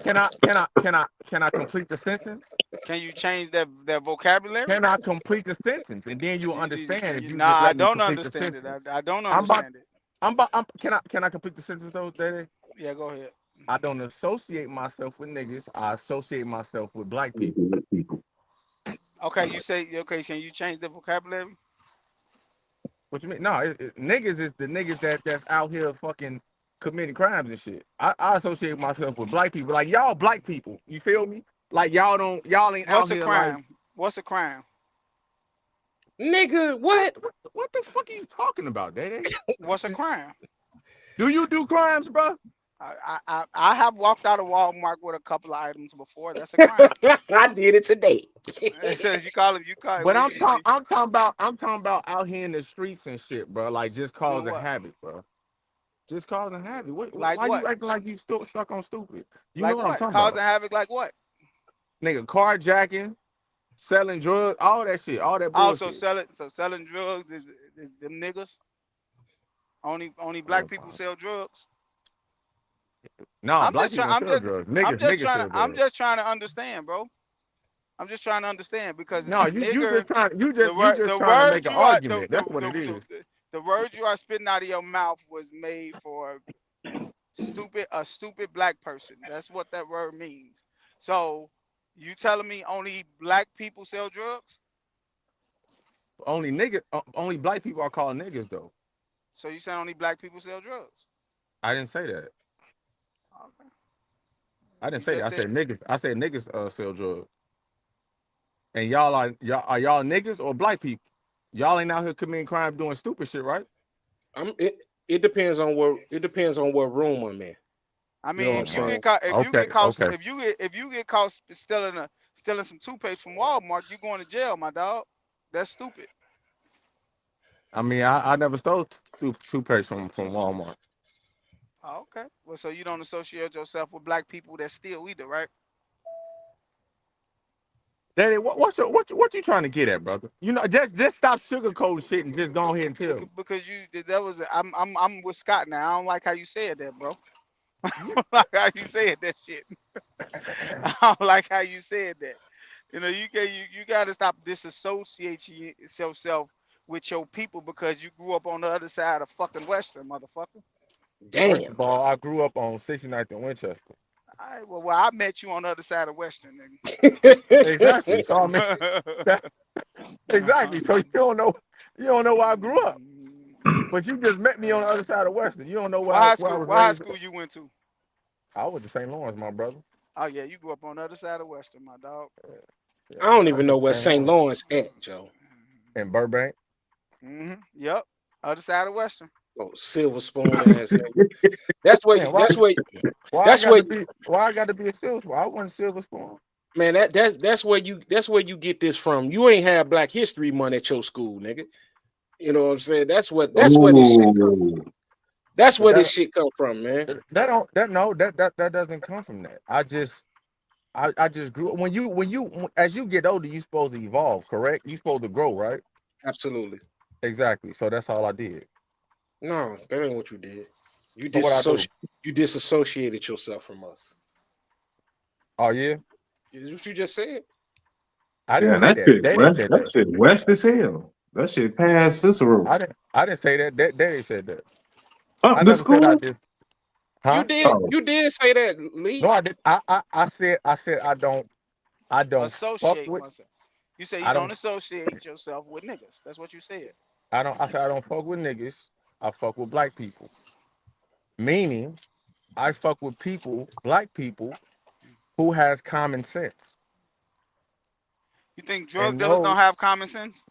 can I complete the sentence? Can you change that vocabulary? Can I complete the sentence, and then you'll understand if you Nah, just I let me don't complete the understand it. sentence. I don't I'm about. understand it. Can I complete the sentence though, Daddy? Yeah, go ahead. I don't associate myself with niggas. I associate myself with black people. People. Okay, you say okay. Can you change the vocabulary? What you mean? No, niggas is the niggas that's out here fucking committing crimes and shit. I associate myself with black people. Like y'all black people. You feel me? Like y'all ain't out What's a here like crime? What's a crime? Nigga, what? what the fuck are you talking about, Daddy? What's a crime? Do you do crimes, bro? I have walked out of Walmart with a couple of items before. That's a crime. I did it today. It says you call it. But What you say? I'm talking about out here in the streets and shit, bro. Like just Doing causing what? havoc, bro. Just causing havoc. Like Why what? you acting like you still stuck on stupid? You know Like what I'm what? talking Causing about, havoc. Like what? nigga? Carjacking, selling drugs, all that shit, all that Also bullshit. selling drugs is them niggas. Only black people sell drugs. No, I'm black just people trying. don't sell drugs. Niggas sell I'm drugs. just trying to understand, bro. I'm just trying to understand because No, you nigger, just trying the just the trying to word make an you are argument. That's what it is. the word you are spitting out of your mouth was made for a stupid black person. That's what that word means. So you telling me only black people sell drugs? Only black people are called niggas though. So you saying only black people sell drugs? I didn't say that. Okay. I didn't You say that. just I said said niggas. I said niggas sell drugs. And y'all niggas or black people? Y'all ain't out here committing crime doing stupid shit, right? It depends on what room I'm in. I You know what mean, I'm Oh if you my. saying? get caught, if you Okay, get caught, okay. if you get caught stealing some toothpaste from Walmart, you going to jail, my dog. That's stupid. I mean, I never stole toothpaste from Walmart. Oh, okay. Well, so you don't associate yourself with black people that steal either, right? Daddy, what you trying to get at, brother? You know, just stop sugarcoating shit and just go ahead and tell me. Because that was I'm with Scott now. I don't like how you said that, bro. You, I don't like how you said that shit. I don't like how you said that. You know, you got to stop disassociating yourself with your people because you grew up on the other side of fucking Western, motherfucker. First Damn. of all, I grew up on 69th and Winchester. All right, well, I met you on the other side of Western, Exactly. So I mean, nigga. exactly. So you don't know where I grew up, but you just met me on the other side of Western. You don't know where I was What high raised. school you went to? I went to St. Lawrence, my brother. Oh yeah, you grew up on the other side of Western, my dog. Yeah, I don't I even went know to where St. St. Lawrence Lawrence at, Joe. in Burbank. Yep, other side of Western. Oh, silver spoon ass nigga. That's what. Man, That's what. why That's what. I got to be a silver spoon? I wasn't silver spoon. Man, that's where you get this from. You ain't have Black History Month at your school, nigga. You know what I'm saying? That's where this shit come from. Oh, That's But where this shit come from, man. that don't that no that doesn't come from that. I just grew when you as you get older, you supposed to evolve, correct? You supposed to grow, right? Absolutely. Exactly. So that's all I did. No, that ain't what you did. So what I do? You disassociated yourself from us. Oh yeah, Is what you just said. I didn't yeah, say that that. shit Daddy west. said That that. shit west as hell. That shit past Cicero. I didn't say that. Daddy said that. Up I the never said I school. just You huh? did. Oh, You did say that, Lee. No, I did. I said I don't fuck Associate with myself. You say you I don't don't associate yourself with niggas. That's what you said. I said I don't fuck with niggas. I fuck with black people. Meaning, I fuck with people, black people, who has common sense You think drug and dealers don't know. have common sense?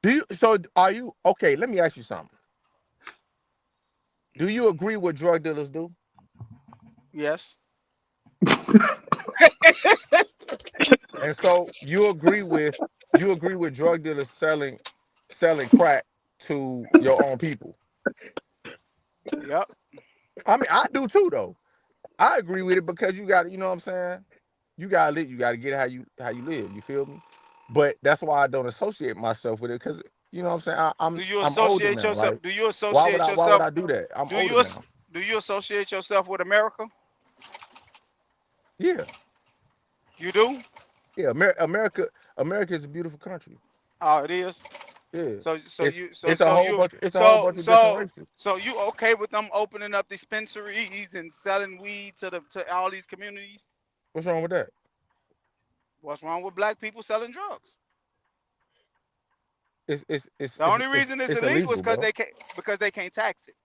Do you? So are you okay? Let me ask you something. Do you agree with drug dealers do? Yes. And so you agree with drug dealers selling crack to your own people. Yep. I mean, I do too though. I agree with it because you got to, you know what I'm saying? You gotta live, you gotta get how you live, you feel me? But that's why I don't associate myself with it because you know what I'm saying? Do you I'm older associate now. yourself? Like Do you why would associate I why would yourself? I do that? I'm Do older you now. do you associate yourself with America? Yeah. You do? Yeah. America is a beautiful country. Oh, it is. Yeah. So It's you it's a whole bunch so of different so races. so you okay with them opening up dispensaries and selling weed to all these communities? What's wrong with that? What's wrong with black people selling drugs? It's it's it's The it's only it's, reason it's it's illegal is illegal, bro. because they can't tax it.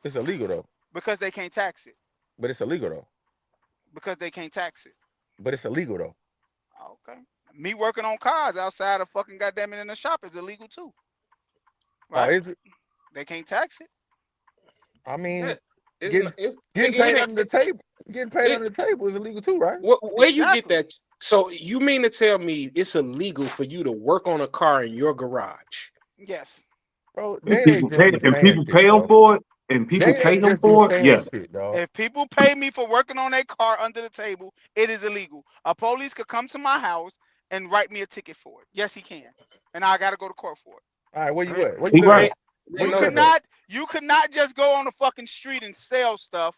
It's illegal though. Because they can't tax it. But it's illegal though. Because they can't tax it. But it's illegal though. Okay. Me working on cars outside of fucking goddamn it in the shop is illegal too. Oh, Right? is it? They can't tax it. I mean, That- It's getting not, it's getting nigga, paid it ain't under the table, it. is illegal too, right? Where you get Exactly. that? So you mean to tell me it's illegal for you to work on a car in your garage? Yes. Bro, And they people just pay be and saying people shit, pay them bro. for it, and people They pay them just be for it. saying Yes. shit, dog. If people pay me for working on a car under the table, it is illegal. A police could come to my house and write me a ticket for it. Yes, he can. And I gotta go to court for it. All right, where I you ain't, at? Where you He live I right. ain't, at? I Where ain't You you know could live that. at? not you could not just go on the fucking street and sell stuff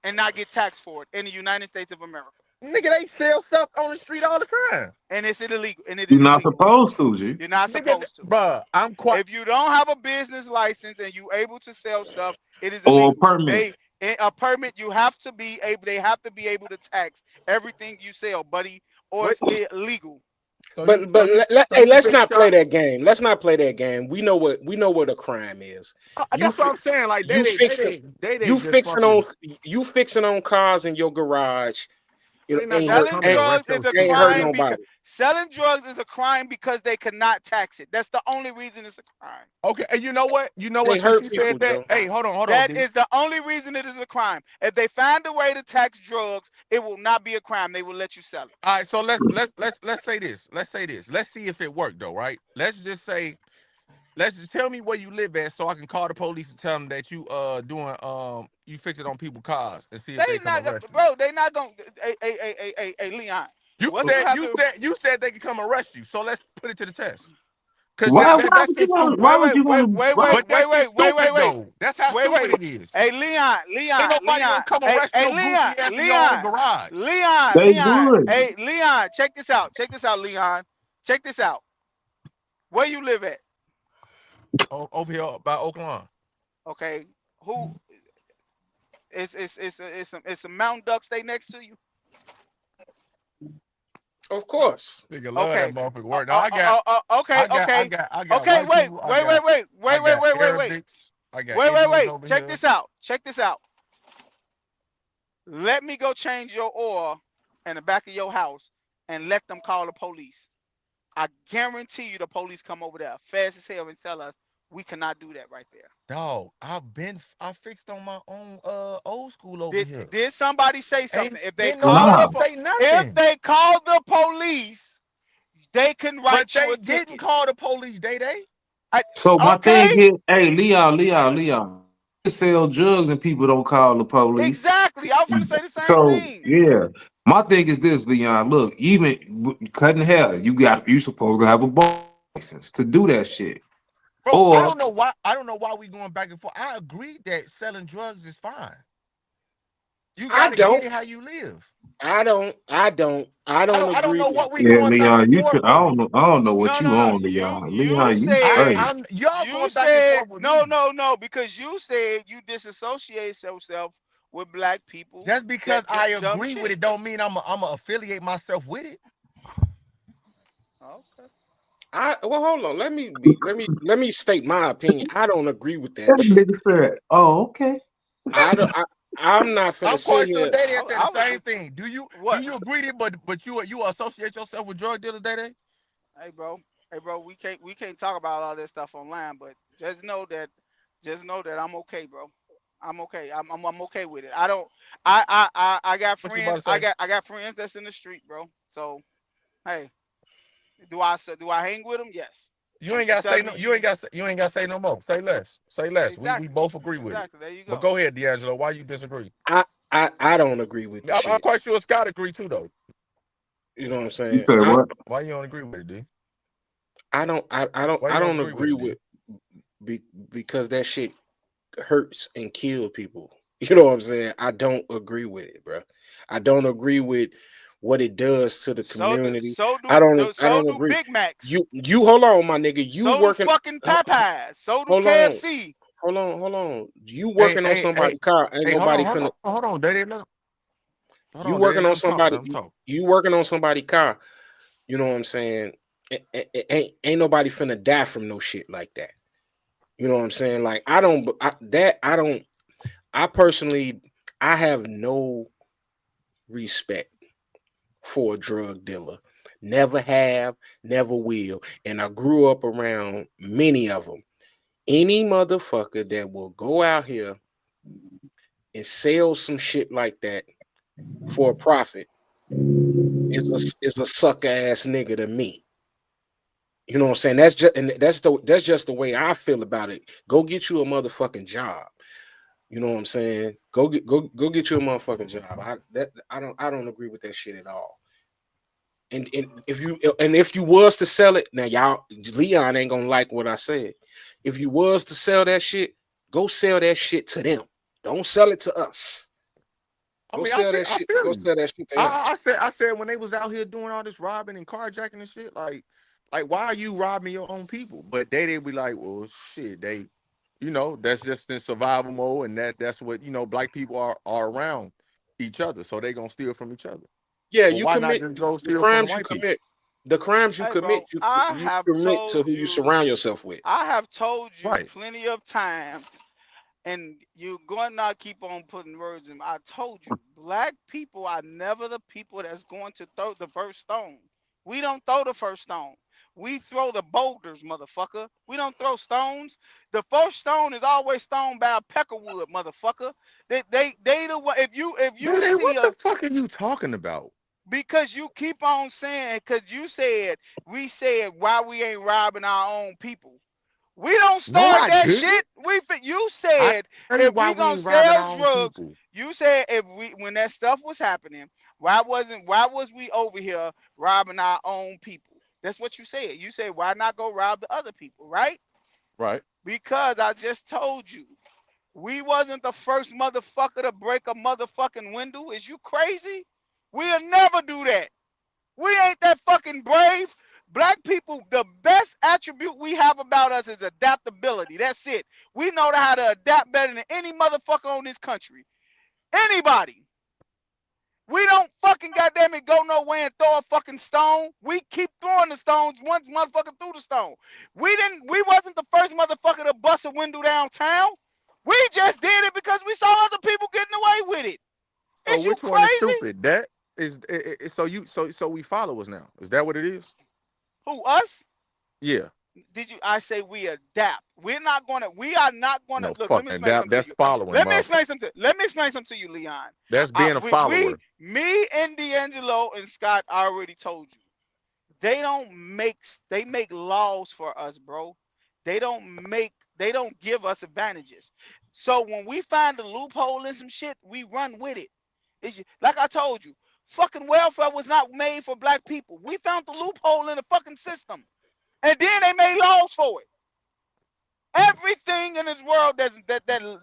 and not get taxed for it in the United States of America. Nigga, they sell stuff on the street all the time. And it's illegal. And it You're is not illegal. supposed to, G. You're not Nigga, supposed to. bruh, I'm quite. If you don't have a business license and you able to sell stuff, it is Or illegal. permit. A permit, you have to be able. They have to be able to tax everything you sell, buddy, or Wait, it's illegal. so Hey, you let's fix not play car? that game. Let's not play that game. We know what a crime is. You That's what fi- I'm saying. Like you fixing they you just fixing on fucking. you fixing on cars in your garage. You But know, they not ain't gonna hurt Selling come and ain't, drugs arrest is your a stupid ain't hurt ass. crime because nobody. selling drugs is a crime because they cannot tax it. That's the only reason it's a crime. Okay, and you know what? You know what? Ain't Since hurt you people, said that, Joe. hey, hold on, That D. is the only reason it is a crime. If they find a way to tax drugs, it will not be a crime. They will let you sell it. All right, so let's say this. Let's say this. Let's see if it worked though, right? Let's just tell me where you live at so I can call the police and tell them that you doing you fix it on people's cars and see if They they come not, arrest you. bro. They not gonna. Hey, Leon. You What you said have you to said you said they can come arrest you. So let's put it to the test. Cause Why? that shit's stupid. Why would you want to? Why? But that shit's stupid though. That's how stupid wait. it is. Hey, Leon, Ain't nobody gonna come arrest your goofy ass in your own garage. They good. Hey, Leon, check this out. Check this out, Leon. Check this out. Where you live at? Over here by Oakland. Okay. Who? It's a Mountain Duck stay next to you. Of course. Nigga love that Okay. motherfucker word. Now Okay. I got Okay. white people. I got Arabics. I got Indians over Check here. this out. Check this out. Let me go change your oil in the back of your house and let them call the police. I guarantee you the police come over there fast as hell and tell us we cannot do that right there. Dog, I fixed on my own old school over here. Did somebody say Ain't something? didn't nobody Nah. say If nothing. they call the police, they can But write you they a didn't ticket. call the police, they. So my thing Okay, here, hey, Leon, they sell drugs and people don't call the police. exactly. I was going to say the same So thing. yeah, my thing is this, Leon. Look, even cutting hair, you supposed to have a license to do that shit. Bro, Or I don't know why we going back and forth. I agree that selling drugs is fine. You I gotta get don't. it how you live. I don't I don't agree know with what we yeah, going back and Leon, forth for. I don't know what No, you no, no. on, You Leon. you Leon, you said crazy. Y'all you going back and said forth with no, me. no, no, because you said you disassociate yourself with black people Just because that do I dumb agree with shit. it don't mean I'm a affiliate myself with it. Okay. Well, hold on. Let me state my opinion. I don't agree with That that shit. nigga said, "Oh, okay." I don't. I'm not finna I'm sit quite sure here. Day Day said I the was same thing. Do you what? agree to but you associate yourself with drug dealers, Day Day? Hey, bro. Hey, bro. We can't talk about all this stuff online, but just know that I'm okay, bro. I'm okay. I'm okay with it. I don't. I got What you about friends. to I say? got friends that's in the street, bro. So hey, do I hang with them? Yes. You ain't You gotta tell say no. me You ain't gotta say no more. Say less. Say less. We exactly. both agree with it. Exactly. There you But go. go ahead, D'Angelo. Why you disagree? I don't agree with the I'm shit. quite sure Scott agree too, though. You know what I'm You saying? said what? Why you don't agree with it, D? I don't I, I don't Why you I don't don't agree with agree it, D? with be, because that shit hurts and kills people. You know what I'm saying? I don't agree with it, bro. I don't agree with what it does to the So do community. so I so don't do agree. Big Macs. You hold on, my nigga. You So do working fucking Popeyes. So do hold on. KFC. Hold on. You Hey, working on hey, hey, somebody's car. Ain't hey, nobody finna hold on, Day Day. Hold you on, Day Day. working Let on him talk. somebody Let him talk. you working on somebody's car. You know what I'm saying? Ain't nobody finna die from no shit like that. You know what I'm saying? Like I don't I personally I have no respect for a drug dealer. Never have, never will. And I grew up around many of them. Any motherfucker that will go out here and sell some shit like that for a profit is a sucker ass nigga to me. You know what I'm saying? That's just the way I feel about it. Go get you a motherfucking job. You know what I'm saying? Go get you a motherfucking job. I don't agree with that shit at all. And if you was to sell it, now y'all Leon ain't gonna like what I said. If you was to sell that shit, go sell that shit to them. Don't sell it to us. I Go mean, sell that I shit. feel Go you. sell that shit to them. I said when they was out here doing all this robbing and carjacking and shit, like why are you robbing your own people? But they be like, well, shit, that's just in survival mode, and that's what black people are around each other, so they gonna steal from each other. Yeah, Well, you why not commit just go the steal from the crimes you white people? commit. The crimes you Hey, bro. commit, you commit to who you surround yourself with. I have told you Right. plenty of times, and you're going to not keep on putting words in. I told you, black people are never the people that's going to throw the first stone. We don't throw the first stone. We throw the boulders, motherfucker. We don't throw stones. The first stone is always thrown by a peckerwood, motherfucker. They the one. If you Daddy, see what a the fuck are you talking about? because you keep on saying because you said we said why we ain't robbing our own people. We don't No, start I that didn't. shit. You I said tell you if why we we gonna ain't robbing sell our own drugs, people. you said if we when that stuff was happening, why was we over here robbing our own people? That's what you said. You said why not go rob the other people, right? Right. Because I just told you we wasn't the first motherfucker to break a motherfucking window. Is you crazy? We'll never do that. We ain't that fucking brave. Black people, the best attribute we have about us is adaptability. That's it. We know how to adapt better than any motherfucker on this country. Anybody. We don't fucking goddamn it go nowhere and throw a fucking stone. We keep throwing the stones once motherfucker threw the stone. We wasn't the first motherfucker to bust a window downtown. We just did it because we saw other people getting away with it. So Is you which one is crazy? stupid? That is so we follow us now. Is that what it is? Who, us? Yeah. Did you? I say we adapt. We are not gonna No, look. Let fuck me that. explain something to That's you. following, Let me motherfucker. explain something. Let me explain something to you, Leon. That's being a We, follower. me, and D'Angelo and Scott already told you. They don't make. They make laws for us, bro. They don't give us advantages. So when we find a loophole in some shit, we run with it. Like I told you, fucking welfare was not made for black people. We found the loophole in the fucking system, and then they made laws for it. Everything in this world that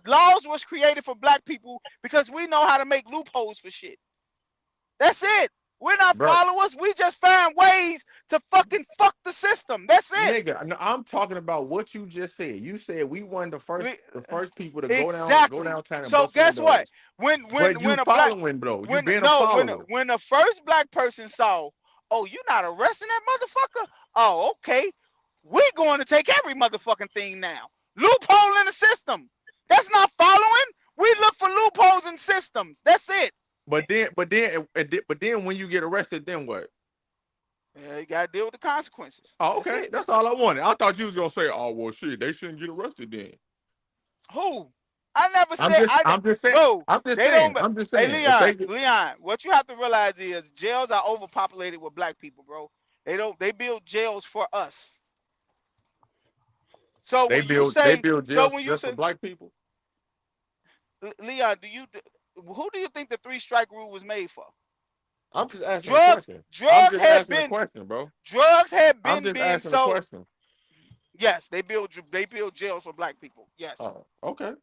laws was created for black people because we know how to make loopholes for shit. That's it. We're not Bro, followers. We just find ways to fucking fuck the system. That's it. nigga, I'm talking about what you just said. You said we weren't We, the first people to go exactly. downtown and So bust guess what? windows. When when But you when a black following, bro. You when being a no follower. when the first black person saw Oh, you not arresting that motherfucker? Oh, okay. We going to take every motherfucking thing now. Loophole in the system. That's not following. We look for loopholes in systems. That's it. But then when you get arrested, then what? Yeah, you gotta deal with the consequences. Oh, That's okay. it. That's all I wanted. I thought you was gonna say, "Oh, well, shit, they shouldn't get arrested then." Who? I never I'm said just, I. I'm just saying. Bro, I'm just they saying. don't. I'm just Hey, saying. If Leon, they get, Leon, what you have to realize is jails are overpopulated with black people, bro. They don't. They build jails for us. So they when you build, they say, build so jails when you just for say, black people. Leon, who do you think the three strike rule was made for? I'm just asking a Drugs, question. I'm drugs just had asking a been, question, bro. drugs had I'm been just being asking a sold. question. Yes, they build jails for black people. Yes, Oh, okay.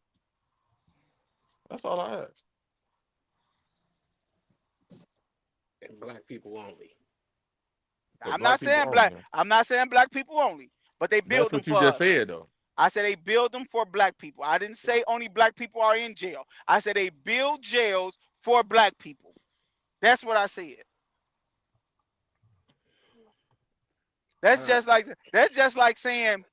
That's all I asked. And black people only. The I'm black not people saying only. black. Huh? I'm not saying black people only, but they That's build them what you for just us. said, though. I said they build them for black people. I didn't say only black people are in jail. I said they build jails for black people. That's what I said. Uh, That's just like saying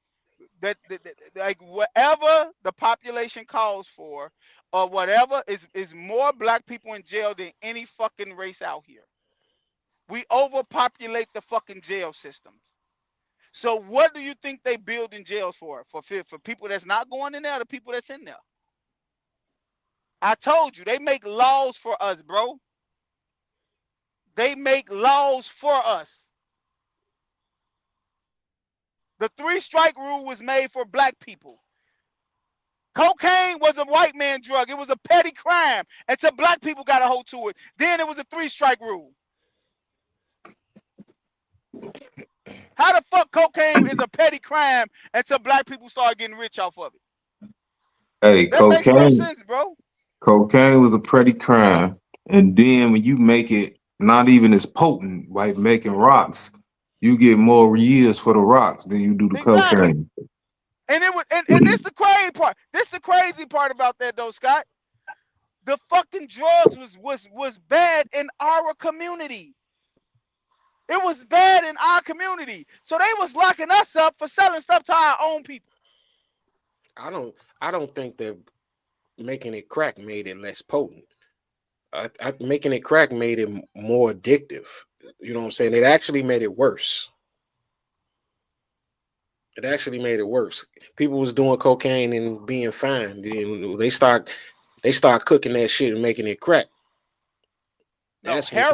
like whatever the population calls for, or whatever is more black people in jail than any fucking race out here. We overpopulate the fucking jail systems. So what do you think they build in jails for? For people that's not going in there, or the people that's in there? I told you they make laws for us, bro. They make laws for us. The three strike rule was made for black people. Cocaine was a white man drug. It was a petty crime until black people got a hold to it. Then it was a three strike rule. How the fuck cocaine is a petty crime until black people start getting rich off of it? Hey, That makes no sense, bro. cocaine was a petty crime, and then when you make it not even as potent, like making rocks, you get more years for the rocks than you do the Exactly. cocaine. And it was and this the crazy part. This the crazy part about that though, Scott. The fucking drugs was bad in our community. It was bad in our community. So they was locking us up for selling stuff to our own people. I don't think that making it crack made it less potent. Making it crack made it more addictive. You know what I'm saying? It actually made it worse. It actually made it worse. People was doing cocaine and being fine. Then they start cooking that shit and making it crack. No, That's when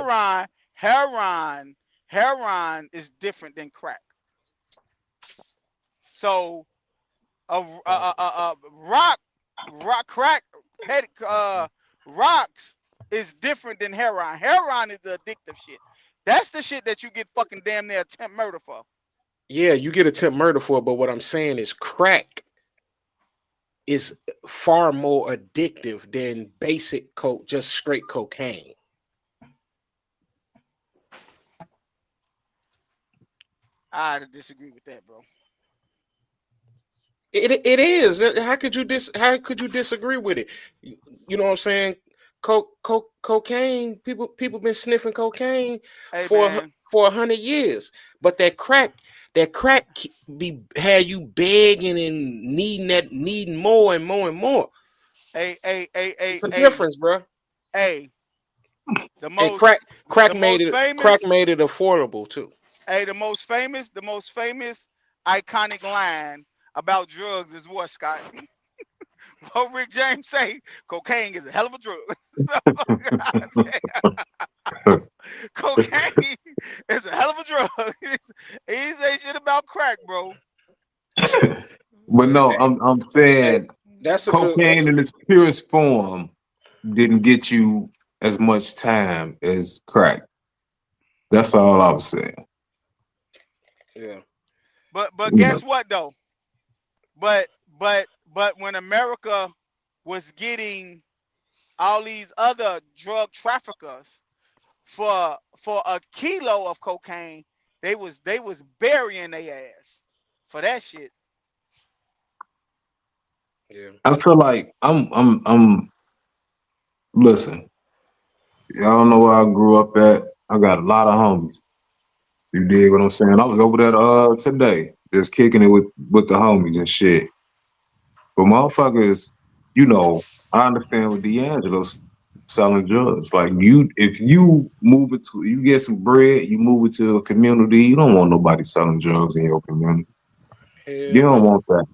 heroin is different than crack. So rock crack petty rocks is different than heroin. Heroin is the addictive shit. That's the shit that you get fucking damn near attempt murder for. yeah, you get attempt murder for it, but what I'm saying is crack is far more addictive than basic coke, just straight cocaine. I disagree with that, bro. It is. How could you disagree with it? You know what I'm saying? Cocaine. People been sniffing cocaine Hey for man. 100 years, but that crack be had you begging and needing more and more and more. Hey, hey, hey, It's hey, a hey, difference, bro. hey. The And most crack crack the made most it crack famous, made it affordable too. hey, the most famous iconic line about drugs is what, Scott? What Rick James say? Cocaine is a hell of a drug. Cocaine is a hell of a drug. He say shit about crack, bro. But no, Hey, I'm hey, saying that's a good. cocaine in its purest form didn't get you as much time as crack. That's all I was saying. Yeah. But You know. guess what though? But when America was getting all these other drug traffickers for a kilo of cocaine, they was burying their ass for that shit. Yeah. I feel like I'm listen, y'all know where I grew up at. I got a lot of homies. You dig what I'm saying? I was over there today, just kicking it with the homies and shit. But motherfuckers, I understand with D'Angelo selling drugs. Like if you get some bread, you move it to a community. You don't want nobody selling drugs in your community. You Hell don't no. want that.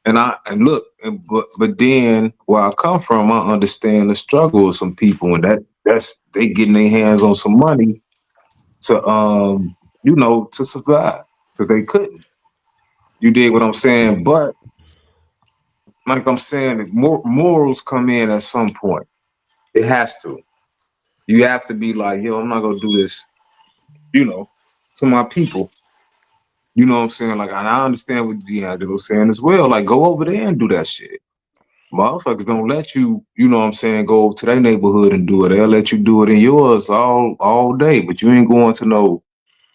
And look, but then where I come from, I understand the struggle of some people, and that's they getting their hands on some money to survive because they couldn't. You dig what I'm saying? But like I'm saying, morals come in at some point. It has to. You have to be like, yo, I'm not gonna do this, you know, to my people. You know what I'm saying? Like, and I understand what D'Angelo saying as well. Like, go over there and do that shit. Motherfuckers don't let you, you know what I'm saying, go to their neighborhood and do it. They'll let you do it in yours all day, but you ain't going to no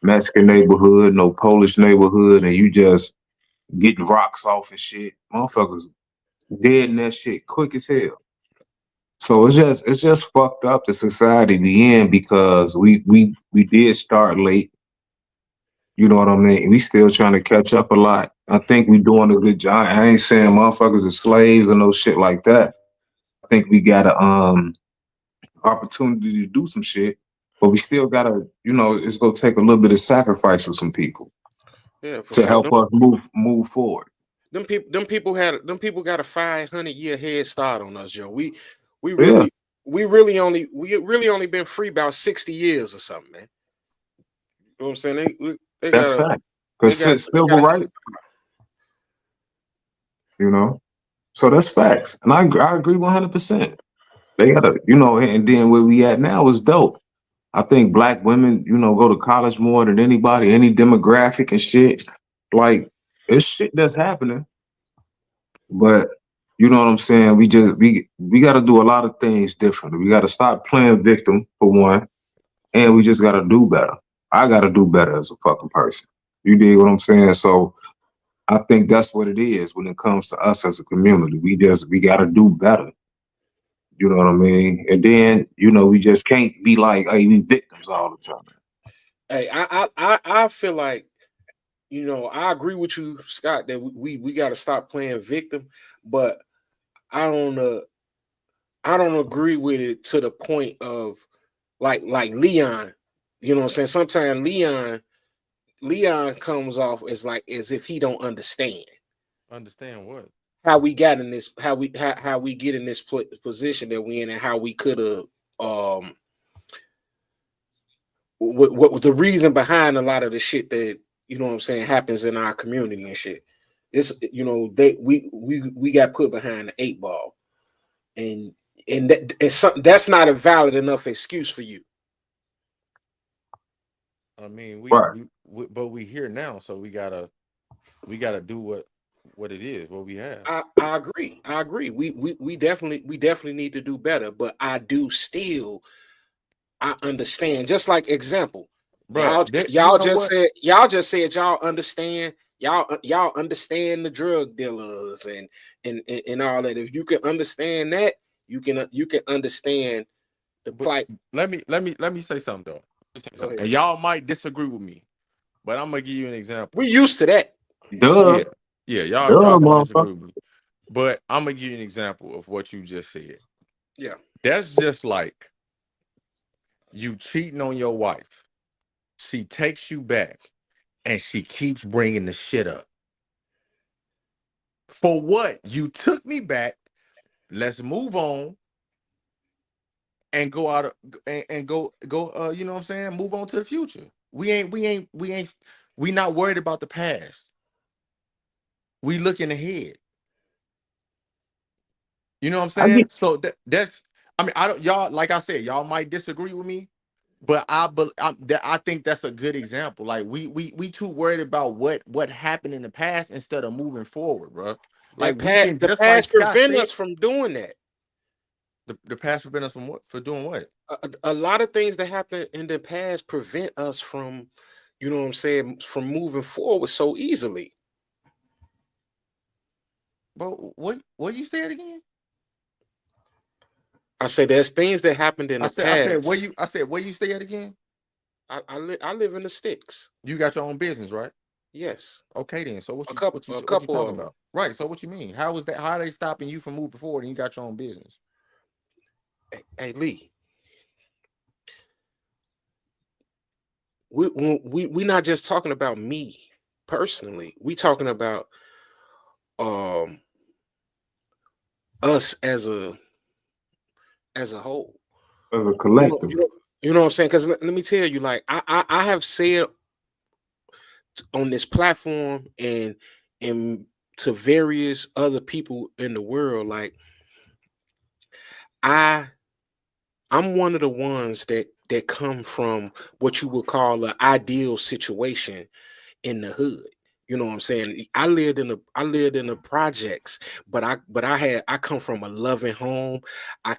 Mexican neighborhood, no Polish neighborhood, and you just getting rocks off and shit. Motherfuckers dead in that shit quick as hell. So it's just fucked up the society we in because we did start late. You know what I mean? We still trying to catch up a lot. I think we doing a good job. I ain't saying motherfuckers are slaves or no shit like that. I think we got a opportunity to do some shit, but we still gotta, it's gonna take a little bit of sacrifice of some people Yeah, for to sure. help us move forward. Them people got a 500-year head start on us, Joe. We Yeah, really we really only been free about 60 years or something, man. You know what I'm saying? They that's got a fact. they Because got they got civil a head rights, start. you know. So that's facts, and I agree 100%. They gotta, and then where we at now is dope. I think black women, go to college more than anybody, any demographic and shit. Like it's shit that's happening, but you know what I'm saying. We got to do a lot of things differently. We got to stop playing victim for one, and we just got to do better. I got to do better as a fucking person. You dig what I'm saying? So I think that's what it is when it comes to us as a community. We got to do better. You know what I mean? And then, we just can't be like, hey, we victims all the time. Hey, I feel like, I agree with you, Scott, that we got to stop playing victim, but I don't I don't agree with it to the point of like Leon. You know what I'm saying? Sometimes Leon comes off as if he don't understand Understand what? how we got in this, how we get in this position that we in, and how we could have um what was the reason behind a lot of the shit that, you know what I'm saying, happens in our community and shit. It's, we got put behind the 8 ball, and that's not a valid enough excuse for you. I mean, Right. but we here now, so we gotta do what it is, what we have. I agree. I agree. We definitely need to do better, but I understand. Just like example, Bruh, you y'all know just what? said y'all understand the drug dealers and all that. If you can understand that, you can understand the But plight. let me say something though. Let me say Go something. ahead. And y'all might disagree with me, but I'm gonna give you an example. We used to that. Yeah, Duh, yeah, duh, y'all gonna motherfucker. disagree with me. But I'm gonna give you an example of what you just said. Yeah. That's just like you cheating on your wife. She takes you back and she keeps bringing the shit up. For what? You took me back. Let's move on and go out of, and go you know what I'm saying? Move on to the future. We not worried about the past. We looking ahead. You know what I'm I saying? get So that's, I mean, I don't, y'all, like I said, y'all might disagree with me, but I think that's a good example. Like we too worried about what happened in the past instead of moving forward, bro. Like we can, The just like past Scott prevent said, us from doing that. the past prevent us from what? For doing what? A lot of things that happened in the past prevent us from, you know what I'm saying, from moving forward so easily. But what you said again? I say there's things that happened in the I said past. where you said it again? I live in the sticks. You got your own business, right? Yes, Okay, then. So a what you couple talking of them. about? Right. So what you mean? How is that? How are they stopping you from moving forward and you got your own business? Hey Lee, we not just talking about me personally. We talking about um us as a whole. As a You know, collective. you know what I'm saying? Because let me tell you, like I have said on this platform and to various other people in the world, like I I'm one of the ones that come from what you would call an ideal situation in the hood. You know what I'm saying? I lived in the projects, but I come from a loving home. I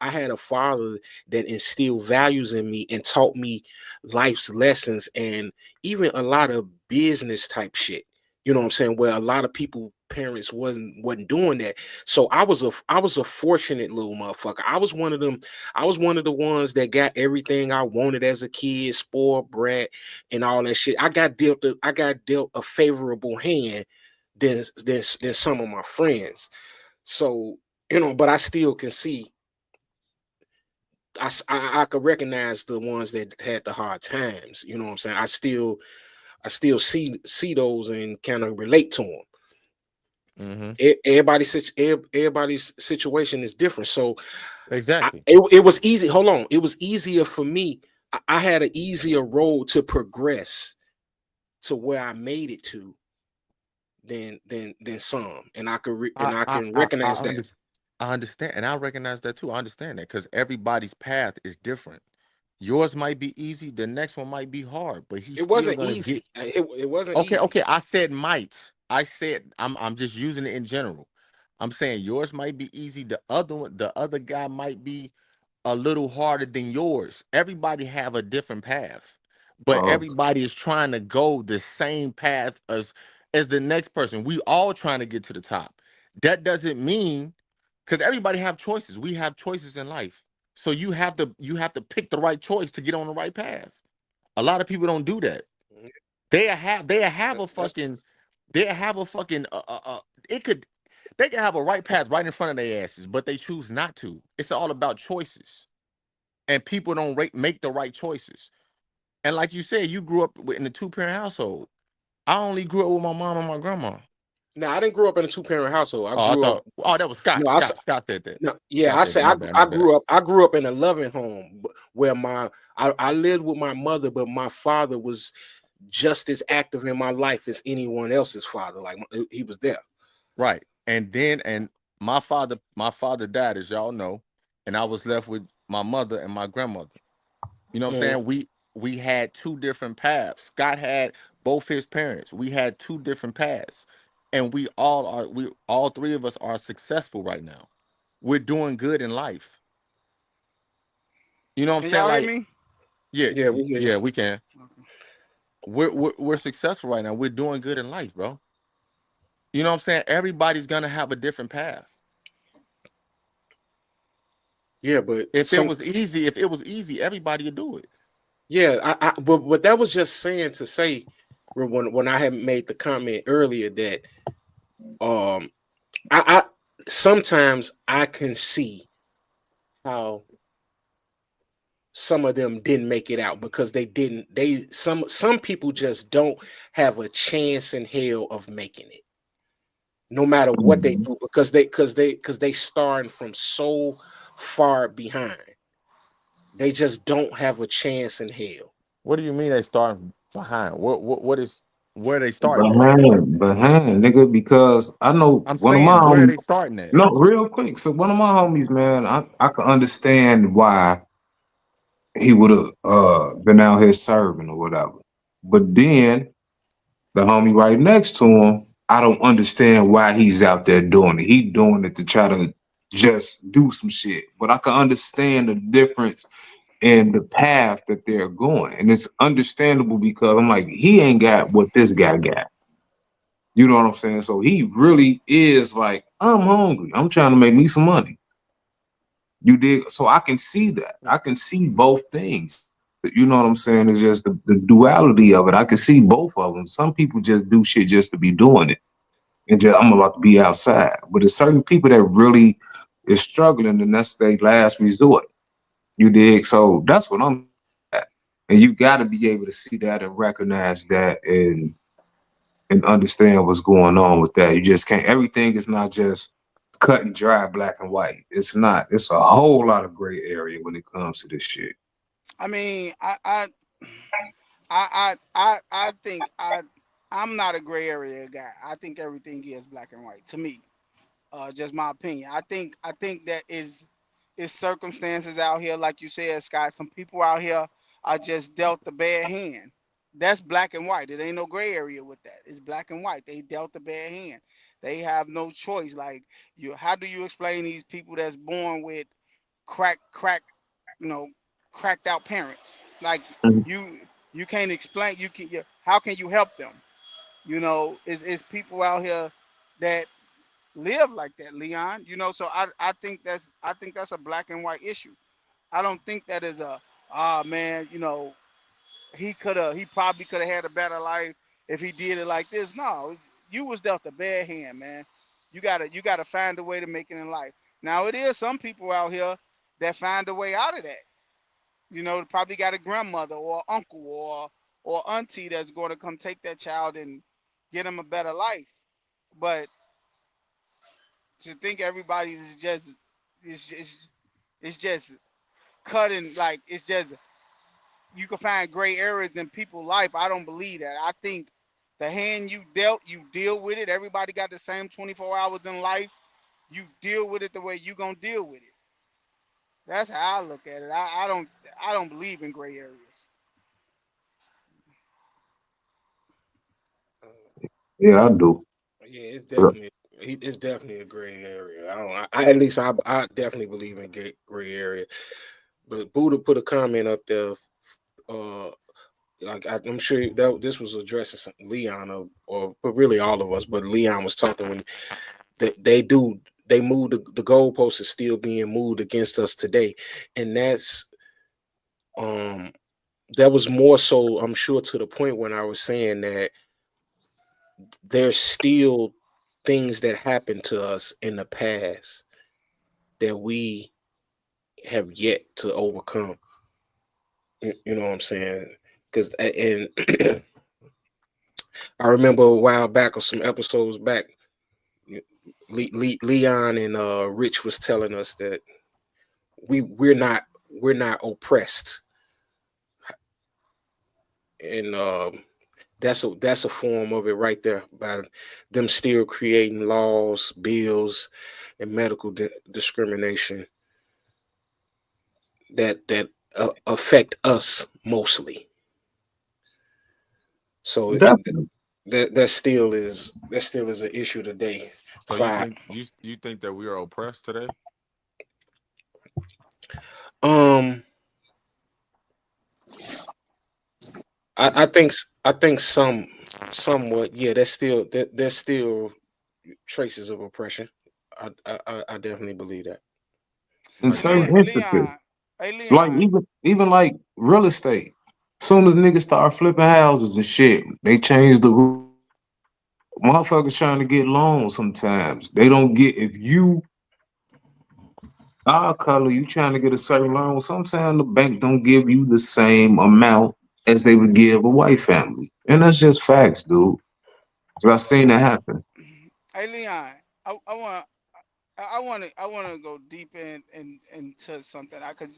had a father that instilled values in me and taught me life's lessons and even a lot of business type shit. You know what I'm saying? Where a lot of people parents wasn't doing that. So I was a fortunate little motherfucker. I was one of the ones that got everything I wanted as a kid, spoiled brat and all that shit. I got dealt a favorable hand than some of my friends. So, but I still can see I could recognize the ones that had the hard times. You know what I'm saying? I still see those and kind of relate to them. Mm-hmm. Everybody's situation is different. So Exactly. it was easy. Hold on, it was easier for me. I had an easier road to progress to where I made it to than some, and I can recognize that. I understand, and I recognize that too. I understand that because everybody's path is different. Yours might be easy, the next one might be hard, but he's It still wasn't gonna get. easy. It wasn't Okay, easy. okay. I said might. I said I'm just using it in general. I'm saying yours might be easy. The other guy might be a little harder than yours. Everybody have a different path, but Oh, everybody is trying to go the same path as the next person. We all trying to get to the top. That doesn't mean because everybody have choices. We have choices in life. So you have to pick the right choice to get on the right path. A lot of people don't do that. Mhm. They have a That's fucking they have a fucking it could they can have a right path right in front of their asses, but they choose not to. It's all about choices, and people don't make the right choices. And like you said, you grew up in a two-parent household. I only grew up with my mom and my grandma. Now I didn't grow up in a two-parent household. I Oh, I grew up. thought. Oh, that was Scott. No, Scott said that. no, yeah, Scott I said say that. My bad. My I bad. grew up in a loving home where I lived with my mother, but my father was just as active in my life as anyone else's father. Like he was there. Right. And my father died, as y'all know, and I was left with my mother and my grandmother. You know what I'm Mhm. saying? We had two different paths. Scott had both his parents. We had two different paths. And we all three of us are successful right now. We're doing good in life. You know what I'm Can saying? y'all hear Like, me? yeah, Yeah, we hear you. yeah, we can. Okay. We're successful right now. We're doing good in life, bro. You know what I'm saying? Everybody's gonna have a different path. Yeah, but If it was easy, everybody would do it. yeah, but that was just saying to say when I had made the comment earlier that um I sometimes I can see how some of them didn't make it out because they didn't some people just don't have a chance in hell of making it no matter what they mhm. do because they starting from so far behind. They just don't have a chance in hell. What do you mean they starting behind? What is where they starting at? Behind, nigga, because I know I'm one of my saying where are homies. they starting at? No, real quick. So one of my homies, man, I can understand why he would have been out here serving or whatever. But then the homie right next to him, I don't understand why he's out there doing it. He doing it to try to just do some shit. But I can understand the difference in the path that they're going. And it's understandable because I'm like, he ain't got what this guy got. You know what I'm saying? So he really is like, I'm hungry. I'm trying to make me some money. You dig? So I can see that. I can see both things. You know what I'm saying? It's just the duality of it. I can see both of them. Some people just do shit just to be doing it, and just I'm about to be outside. But there's certain people that really is struggling, and that's their last resort. You dig? So that's what I'm at. And you got to be able to see that and recognize that and understand what's going on with that. You just can't. Everything is not just cut and dry, black and white. It's not. It's a whole lot of gray area when it comes to this shit. I mean, I think I'm not a gray area guy. I think everything is black and white to me. Just my opinion. I think that is circumstances out here, like you said, Scott. Some people out here are just dealt the bad hand. That's black and white. There ain't no gray area with that. It's black and white. They dealt the bad hand. They have no choice. Like you, how do you explain these people that's born with crack, you know, cracked out parents? Like Mhm. you, you can't explain. How can you help them? Is people out here that live like that, Leon. So I think that's a black and white issue. I don't think that is a man, he probably could have had a better life if he did it like this. No, you was dealt a bad hand, man. You gotta find a way to make it in life. Now it is some people out here that find a way out of that. Probably got a grandmother or uncle or auntie that's going to come take that child and get him a better life. But to think everybody is just it's just cutting, like it's just you can find gray areas in people's life. I don't believe that. I think the hand you dealt, you deal with it. Everybody got the same 24 hours in life. You deal with it the way you gonna deal with it. That's how I look at it. I don't believe in gray areas. Uh, Yeah, I do. yeah, it's definitely a gray area. I don't. At least I definitely believe in gray area. But Buddha put a comment up there. Uh, like I'm sure that this was addressing Leon or but really all of us. But Leon was talking when they move the goalpost is still being moved against us today, and um that was more so I'm sure to the point when I was saying that there's still things that happened to us in the past that we have yet to overcome. You know what I'm saying? Because and I remember a while back or some episodes back, Leon and Rich was telling us that we're not oppressed, and that's a form of it right there by them still creating laws, bills, and medical discrimination that affect us mostly. So Definitely. that still is an issue today. So you Five. think you think that we are oppressed today? Um, I think somewhat, yeah. There's still traces of oppression. I definitely believe that. In Like certain what? instances, Leon, hey like Leon. even like real estate. Soon as niggas start flipping houses and shit, they change the motherfuckers trying to get loans. Sometimes they don't get if you our color, you trying to get a certain loan. Sometimes the bank don't give you the same amount as they would give a white family, and that's just facts, dude. So I seen that happen. Hey Leon, I want to go deep into something. I could.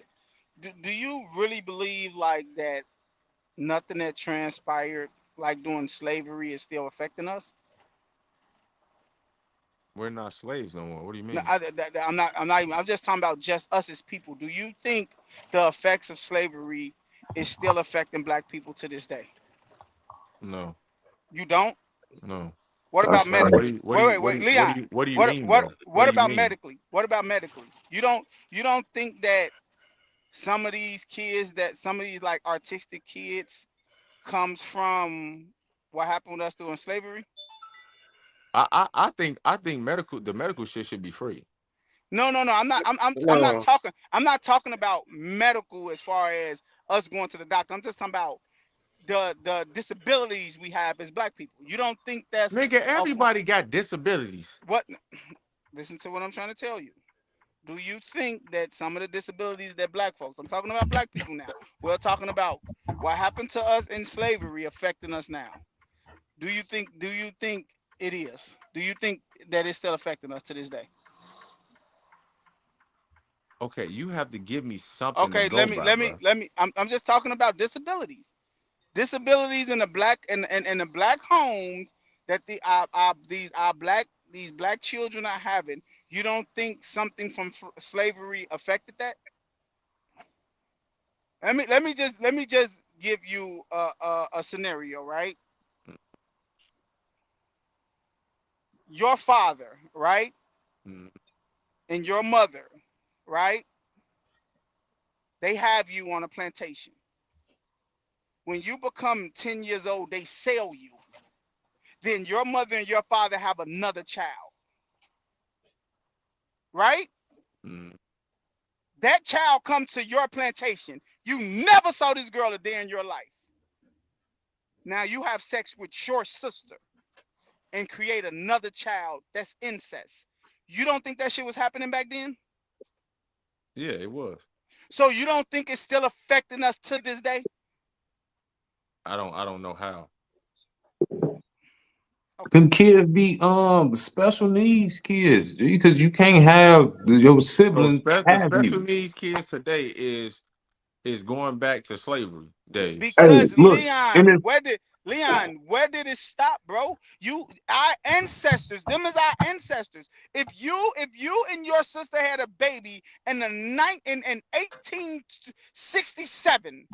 Do you really believe like that? Nothing that transpired like during slavery is still affecting us? We're not slaves no more. What do you No, mean? I'm not. I'm not even. I'm just talking about just us as people. Do you think the effects of slavery is still affecting Black people to this day? No, You don't. no. What about That's What tight. what medically? do you what do Wait, you wait, what do wait, you what do Leon. you what do you What mean what though? What what do you about mean? medically? What about medically? You don't think that some of these kids, that some of these like artistic kids, comes from what happened with us during slavery? I think the medical shit should be free. No, no, no. I'm not. I'm not No, talking. I'm not talking about medical as far as us going to the doctor. I'm just talking about the disabilities we have as black people. You don't think that's Nigga, a everybody got disabilities. what? Listen to what I'm trying to tell you. Do you think that some of the disabilities that black folks, I'm talking about black people now, we're talking about what happened to us in slavery affecting us now? Do you think it is? Do you think that it's still affecting us to this day? Okay, you have to give me something to Okay, go let me by, let me bro. let me I'm just talking about disabilities. Disabilities in the black and the black homes that these black children are having. You don't think something from slavery affected that? Let me just give you a scenario, right? Your father, right, Mm, and your mother, right? They have you on a plantation. When you become 10 years old, they sell you. Then your mother and your father have another child, right? mm. That child comes to your plantation. You never saw this girl a day in your life. Now you have sex with your sister and create another child. That's incest. You don't think that shit was happening back then? Yeah, it was. So you don't think it's still affecting us to this day? I don't know how. Okay. Them kids be special needs kids because you can't have your So siblings the have special you. needs kids today is going back to slavery days. Hey, Because look, and then Leon, where did it stop, bro? Our ancestors, them is our ancestors. If you and your sister had a baby in 1867,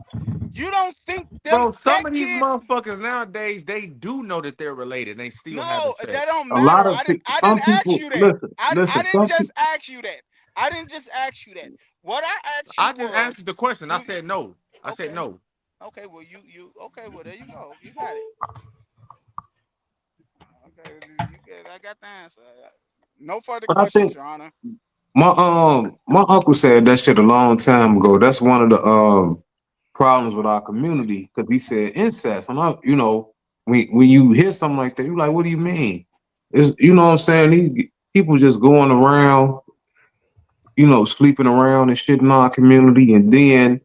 you don't think them Bro, that some of these kid? motherfuckers nowadays, they do know that they're related and they still having No, that sex. don't a matter. lot of I didn't some ask people you that. listen, I listen. didn't Some just people, ask you that. I didn't just ask you that. What I asked you I just was, answered the question. I do you? said no. I said Okay, no. okay. Well, you okay. Well, there you go. You got it. Okay, you get. I got the answer. No further but I questions, think Your Honor. my uncle said that shit a long time ago. That's one of the problems with our community because he said incest. And I, when you hear something like that, you're like, what do you mean? It's what I'm saying. These people just going around, sleeping around and shit in our community, and then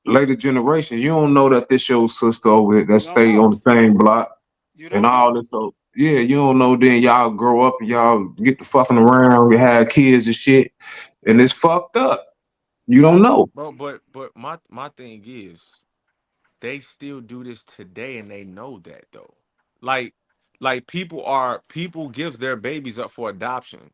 later generation, you don't know that this your sister over here that You don't stay on know. the same block You and don't all know. this. So yeah, you don't know. Then y'all grow up and y'all get the fucking around, you have kids and shit, and it's fucked up. You don't know. But my thing is they still do this today and they know that though. Like people gives their babies up for adoption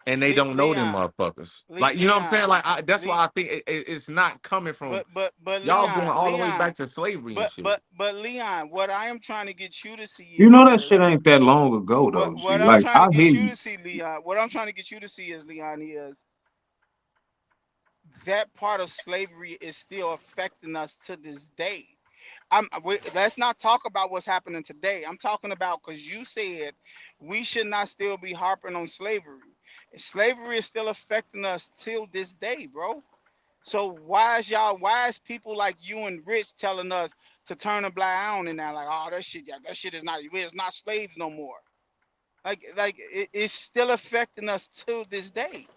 and they don't know them Leon, motherfuckers. Like you know what I'm saying? Leon, Like that's Le, why I think it's not coming from but y'all going Leon, all the way back Leon, to slavery and but shit. but but Leon, what I am trying to get you to You see know that is shit ain't that long ago what though. G. what I'm Like trying to I hear get you you. to see, Leon. What I'm trying to get you to see is Leon is that part of slavery is still affecting us to this day. Let's not talk about what's happening today. I'm talking about because you said we should not still be harping on slavery. Slavery is still affecting us till this day, bro. So why is people like you and Rich telling us to turn a blind eye on in there? Like, oh, that shit, yeah, that shit is not, we're not slaves no more. It's still affecting us to this day.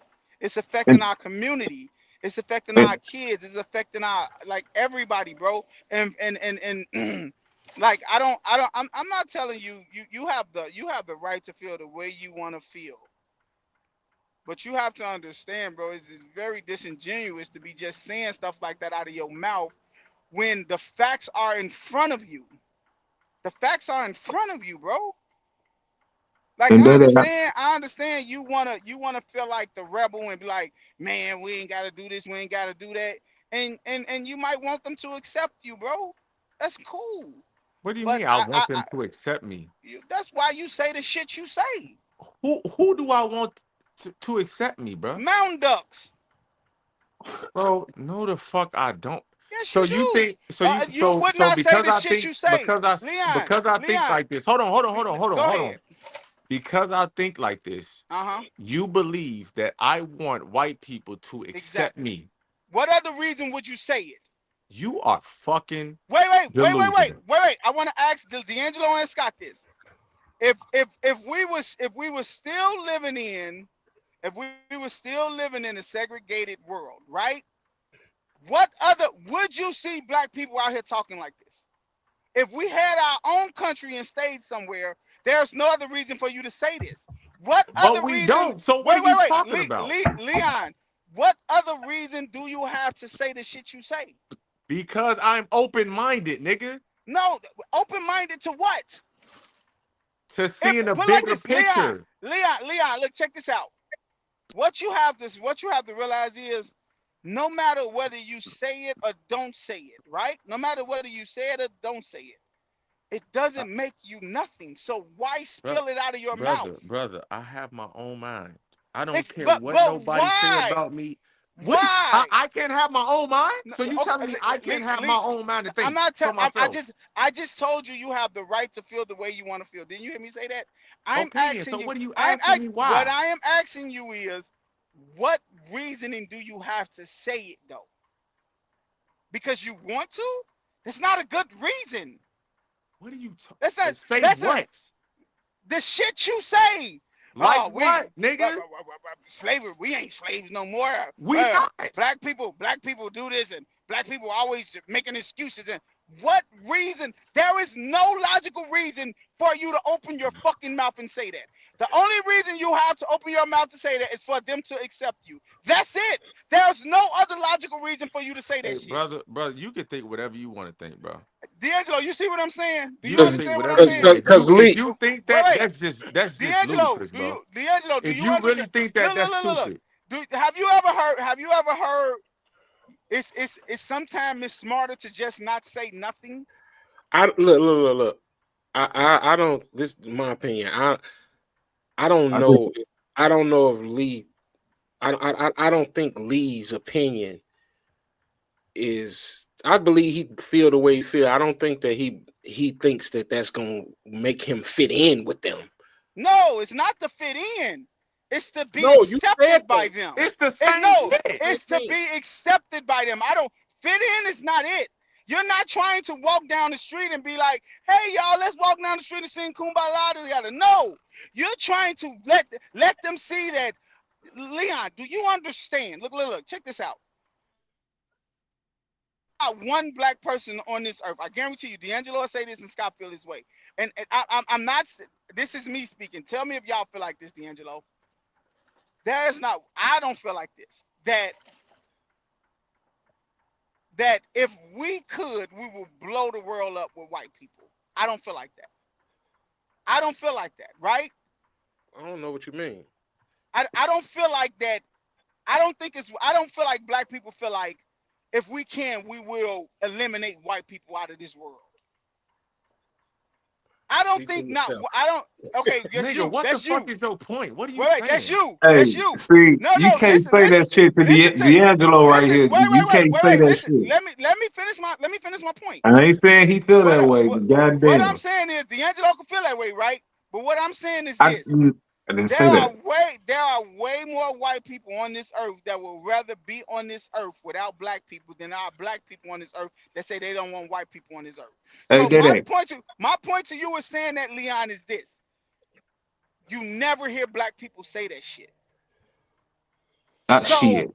It's affecting And, our community. It's affecting our and kids. It's affecting our like everybody, bro. And like I'm not telling you you have the right to feel the way you want to feel. But you have to understand, bro, it's very disingenuous to be just saying stuff like that out of your mouth when the facts are in front of you. The facts are in front of you, bro. Like and I that understand, you wanna feel like the rebel and be like, man, we ain't gotta do this, we ain't gotta do that. And you might want them to accept you, bro. That's cool. What do you But mean I want them to accept me? that's why you say the shit you say. Who do I want to accept me, bro? Mountain ducks. Bro, no the fuck I don't. Yes, So you you do. think so you You would so not say because the I shit think you say. Leon, because I think Leon, like this. Hold on. go ahead. Because I think like this, Uh-huh. you believe that I want white people to accept Exactly. me. What other reason would you say it? You are fucking Wait. delusional. I want to ask D'Angelo and Scott this. If we was still living in if we were still living in a segregated world, right? What other would you see black people out here talking like this? If we had our own country and stayed somewhere, there's no other reason for you to say this. What But other we reason? don't. So what are you talking about? Leon. What other reason do you have to say the shit you say? Because I'm open-minded, nigga. No, open-minded to what? To If seeing a put it like bigger this, picture. Leon, look, check this out. What you have to realize is no matter whether you say it or don't say it, right? No matter whether you say it or don't say it, it Uh, doesn't make you nothing. So why bro- spill it out of your mouth? brother, I have my own mind. I don't It's, care but what but nobody say why? about me. What do you, Why? I can't have my own mind? No, So you okay, telling me I can't have my own mind to I'm think not. for myself? I just told you you have the right to feel the way you want to feel. Didn't you hear me say that? I'm Okay, then. asking So you. what are you I'm asking me what why? I am asking you is, what reasoning do you have to say it though? Because you want to? That's not a good reason. What are you That's not. say That's not what? the shit you say. Like Oh, what, nigga? slavery. We ain't slaves no more. We not. Black people do this, and black people always making excuses. And what reason? There is no logical reason for you to open your fucking mouth and say that. The only reason you have to open your mouth to say that is for them to accept you. That's it. There's no other logical reason for you to say that Hey, shit. brother, you can think whatever you want to think, bro. D'Angelo, you see what I'm saying? Do You you can think understand what I'm whatever you saying? want. Because If Lee, you think Wait, that, wait. that's just D'Angelo, ludicrous, bro. Do If you you really understand? think that, that's Look. stupid. Have you ever heard? It's sometimes it's smarter to just not say nothing. I look. I don't. This is my opinion. I don't I just know. I don't know if Lee. I don't think Lee's opinion is. I believe he feel the way he feel. I don't think that he thinks that that's gonna make him fit in with them. No, it's not to fit in. It's to be No, you said accepted by that. them. It's the It same no, shit. Same it's to thing. be accepted by them. I don't fit in is not it. You're not trying to walk down the street and be like, "Hey, y'all, let's walk down the street and sing Kumbaya together." No, you're trying to let them see that. Leon, do you understand? Look. Check this out. Not one black person on this earth. I guarantee you, D'Angelo will say this and Scott feel this way. And I'm not. This is me speaking. Tell me if y'all feel like this, D'Angelo. There's not. I don't feel like this. That if we could, we would blow the world up with white people. I don't feel like that. I don't feel like that, right? I don't know what you mean. I don't feel like that. I don't think it's. I don't feel like black people feel like if we can, we will eliminate white people out of this world. I don't Speak for think not. yourself. I don't. Okay, that's Nigga, you. what the That's fuck you. is your point? What are you Wait, that's saying? you. hey, That's you. see, No, you can't listen, say that shit to listen to, D'Angelo right listen. here. You can't say that Listen. shit. Let me finish my point. I ain't saying he feel What that I, way, what but what I'm goddamn, saying is D'Angelo can feel that way, right? But what I'm saying is I this: I didn't there say are that. way more white people on this earth that will rather be on this earth without black people than our black people on this earth that say they don't want white people on this earth. Hey, So Day Day, my point to you is saying that, Leon, is this: you never hear black people say that shit. So shit,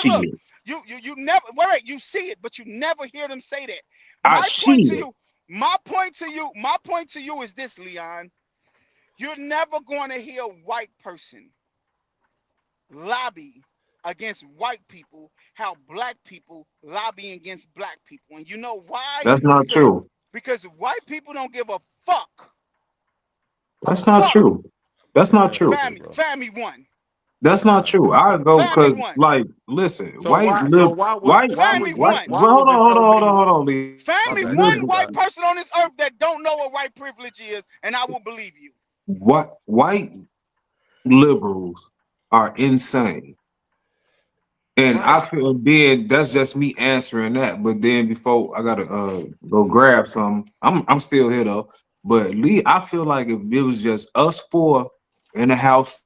look. shit, You never wait. You see it, but you never hear them say that. My point to shit. you, my point to you is this, Leon. You're never going to hear a white person lobby against white people how black people lobby against black people. And you know why? That's not Because true. white people don't give a fuck. A That's not fuck. true. That's not Yeah, that's true. true, bro. Family one. That's That's not not true. true. I go Family because, one. like, listen, So why white, Family was white. one. Well, it so many? hold on, Lee. My Family bad. Go one ahead, Liberal, white Scott. person on this earth that don't know what white privilege is, and I will believe you. what white liberals are insane. And I Right. feel then that's just me answering that. But then before I gotta go grab some, I'm still here though. But Lee, I feel like if it was just us four in the house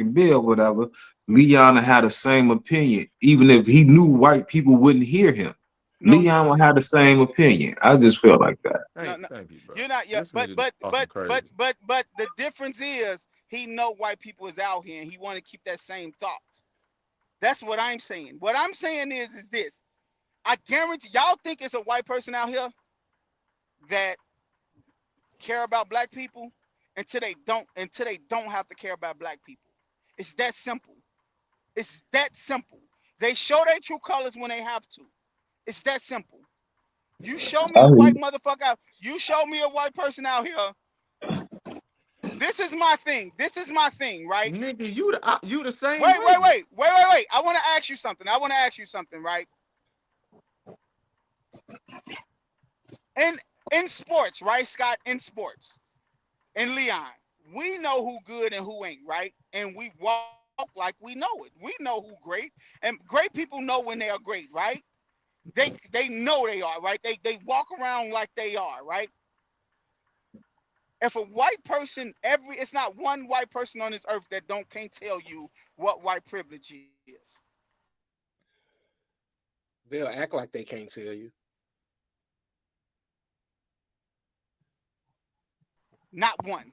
bill, whatever, Leon had the same opinion, even if he knew white people wouldn't hear him. No, Leon would have the same opinion. I just feel like that. no, no. Thank you, bro. You're not. Yeah, This nigga talking crazy. but the difference is he know white people is out here, and he want to keep that same thought. That's what I'm saying. What I'm saying is this. I guarantee y'all think it's a white person out here that care about black people until they don't have to care about black people. It's that simple. It's that simple. They show their true colors when they have to. It's that simple. You show me a white motherfucker. You show me a white person out here. This is my thing. This is my thing, right? Nigga, you the same Wait. way. I want to ask you something. Right? In sports, right, Scott? In sports, in Leon, we know who good and who ain't, right? And we walk like we know it. We know who great, and great people know when they are great, right? They know they are, right? They walk around like they are, right? If a white person, it's not one white person on this earth that can't tell you what white privilege is. They'll act like they can't tell you. Not one.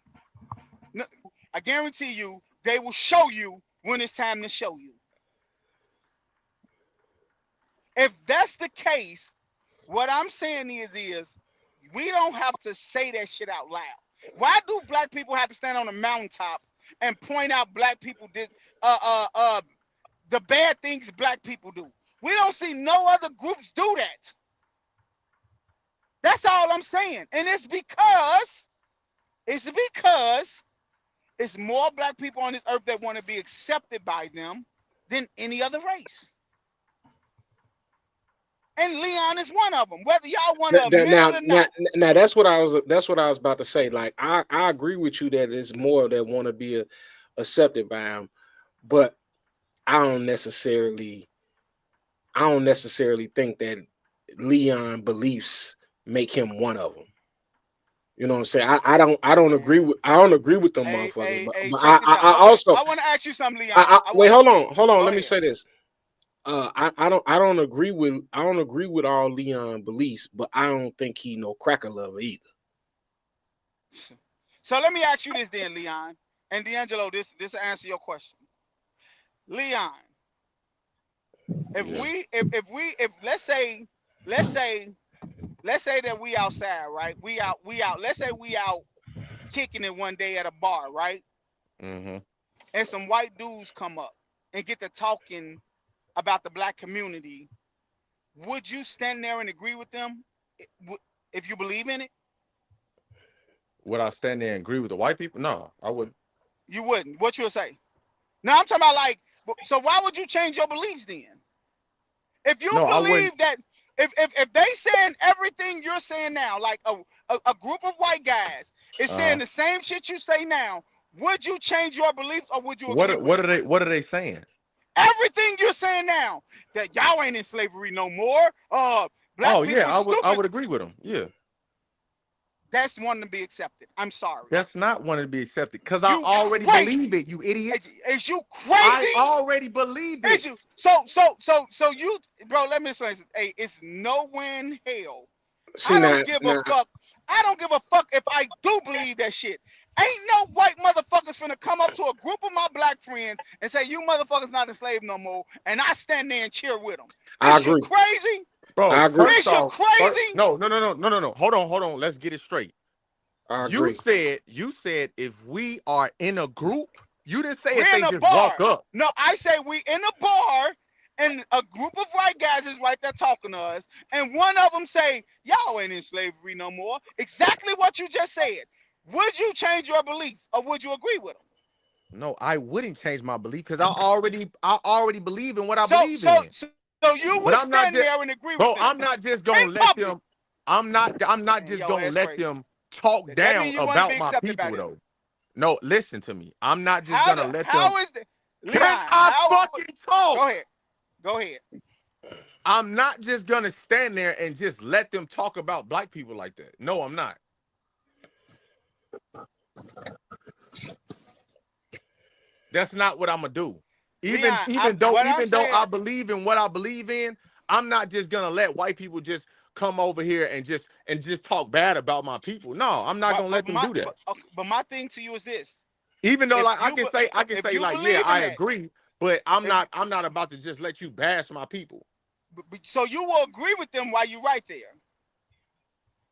No, I guarantee you, they will show you when it's time to show you. If that's the case, what I'm saying is we don't have to say that shit out loud. Why do black people have to stand on a mountaintop and point out black people did the bad things black people do? We don't see no other groups do that. That's all I'm saying. And it's because it's more black people on this earth that want to be accepted by them than any other race. And Leon is one of them. Whether y'all want to admit it or not. Now that's what I was about to say. Like I agree with you that it's more that want to be accepted by him, but I don't necessarily think that Leon beliefs make him one of them. You know what I'm saying? I don't agree with them motherfuckers. But I also I want to ask you something, Leon. Wait, hold on. Let me say this. I don't agree with all Leon beliefs, but I don't think he no cracker lover either. So let me ask you this then, Leon and D'Angelo. This will answer your question. Leon, if let's say that we outside, right? We out. Let's say we out kicking it one day at a bar, right? Mm-hmm. And some white dudes come up and get to talking about the black community. Would you stand there and agree with them if you believe in it? Would I stand there and agree with the white people? No, I wouldn't. You wouldn't. What you'll say? No, I'm talking about like. So why would you change your beliefs then? If you believe that, if they saying everything you're saying now, like a group of white guys is saying the same shit you say now, would you change your beliefs or would you agree with it? What are they saying? Everything you're saying now, that y'all ain't in slavery no more. Black people I would agree with them. Yeah. That's one to be accepted. I'm sorry. That's not one to be accepted because I already believe it, you idiot. Is you crazy? I already believe it. So you, bro, let me explain. Hey, it's nowhere in hell. I don't give a fuck. I don't give a fuck if I do believe that shit. Ain't no white motherfuckers finna come up to a group of my black friends and say, you motherfuckers not enslaved no more, and I stand there and cheer with them. I agree. You crazy? Bro, I agree. Is you crazy? No. Hold on. Let's get it straight. I agree. You said if we are in a group, you didn't say We're if they in a just bar. walk up. No, I say we in a bar and a group of white guys is right there talking to us, and one of them say, y'all ain't in slavery no more. Exactly what you just said. Would you change your beliefs or would you agree with them? No, I wouldn't change my belief because I already believe in what I believe in. So you would stand there and agree with them. I'm not just gonna let them. I'm not just gonna let them talk down about my people though. No, listen to me. I'm not just gonna let them. How is the Leon? Can I fucking talk? Go ahead. I'm not just gonna stand there and just let them talk about black people like that. No, I'm not. That's not what I'm gonna do. Even Leon, even though what I'm even though saying, I believe in what I believe in, I'm not just gonna let white people just come over here and just talk bad about my people. No, I'm not gonna let them do that. but my thing to you is this: Even though if like you I can if say you like, yeah, believe in I that, agree, but I'm if not about to just let you bash my people. so you will agree with them while you right there.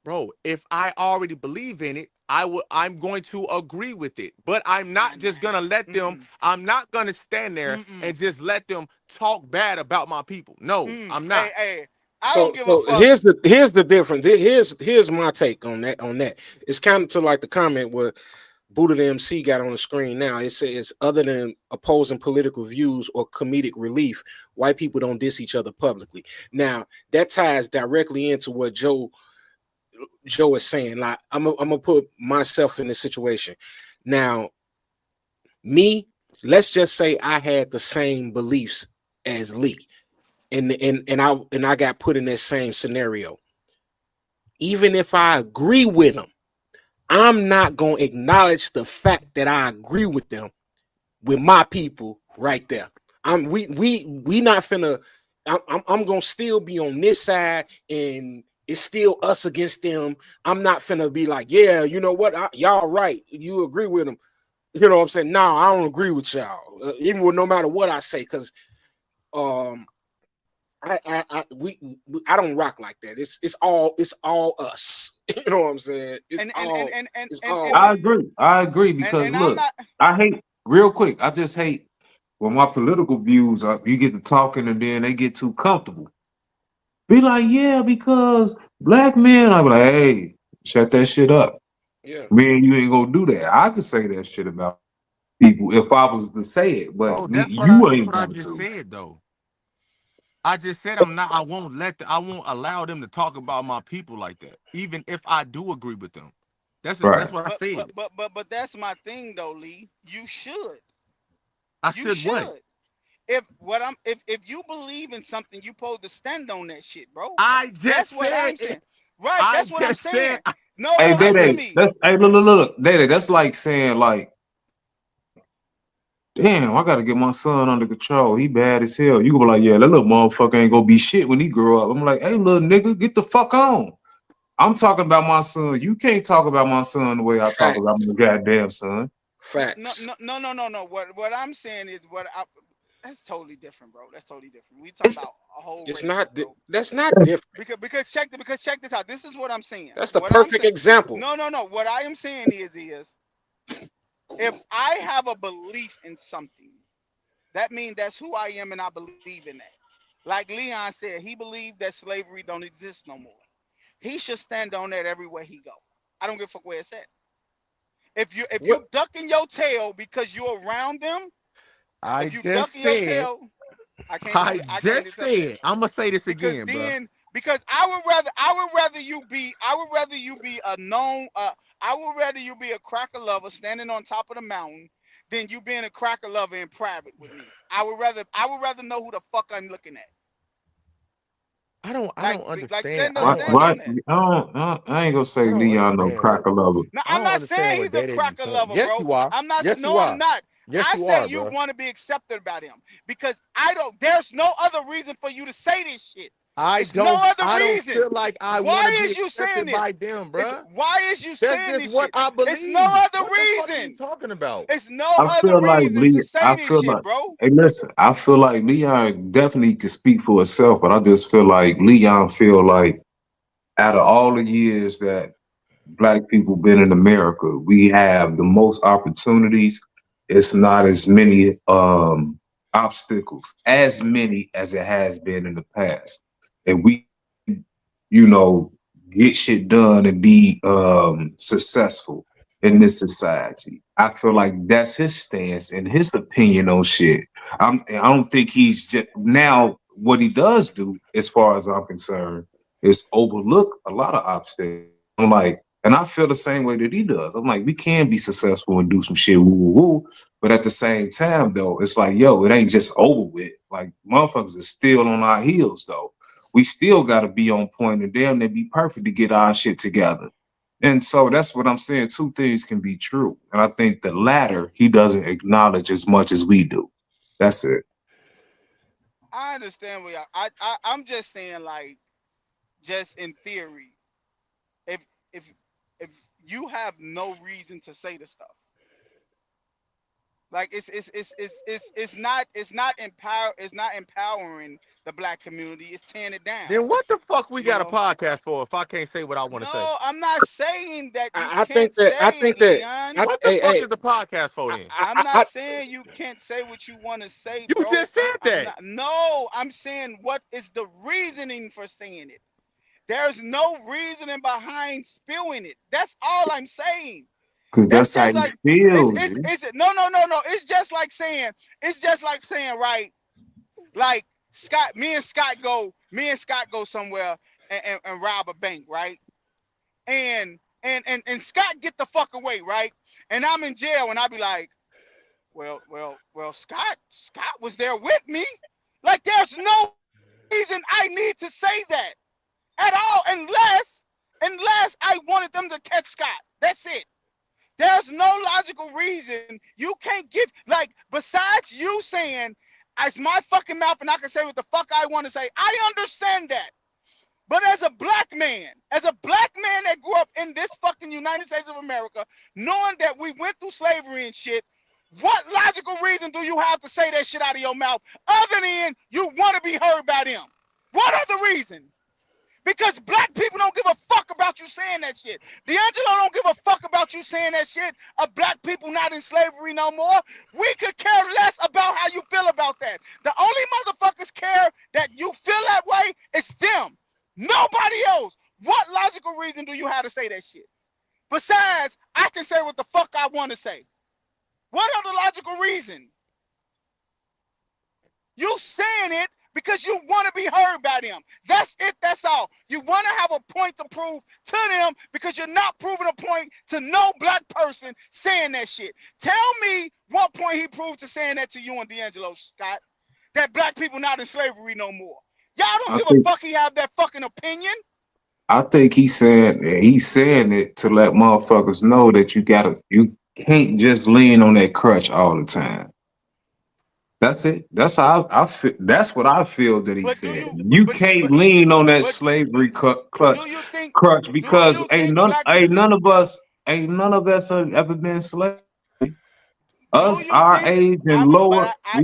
Bro, if I already believe in it, I'm going to agree with it. But I'm Nah, not just gonna let them, mm, I'm not gonna stand there mm, and just let them talk bad about my people. No, I'm not. Hey, I don't So give a so fuck. here's the difference. Here's my take on that. It's kind of to like the comment where Buddha the MC got on the screen now. It says other than opposing political views or comedic relief, white people don't diss each other publicly. Now that ties directly into what Joe is saying. Like I'm gonna put myself in this situation. Now, me, let's just say I had the same beliefs as Lee, and I got put in that same scenario. Even if I agree with them, I'm not gonna acknowledge the fact that I agree with them with my people right there. We not finna. I'm gonna still be on this side, and it's still us against them. I'm not finna be like, yeah, you know what, y'all right. You agree with them. You know what I'm saying? No, I don't agree with y'all, even with no matter what I say, because um, I don't rock like that. It's all us. You know what I'm saying? And and and and and It's and all and I us. agree. I agree because and I'm look, not. I hate real quick. I just hate when my political views are you get to talking and then they get too comfortable. Be like, yeah, because black men. I'm like, hey, shut that shit up. Yeah. Man, you ain't gonna do that. I could say that shit about people if I was to say it, but Bro, you that's ain't what I going just to. said though. I just said I won't allow them to talk about my people like that, even if I do agree with them. That's Right. what I But said. that's my thing though, Lee. You should. I You should what? should. If you believe in something, you supposed to stand on that shit, bro. I That's just what said I'm it. saying. Right, I that's what I'm just said saying. No, Hey, no, I listen to Dede, just me. that's hey, look, Dede, that's like saying like, damn, I gotta get my son under control. He bad as hell. You gonna be like, yeah, that little motherfucker ain't gonna be shit when he grow up. I'm like, hey, little nigga, get the fuck on. I'm talking about my son. You can't talk about my son the way I talk about Facts. my goddamn son. Facts. No. What I'm saying is that's totally different, bro. That's totally different. We talking It's about a whole It's race, not. bro. That's not different. Because check this out. This is what I'm saying. That's the What I'm perfect saying. example. No. What I am saying is if I have a belief in something, that means that's who I am and I believe in that. Like Leon said, he believed that slavery don't exist no more. He should stand on that everywhere he go. I don't give a fuck where it's at. If you What? ducking your tail because you're around them, I if you just ducking your said tail, I I can't just accept that. said I'm gonna say this Because again, bro. then because I would rather you be a known I would rather you be a cracker lover standing on top of the mountain than you being a cracker lover in private with me. I would rather know who the fuck I'm looking at. I Like don't like understand. stand I up why don't stand why on understand. that. I ain't gonna I say don't Leon no understand cracker lover. Now I I'm don't not saying understand what he's a Day Day be cracker saying. lover, Yes, bro. you are. I'm not Yes, you no I'm are. not. Yes, I you say are, you bro. want to be accepted by them because I don't there's no other reason for you to say this shit. It's no other I don't reason. feel like I want to Why be is you saying accepted this? by them, It's bro. why is you That's saying just this what shit? I It's no believe. other What the fuck are you reason. talking about? It's no I other feel like reason to Lee. say I this feel shit, like. bro. Hey, listen. I feel like Leon definitely can speak for itself, but I just feel like Leon feel like out of all the years that Black people been in America, we have the most opportunities. It's not as many obstacles, as many as it has been in the past, and we you know, get shit done and be successful in this society. I feel like that's his stance and his opinion on shit. I don't think he's just now what he does do, as far as I'm concerned, is overlook a lot of obstacles. I'm like, and I feel the same way that he does. I'm like, we can be successful and do some shit, woo, woo, woo. But at the same time, though, it's like, yo, it ain't just over with. Like, motherfuckers are still on our heels, though. We still got to be on point and damn near be perfect to get our shit together. And so that's what I'm saying. Two things can be true. And I think the latter he doesn't acknowledge as much as we do. That's it. I understand what y'all. I'm just saying, like, just in theory, if if if you have no reason to say the stuff, like it's not empowering the black community. It's tearing it down. Then what the fuck we You got a know. podcast for if I can't say what I want to say? No, I'm not saying that you I can't think that I say it, think that Leon. I What the hey fuck hey is the podcast for then? I'm not saying you can't say what you want to say, You bro. just said I'm that. not. No, I'm saying what is the reasoning for saying it. There's no reasoning behind spewing it. That's all I'm saying. Because That's that's how just he like feels. G. no. It's just like saying, right, like me and Scott go somewhere and rob a bank, right? And Scott get the fuck away, right? And I'm in jail and I be like, well, Scott was there with me. Like, there's no reason I need to say that at all, unless I wanted them to catch Scott. That's it. There's no logical reason. You can't give, like, besides you saying it's my fucking mouth and I can say what the fuck I want to say. I understand that. But as a black man that grew up in this fucking United States of America, knowing that we went through slavery and shit, what logical reason do you have to say that shit out of your mouth other than you want to be heard by them? What other reason? Because black people don't give a fuck about you saying that shit. D'Angelo don't give a fuck about you saying that shit of black people not in slavery no more. We could care less about how you feel about that. The only motherfuckers care that you feel that way is them. Nobody else. What logical reason do you have to say that shit? Besides, I can say what the fuck I want to say. What other logical reason? You saying it because you want to be heard by them. That's it. That's all. You want to have a point to prove to them because you're not proving a point to no black person saying that shit. Tell me what point he proved to saying that to you and D'Angelo, Scott, that black people not in slavery no more. Y'all don't I give a think fuck he have that fucking opinion. I think he's saying it to let motherfuckers know that you can't just lean on that crutch all the time. That's it. That's how I feel. That's what I feel that he But do said. you You can't lean on that but slavery but clutch crutch do because you think black ain't none of us have ever been slaves. do Us, you our think age and I'm but lower, I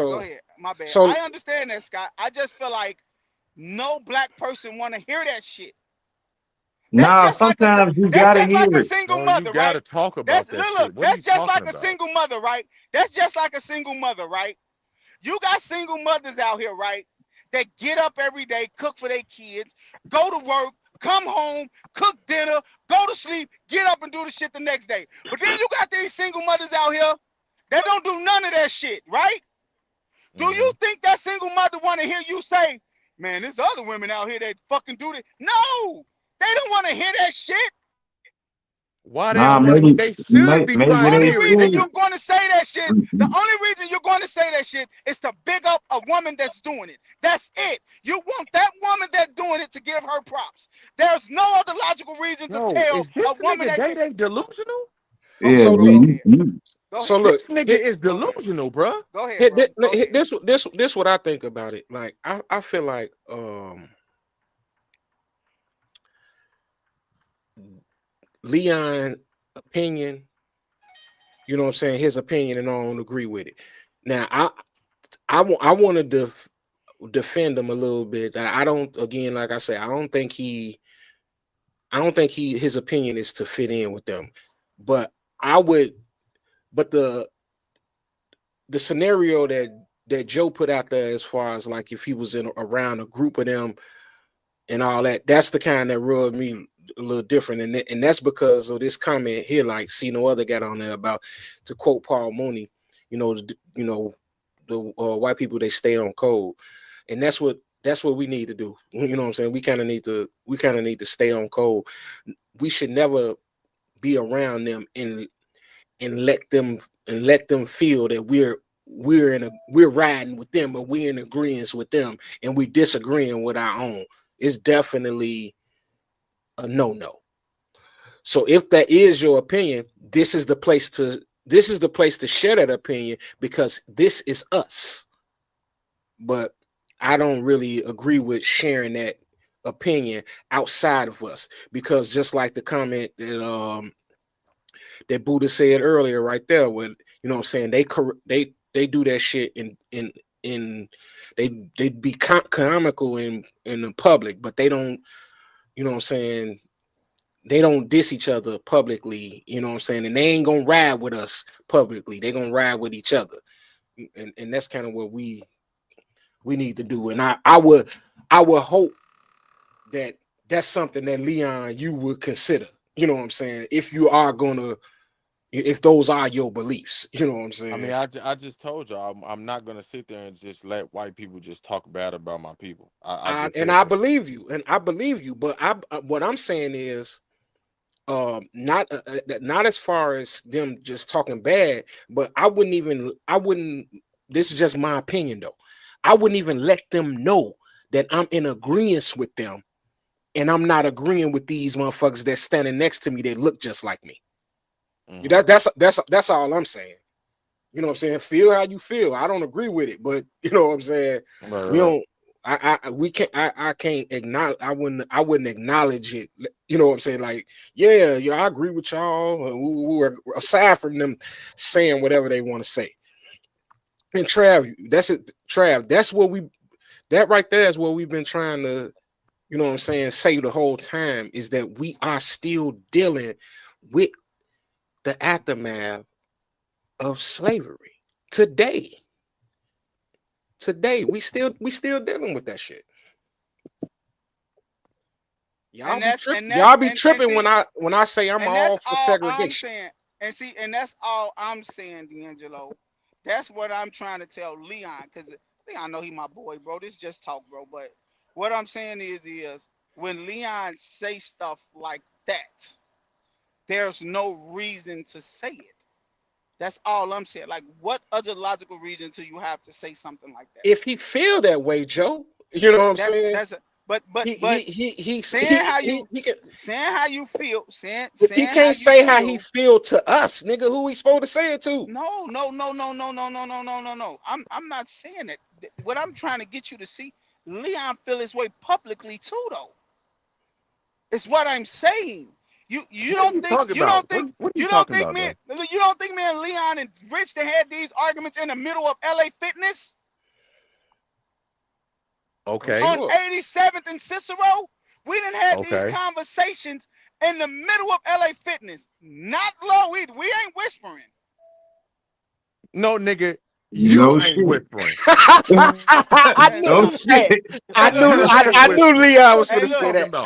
go so ahead. My bad. so I understand that, Scott. I just feel like no black person want to hear that shit. That's nah. just like a Sometimes you that's gotta just like hear a it. single No, you mother, right? gotta talk That's about that look, shit. What are that's you just talking like a about? single mother, right? That's just like a single mother, right? You got single mothers out here, right? That get up every day, cook for their kids, go to work, come home, cook dinner, go to sleep, get up and do the shit the next day. But then you got these single mothers out here that don't do none of that shit, right? Do Mm-hmm. you think that single mother want to hear you say, man, there's other women out here that fucking do this? No, they don't want to hear that shit. Why they Nah, don't want to? maybe They should be The maybe trying to only they hear it. reason They should. you're could. going to say that shit, the only reason you're going to say that shit is to big up a woman that's doing it. That's it. You want that woman that's doing it to give her props. There's no other logical reason to Yo, tell is a this woman nigga that Day Day delusional? Yeah, so go look, G. ahead. You, Go so ahead. look, This nigga hit, is Go ahead. delusional, bruh. Go ahead, hit, bro. Go hit, ahead. this what I think about it. Like I feel like Leon opinion, you know what I'm saying, his opinion, and I don't agree with it. Now I wanted to defend him a little bit. I don't, again, like I said, I don't think his opinion is to fit in with them. But I would, but the scenario that Joe put out there, as far as like if he was in around a group of them and all that, that's the kind that rubbed me a little different, and that's because of this comment here. Like, see, no other got on there about, to quote Paul Mooney, you know, the white people, they stay on code, and that's what we need to do. You know what I'm saying? We kind of need to stay on code. We should never be around them and let them feel that we're riding with them, or we're in agreement with them and we disagreeing with our own. It's definitely a no. So if that is your opinion, this is the place to share that opinion, because this is us. But I don't really agree with sharing that opinion outside of us, because just like the comment that Buddha said earlier right there, when, you know what I'm saying, they do that shit in they be comical in the public, but they don't, you know what I'm saying, they don't diss each other publicly, you know what I'm saying, and they ain't gonna ride with us publicly. They gonna ride with each other, and that's kind of what we need to do. And I would hope that that's something that, Leon, you would consider. You know what I'm saying, if you are gonna, if those are your beliefs, you know what I'm saying. I mean, I just told you I'm not gonna sit there and just let white people just talk bad about my people. I just And said I that. believe you, but what I'm saying is, not as far as them just talking bad, but I wouldn't, this is just my opinion though, I wouldn't even let them know that I'm in agreement with them, and I'm not agreeing with these motherfuckers that's standing next to me that look just like me. Mhm. That's all I'm saying. You know what I'm saying? Feel how you feel. I don't agree with it, but you know what I'm saying? Right, We right. don't, we can't, I can't acknowledge, I wouldn't acknowledge it. You know what I'm saying? Like, yeah, I agree with y'all. Aside from them saying whatever they want to say. And Trav, that's it. Trav, that right there is what we've been trying to, you know what I'm saying, say the whole time, is that we are still dealing with the aftermath of slavery today. We still dealing with that shit. Y'all And be that's tripping. and that's Y'all be and tripping see, when I say I'm and that's all for all I'm segregation. saying. And see, and that's all I'm saying, D'Angelo. That's what I'm trying to tell Leon, because Leon know he my boy, bro. This just talk, bro. But what I'm saying is when Leon say stuff like that, there's no reason to say it. That's all I'm saying. Like, what other logical reason do you have to say something like that? If he feel that way, Joe, you know what I'm That's saying? that's a, but but He but he he he saying he how he, you he can. saying how you feel, saying If he saying how can't you say how he feel. feel to us, nigga, who he supposed to say it to? No, no, no, no, no, no, no, no, no, no, no. I'm not saying it. What I'm trying to get you to see, Leon feel his way publicly too, though. It's what I'm saying. You What are don't you think talking about? What are you talking about, though? you don't think me and Leon and Rich that had these arguments in the middle of LA Fitness I'm Okay, on sure. 87th and Cicero? We didn't have these okay. conversations in the middle of LA Fitness. Not low either. We ain't whispering. No, nigga, you No ain't shit. whispering. I Man, knew. No stop. shit. Hey, I Hey, look, knew. look, You I, look. ain't I knew whispering. Leon was Fuck going you to Hey, say look. talking that. about?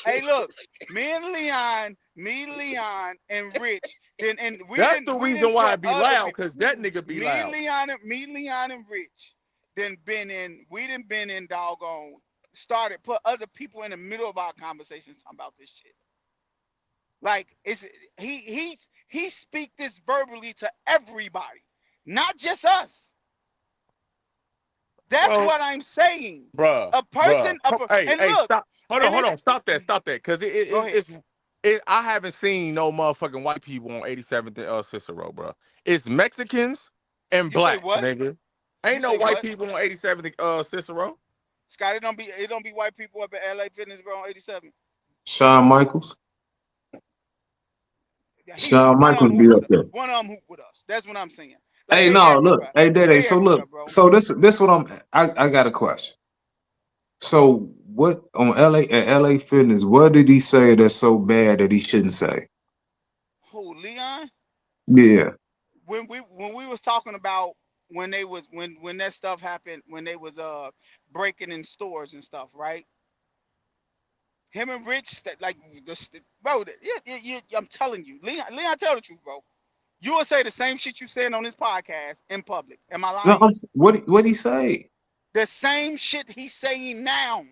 Hey, look. Me, Leon, and Rich. Then and That's the we reason didn't why put it be other loud, people. because that nigga be loud. Leon, and Rich. Then been in. We didn't been in doggone. Started put other people in the middle of our conversations talking about this shit. Like it's he speak this verbally to everybody, not just us. That's Bro, what I'm saying. bruh, A bruh. person, Hey, and hey, look, stop. and Hold this. on. Stop that. Because Go ahead. I haven't seen no motherfucking white people on 87th and Cicero, bro. It's Mexicans and You say blacks, what? nigga. You Ain't no say white what? people on 87th Cicero. Scott, it don't be white people up at LA Fitness, bro, on 87. Shawn Michaels. Yeah, Shawn one of them Michaels hoop be with up us. there. One of them hoop with us. That's what I'm saying. Like Hey, they no, look. everywhere. Hey, Daddy. They So everywhere, look. bro. So this what I got a question. So what on LA Fitness? What did he say that's so bad that he shouldn't say? Who, Leon? Yeah. When we was talking about when that stuff happened, when they was breaking in stores and stuff, right? Him and Rich, that like bro, I'm telling you, Leon, tell the truth, bro. You will say the same shit you saying on this podcast in public. Am I No, lying? what he say? The same shit he's saying now.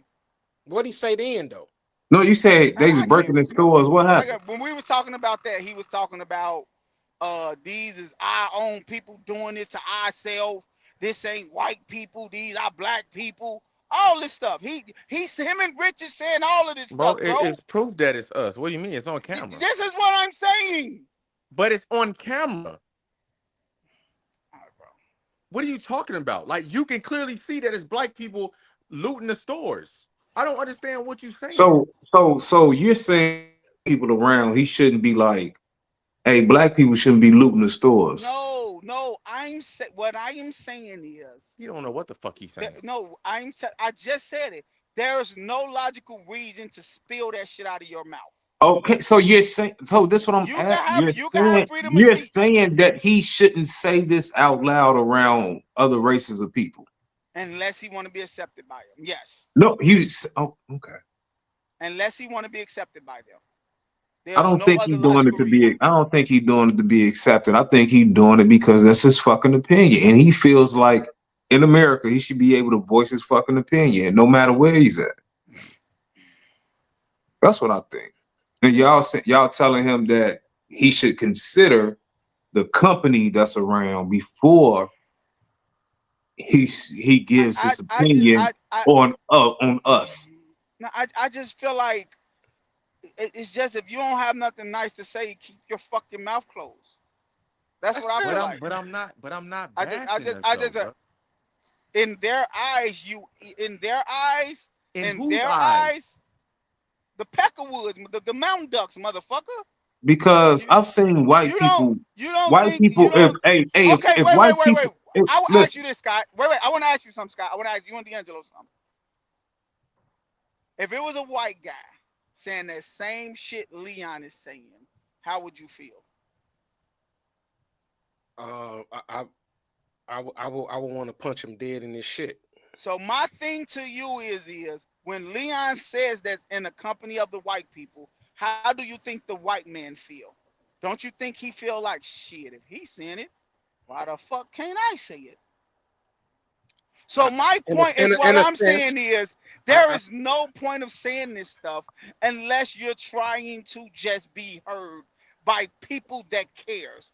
What he say then though? No, you said they was I can't breaking the remember. stores. What Like happened? when we was talking about that, he was talking about these is our own people doing this to ourselves. This ain't white people. These are black people. All this stuff. He's him and Rich is saying all of this Bro, stuff, bro. it's proof that it's us. What do you mean? It's on camera. This is what I'm saying. But it's on camera. All right, bro. What are you talking about? Like, you can clearly see that it's black people looting the stores. I don't understand what you're saying. So you're saying people around, he shouldn't be like, hey, black people shouldn't be looting the stores. No. What I am saying is You don't know what the fuck he's saying. no. I just said it. There is no logical reason to spill that shit out of your mouth. Okay, so you're saying, so this what I'm at. You can have freedom of You're speech saying that he shouldn't say this out loud around other races of people. unless he want to be accepted by them. Yes, No, oh, okay. unless he want to be accepted by them. I There's don't no think other he's doing it logical to reason. be. I don't think he's doing it to be accepted. I think he's doing it because that's his fucking opinion, and he feels like in America he should be able to voice his fucking opinion, no matter where he's at. That's what I think. And y'all telling him that he should consider the company that's around before he gives his I just opinion on us. no, I just feel like it's just if you don't have nothing nice to say, keep your fucking mouth closed. That's what I But feel I'm like. but I'm not but I'm not I bashing just us I though, just bro. in their eyes, in their eyes, In in whose their eyes? eyes, the Peckerwoods, the mountain ducks, motherfucker. Because You I've seen you don't white think you people. If don't. hey, hey, Okay, if white wait. people, I will ask listen, you this, Scott. Wait. I want to ask you something, Scott. I want to ask you and D'Angelo something. If it was a white guy saying that same shit Leon is saying, how would you feel? Uh, I would want to punch him dead in this shit. So my thing to you is when Leon says that's in the company of the white people, how do you think the white man feel? Don't you think he feel like shit? If he's saying it, why the fuck can't I say it? So I, my in point a, in is a, what in a I'm sense, saying is I, there I is no point of saying this stuff unless you're trying to just be heard by people that cares.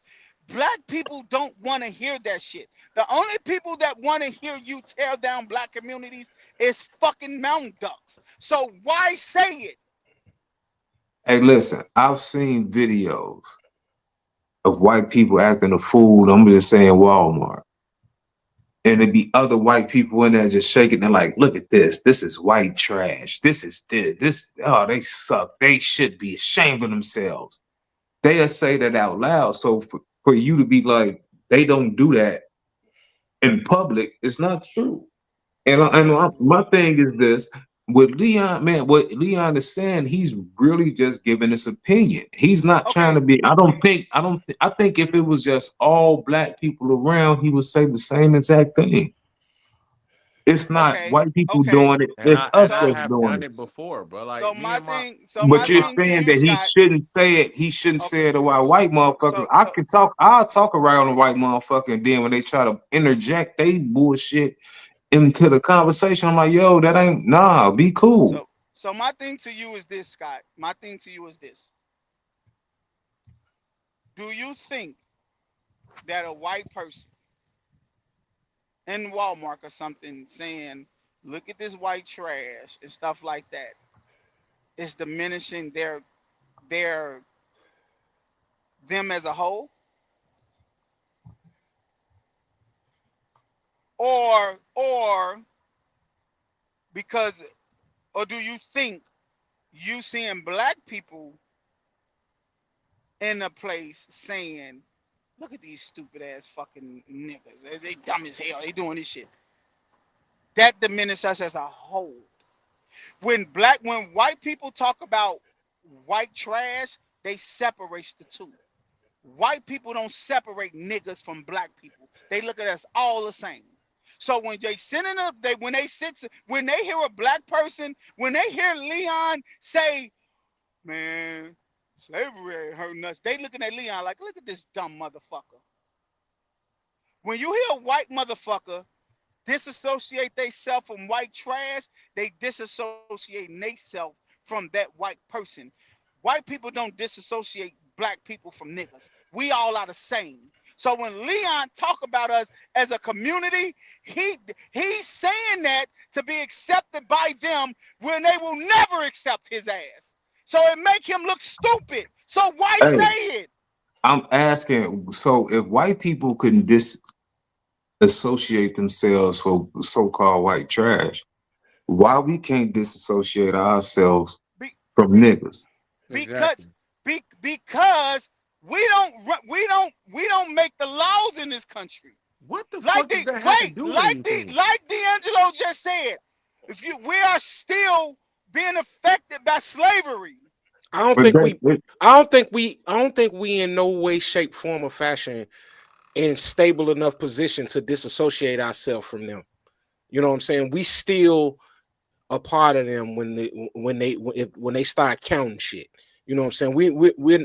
Black people don't want to hear that shit. The only people that want to hear you tear down black communities is fucking mountain ducks. So why say it? hey, listen, I've seen videos of white people acting a fool. I'm just saying Walmart. And it'd be other white people in there just shaking. They're like, look at this. This is white trash. This is this. Oh, they suck. They should be ashamed of themselves. They'll say that out loud. So for you to be like, they don't do that in public, it's not true. My thing is this with Leon, man, what Leon is saying, he's really just giving his opinion. He's not trying Okay, to be, I think if it was just all black people around, he would say the same exact thing. It's not okay, white people okay. doing it, And it's I us and I that's So have doing done it. it before, bro. so Like my thing so me my But and you're my thing to saying you, that he Scott. shouldn't say it. He shouldn't Okay, say it around white motherfuckers. so I'll talk around a white motherfucker, and then when they try to interject they bullshit into the conversation, I'm like, yo, that ain't nah, be cool. so my thing to you is this, Scott. My thing to you is this. Do you think that a white person in Walmart or something saying, "Look at this white trash" and stuff like that is diminishing their them as a whole, or because, or do you think you seeing black people in a place saying, "Look at these stupid ass fucking niggas. They dumb as hell. They doing this shit." That diminishes us as a whole. When white people talk about white trash, they separate the two. White people don't separate niggas from black people. They look at us all the same. So when they sit in a they when they hear a black person, when they hear Leon say, "Man, slavery ain't hurting us," they looking at Leon like, "Look at this dumb motherfucker." When you hear a white motherfucker disassociate themselves from white trash, they disassociate themselves from that white person. White people don't disassociate black people from niggas. We all are the same. So when Leon talk about us as a community, he's saying that to be accepted by them when they will never accept his ass. So it make him look stupid. So why Hey, say it? I'm asking, so if white people can disassociate themselves from so-called white trash, why we can't disassociate ourselves Be, from niggas? because Exactly. because we don't make the laws in this country. What the Like fuck does the that have to wait, do with anything? like D'Angelo just said, we are still being affected by slavery. I don't But think that, we I don't think we in no way, shape, form, or fashion in stable enough position to disassociate ourselves from them. You know what I'm saying? We still a part of them when they start counting shit. You know what I'm saying? We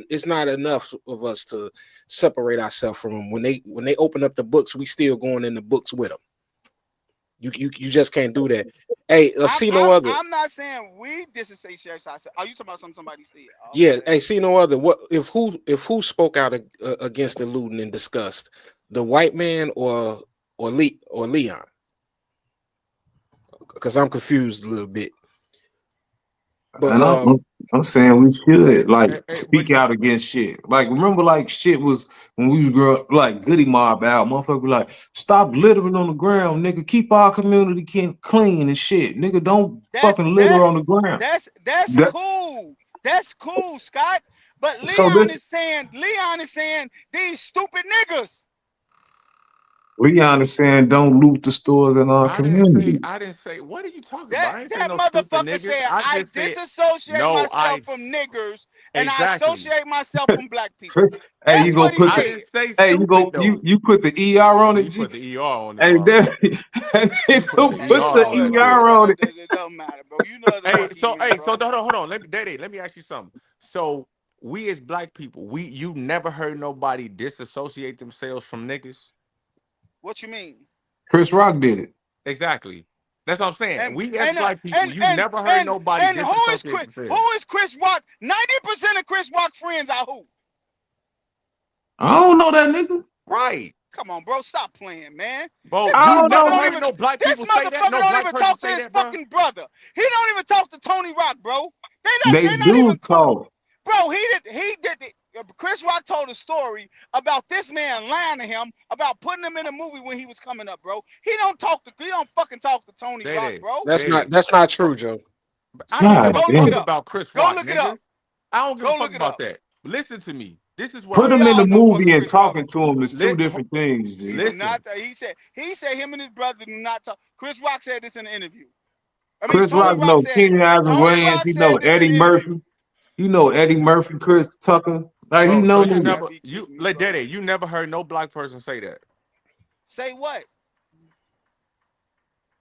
it's not enough of us to separate ourselves from them. When they open up the books, we still going in the books with them. You just can't do that. Hey, I'm see no I'm other. I'm not saying we disassociate ourselves. Are you talking about somebody said? Yeah, Okay. hey, see no other. What if who spoke out against the looting and disgust? The white man or Leon? Because I'm confused a little bit. But and I'm saying we should like But speak out against shit. Like remember, like shit was when we was growing up, like Goody Mob out, motherfucker be like, stop littering on the ground, nigga. Keep our community clean and shit, nigga. Don't That's fucking litter on that's the ground. that's That, cool. That's cool, Scott. But so this Leon is saying these stupid niggas. Leon is saying don't loot the stores in our community. I didn't say what are you talking about? That I didn't say that no stupid motherfucker niggas. said I I just said disassociate no, myself from niggers and I exactly. associate myself from black people. Chris, hey, you That's gonna what he put I the said. didn't say hey, stupid though. you put the ER on it, You G. put the ER on it, Hey, motherfucker. that You put nigga the ER And put you the know on what? that bitch. ER on it. It don't matter, bro. You know the fuck he meant, Hey, bro. so hold on. Let me ask you something. So we as black people, you never heard nobody disassociate themselves from niggas. What you mean? Chris Rock did it. Exactly. That's what I'm saying. And We as and black people, you never heard nobody disassociate who themselves. is Chris Rock? 90% of Chris Rock friends are who? I don't know that nigga. Right. Come on, bro. Stop playing, man. Bro, This I you don't motherfucker never know. don't heard even no black this people say that? motherfucker No don't black even person talk to say his that, bro? fucking brother. He don't even talk to Tony Rock, bro. They They're not do even cool. talk. Bro, Chris Rock told a story about this man lying to him about putting him in a movie when he was coming up, bro. He don't fucking talk to Tony Day Rock, Day. bro. that's Day not Day. that's not true, Joe. I don't give God a Go look it fuck damn. up. about Chris Go Rock, look it up. nigga. I don't give a Go fuck look it about up. that. Listen to me. This is what Put I'm We him in the all saying. know movie fucking and Chris Rock. talking to him is two Lit, different things, He G. do listen. not. He said him and his brother do not talk. Chris Rock said this in an interview. I mean, Chris Tony Rock Rock know said it. Kenny Ivan Tony Wayans. Rock He know said this in Eddie an interview. Murphy. You know Eddie Murphy, Chris Tucker. Like he Bro, so know you You niggas. gotta never be you kidding me, like bro. Daddy, you never heard no black person say that. Say what?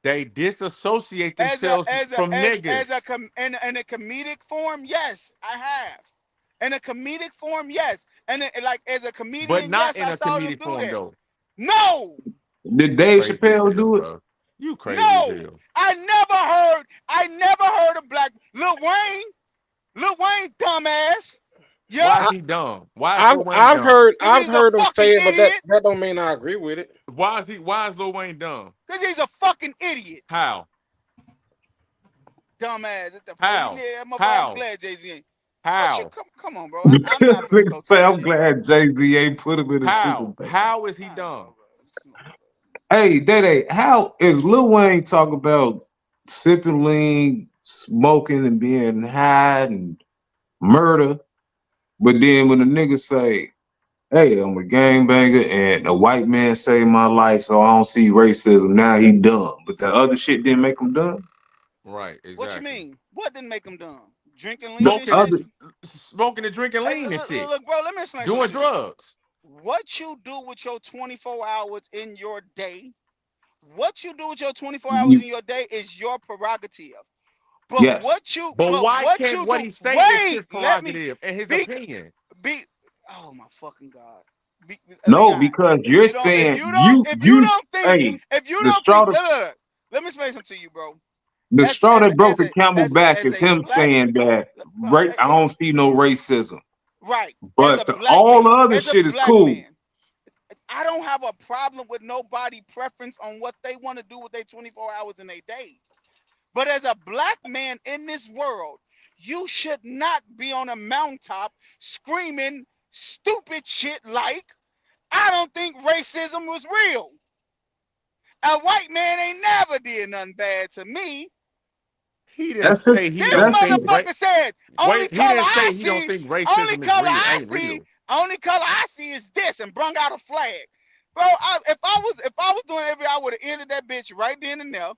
They disassociate As a themselves as a from as niggas. in a comedic form, yes, I have. In a comedic form, yes. And like as a But comedian, not yes, in I a saw them comedic do form that. though. No, Did You Dave crazy as Chappelle hell, do it? bro. You crazy as no. hell. I never heard a black Lil Wayne, dumbass. Why Yeah, is I, he dumb? Why is I've Lil Wayne I've dumb? heard because I've he's a heard them fucking say it, but that idiot. that don't mean I agree with it. Why is Lil Wayne dumb? Because he's a fucking idiot. How? Dumbass. What the fuck? He How? need that motherfucker. I'm How? glad Jay-Z ain't. What you How? come on, bro. I'm not finna Nigga go through say this I'm shit, bro. glad Jay-Z ain't put him in a Super How? Bowl. How is he I don't dumb? know, bro. Hey, Dede, how is Lil Wayne talk about sipping lean, smoking, and being high and murder? But then when the nigga say, hey, I'm a gangbanger and a white man saved my life, so I don't see racism, now he dumb. But the other shit didn't make him dumb? Right, What you exactly. mean? What didn't make him dumb? Drinking lean and Smoking, shit? Other smoking and drinking Hey, lean and shit. look, bro, let me explain Doing something to you. drugs. What you do with your 24 hours in your day, what you do with your 24 hours you in your day is your prerogative. yes. But why What can't you what do, he say is wait, his let me prerogative and his be opinion? be oh my fucking God. No, Leon, because if you're you don't saying you think, hey, if you the don't straw think, that let me explain something to you, bro. the As straw as that a broke as the a camel as a back as is a him black saying that bro, I don't see no racism. right, as But a black all the man, other shit is cool. I don't have a problem with nobody preference on what they want to do with their 24 hours in a day. But as a black man in this world, you should not be on a mountaintop screaming stupid shit like, I don't think racism was real. A white man ain't never did nothing bad to me. He didn't That's his. say he This don't That's his. think motherfucker said, only wait. He color didn't I say he don't see, think only racism is color real. I Ain't see, real. only color I see is this, and brung out a flag. Bro, if I was doing everything, I would have ended that bitch right then and there.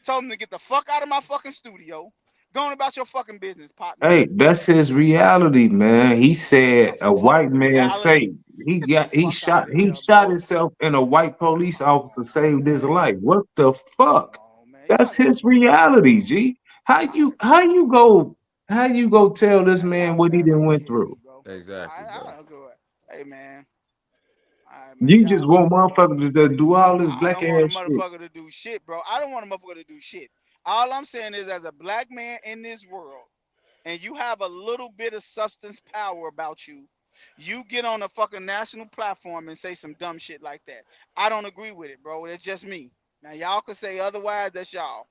Told him to get the fuck out of my fucking studio. Going about your fucking business, partner. Hey, that's his reality, man. He The said a fuck white man reality. saved. Get the He fuck out shot of he here, shot bro. himself and a white police Come officer on, saved his man. life. What the Come fuck? on, man. That's Y'all got his me fucked up, reality, bro. G. I, How you go tell this man, man y'all what he got done me went kidding me, through? bro. Exactly, I bro. don't go. Hey, man. All right, man. You Y'all just got want me fucked motherfuckers up, to bro. do all this I black don't want a ass shit. motherfucker to do shit, bro. I don't want a motherfucker to do shit. All I'm saying is, as a black man in this world, and you have a little bit of substance power about you, you get on a fucking national platform and say some dumb shit like that. I don't agree with it, bro. It's just me. Now y'all can say otherwise. That's y'all.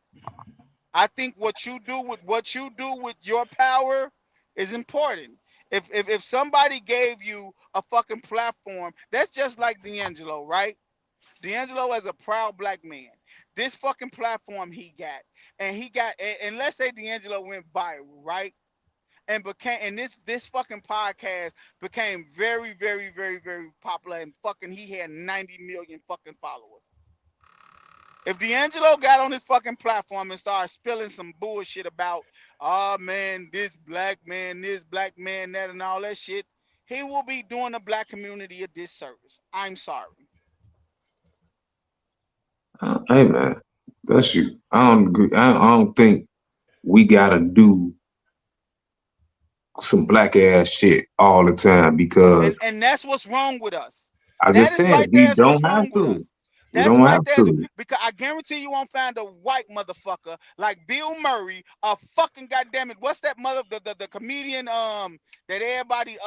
I think what you do with your power is important. If somebody gave you a fucking platform, that's just like D'Angelo, right? D'Angelo as a proud black man, this fucking platform he got, and let's say D'Angelo went viral, right? And became, and this fucking podcast became very, very, very, very popular, and fucking he had 90 million fucking followers. If D'Angelo got on his fucking platform and started spilling some bullshit about, oh man, this black man, that, and all that shit, he will be doing the black community a disservice. I'm sorry. Hey man, that's you. I don't agree. I don't think we gotta do some black ass shit all the time because And that's what's wrong with us. I That just is said right we there is what's don't have wrong with to. us. We That's don't right have there to. because I guarantee you won't find a white motherfucker like Bill Murray, a fucking goddamn it. What's that the comedian that everybody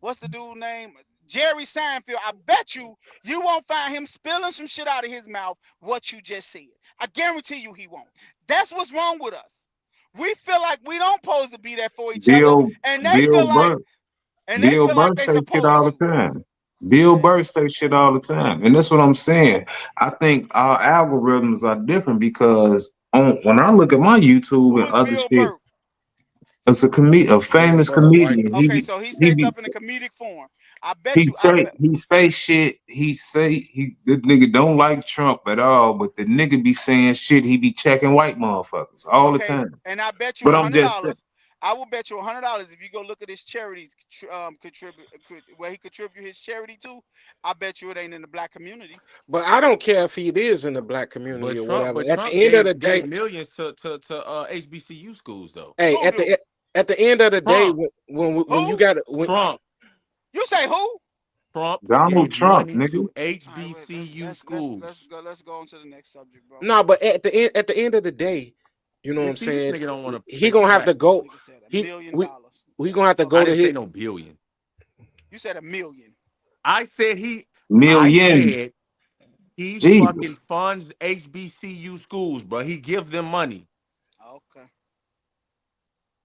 what's the dude name? Jerry Seinfeld. I bet you won't find him spilling some shit out of his mouth what you just said. I guarantee you he won't. That's what's wrong with us. We feel like we don't supposed to be there for each other, Bill and they Bill feel like Burr Bill Burr they say shit supposed all the to. time. Bill Man, Burr say shit all the time, and that's what I'm saying. I think our algorithms are different because when I look at my YouTube who and is other Bill shit, Burke? it's a Bill famous Burr, white comedian. dude. Okay, so he He say be stuff in a comedic form. I bet he you. I say bet. he say shit. He the nigga don't like Trump at all, but the nigga be saying shit. He be checking white motherfuckers all the Okay, time. and I bet you But a I'm hundred just saying, dollars. I will bet you $100 if you go look at his charities where he contribute his charity to. I bet you it ain't in the black community. But I don't care if it is in the black community or whatever. But At the Trump end of the gave day, millions to HBCU schools though. hey, Who do? at the end of the day, Trump, when you Who? got when Trump, You say who? Trump Donald gave Trump, money nigga. to All right, wait. HBCU schools. Let's go on to the next subject, bro. no, but at the end of the day, you know what You I'm see, this saying? nigga don't want to He face the gonna have to This facts. go. nigga said a He million we dollars. we That's gonna the have to fuck I go to didn't out of say his. here. no billion. You said a million. I said he. I Millions. said he fucking Jesus. funds HBCU schools, bro. He give them money. Okay.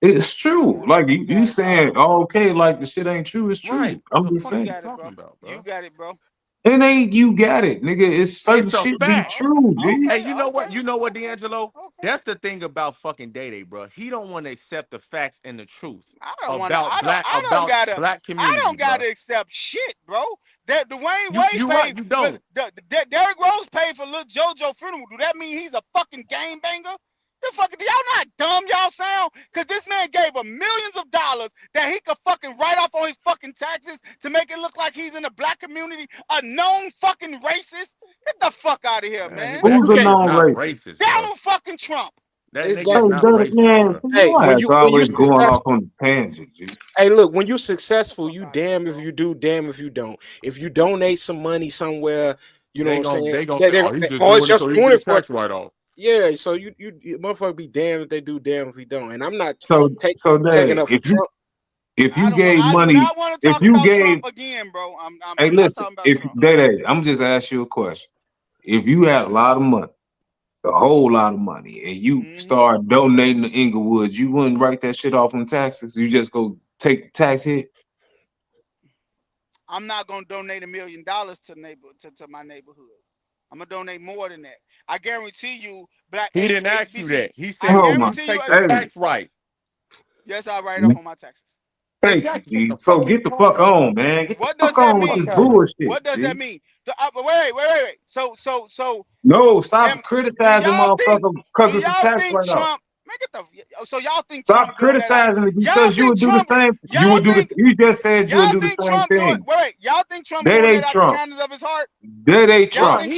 It's You true. got it. Like You you got it, bro. saying, oh, okay, like the shit ain't true. It's Right? true. What I'm the just fuck You are you saying. got it, talking bro. about, You bro? got it, bro. It ain't you got it, nigga. It's certain It's a shit be fact. true, G. Hey, Okay, you know okay, what? You know what, okay, D'Angelo? okay. That's the thing about fucking Day Day, bro. He don't want to accept the facts and the truth I don't wanna. about black I don't about gotta. black I community, don't bro. gotta accept shit, bro. That Dwayne You Wade you right, paid. you Look, don't. Derrick Rose paid for Lil JoJo funeral. Do that mean he's a fucking game banger? The fuck, y'all not dumb, y'all sound? Cause this man gave him millions of dollars that he could fucking write off on his fucking taxes to make it look like he's in the black community, a known fucking racist. Get the fuck out of here, man. That Who's You a nigga can't. is non not racist? racist, bro. Donald fucking Trump. That It's nigga that. is Hey, not that racist, man, bro. Hey, your ass when you always going off successful. on the tangent, G. Hey, look, when you successful, Fuck you out of here, damn if bro. you do, damn if you don't. If you donate some money somewhere, you know what I'm saying? They gonna say, oh, he's just Oh, it's doing it just so he can doing get a it for tax write off. yeah. So you motherfucker be damned if they do, damn if he don't. And I'm not So, take, so taking Dave, up for Trump. If I you don't. gave I do money, not want to if talk you about gave, Trump again, bro. hey, I'm not listen, talking about if Trump. I'm just ask you a question. If you had a lot of money, a whole lot of money, and you Hmm. start donating to Inglewood, you wouldn't write that shit off on taxes. You just go take the tax hit. I'm not gonna donate $1 million to my neighborhood. I'm gonna donate more than that. I guarantee you, Black He didn't ask you HBC. that. He I said, Oh "Will my, you guarantee you. take the hey, tax right?" Yes, I write it off on my taxes. thank you, Exactly. What G. the So fuck are you get the talking fuck about? on, man. Get the What does fuck that on with Fuck this mean? out of here. bullshit, What does G. that mean? Wait. So, No, am, stop do criticizing y'all think? motherfucker Do because it's a y'all tax think write-off. Trump? Man, get the. So y'all think Stop Trump doing that out? criticizing it Y'all because you think would do the Trump? same. You Y'all would do this. think? You just said you would Y'all do the think same Trump doing? thing. Wait. Y'all think Trump That doing that ain't out the Trump. kindness of his heart? That ain't Y'all Trump. No,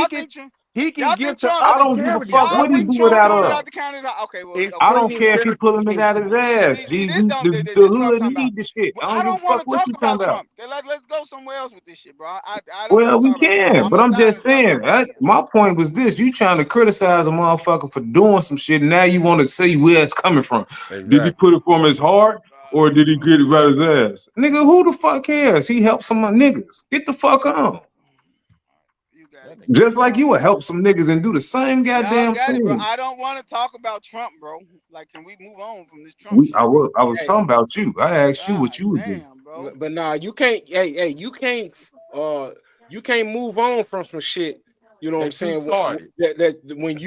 think Trump? he can Y'all give think to Trump? I other don't give a charities. fuck Y'all That's what he what think he's do it Trump out talking doing it of. out about. the kindness? Okay, well, It's I okay. don't bringing care if he charities pulling it in. out his ass. See G, this don't. the This is what I'm hood talking about. need the shit. I I don't give a don't want fuck to what talk you about talking about. Trump. Let's go somewhere else with this shit, bro. I don't Well, want to we talk about Trump. can, I'm but gonna I'm just silence saying. myself. My point was this: you trying to criticize a motherfucker for doing some shit. Now you want to see where it's coming from. Did he Exactly. put it from his heart or did he get it right his ass? Nigga, who the fuck cares? He helped some niggas. Get the fuck on. You got it. That nigga Just like you would retarded. help some niggas and do the same Y'all goddamn got it, bro. thing. I don't want to talk about Trump, bro. Like, can we move on from this Trump shit, bro? I was Hey, talking about you. I asked you what God you would do. damn, bro. but nah, you can't. Hey, uh, you can't move on from some shit. You know what I'm That you saying? started. That when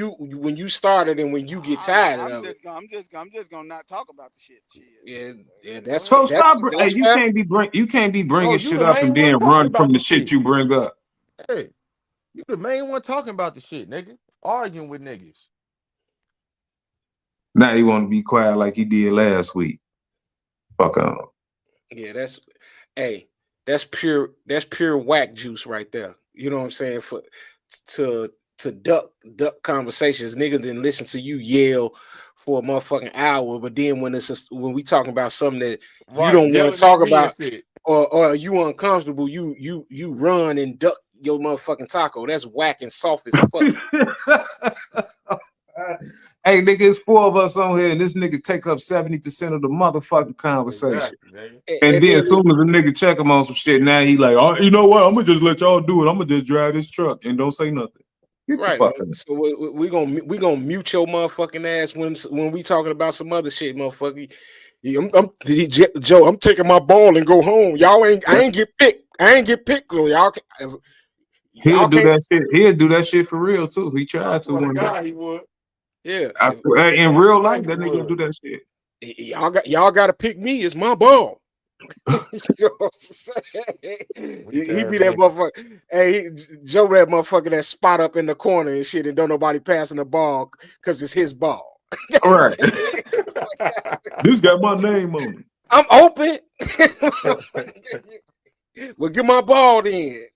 you started and when you get tired of it. I'm just gonna not talk about the shit. Shit. Yeah, yeah, Go ahead. So Talk stop. about Hey, that's it. fair. you can't be Bro, bringing you shit the up and main one then talking run about from the the shit shit. you bring up. Hey, you the main one talking about the shit, nigga. Arguing with niggas. Now you want to be quiet like you did last week. Fuck on. Yeah, hey, that's pure whack juice right there. You know what I'm saying? To duck conversations, nigga didn't listen to you yell for a motherfucking hour, but then when we talking about something that you Right, don't want to yelling at talk me and about shit. or you uncomfortable, you run and duck your motherfucking taco. That's whack and soft as fuck. Hey, nigga, it's four of us on here, and this nigga take up 70% of the motherfucking conversation. Exactly, nigga. And And then then as soon as a nigga check him on some shit, now he like, oh, you know what? I'm gonna just let y'all do it. I'm gonna just drive this truck and don't say nothing. Get the right, fuck out. so we gonna mute your motherfucking ass when we talking about some other shit, motherfucker. Joe, I'm taking my ball and go home. I ain't get picked. I ain't get picked, so He'll y'all do can't. that shit. He'll do that shit for real too. He I tried to swear to one day. God, he would. Yeah, In I real swear life, he that nigga will would. do that shit. y'all got to pick me. It's my ball. You know what I'm saying? Weak He ass be that nigga. motherfucker. Hey, Joe, that motherfucker that spot up in the corner and shit, and don't nobody passing the ball because it's his ball. All right. This got my name on it. I'm open. Well, get my ball then.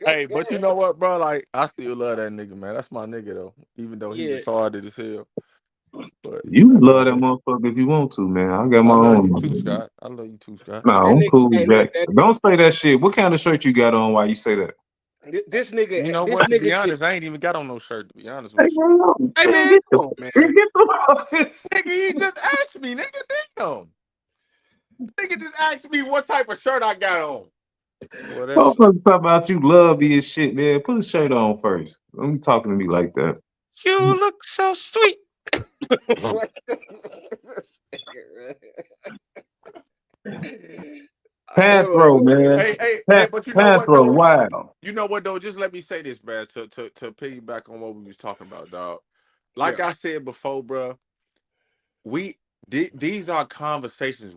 Hey, but you know what, bro? Like, I still love that nigga, man. That's my nigga, though. Even though he Yeah, retarded as hell. But You that's my love that nigga. motherfucker if you want to, man. I got I my love own. you too, Motherfucker. Scott. I love you too, Scott. Nah, that I'm nigga. cool, Hey, look, Jack. Don't say that shit. What kind of shirt you got on while you say that? this nigga, You know this what? To be nigga. honest, I ain't even got on no shirt, to be honest Hey, with you. bro, no, Hey man, man, come on, man. get the fuck this. Nigga, he just asked me, nigga, damn. Nigga just asked me what type of shirt I got on. Well, that's Motherfucker talk about you love me and shit, man. Put a shirt on first. Don't be talking to me like that. you look so sweet. Panthro, man. Hey, but you know what Panthro, though? wow. You know what though? Just let me say this, man, to piggyback on what we was talking about, dog. Yeah, Like I said before, bro, we these are conversations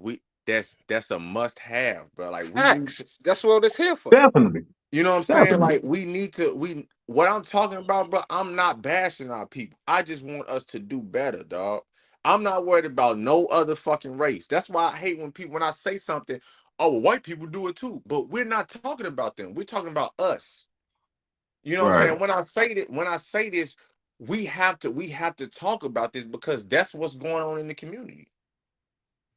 that's a must have, bro. Like we need to, facts. That's what it's here for. Definitely. you know what I'm saying? Definitely. Like we need to what I'm talking about, bro, I'm not bashing our people. I just want us to do better, dog. I'm not worried about no other fucking race. That's why I hate when I say something, oh, well, white people do it too. But we're not talking about them. We're talking about us. You know what I'm Right. saying? When I say this, we have to talk about this because that's what's going on in the community.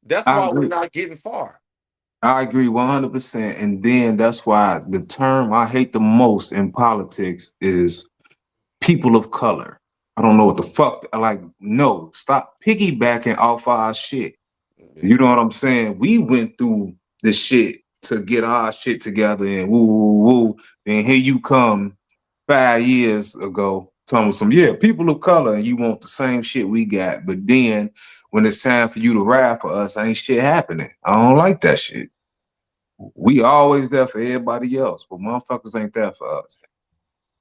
That's I why we're agree. not getting far. I agree 100%. And then that's why the term I hate the most in politics is people of color. I don't know what the fuck. Like, no, stop piggybacking off our shit. You know what I'm saying? We went through the shit to get our shit together and woo, woo, woo. And here you come 5 years ago telling some, yeah, people of color, and you want the same shit we got. But then when it's time for you to rap for us, ain't shit happening. I don't like that shit. We always there for everybody else, but motherfuckers ain't there for us.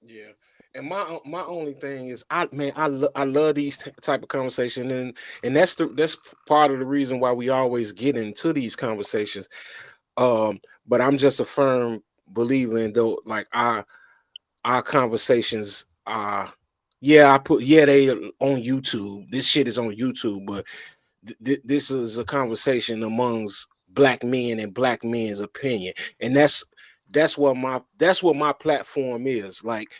Yeah. And my only thing is I love these type of conversation, and that's part of the reason why we always get into these conversations. But I'm just a firm believer in though, like our conversations are, they on YouTube. This shit is on YouTube, but this is a conversation amongst black men and black men's opinion, and that's what my platform is. Like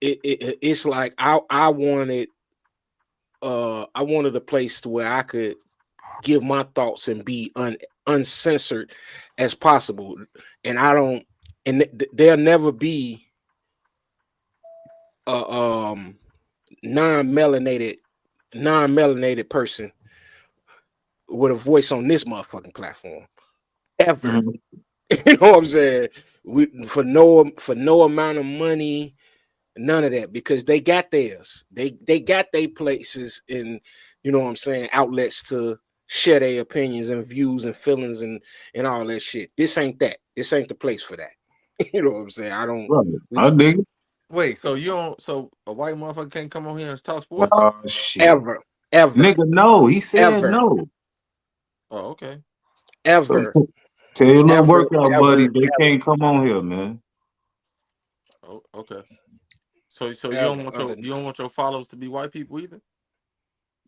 it's like I wanted a place to where I could give my thoughts and be uncensored as possible, and I don't, and there'll never be a non-melanated person with a voice on this motherfucking platform ever. Mhm. You know what I'm saying? For no amount of money, none of that, because they got theirs. They got their places in, you know what I'm saying, outlets to share their opinions and views and feelings and all that shit. This ain't that. This ain't the place for that. You know what I'm saying? I don't. Right. I dig it. Wait, so you don't? So a white motherfucker can't come on here and talk sports? Oh shit. Ever. Nigga, no. He said Ever. no. Oh, okay. So Ever. tell your little Ever. workout buddies they can't come on here, man. Oh, okay. So you Ever. don't want your followers to be white people either?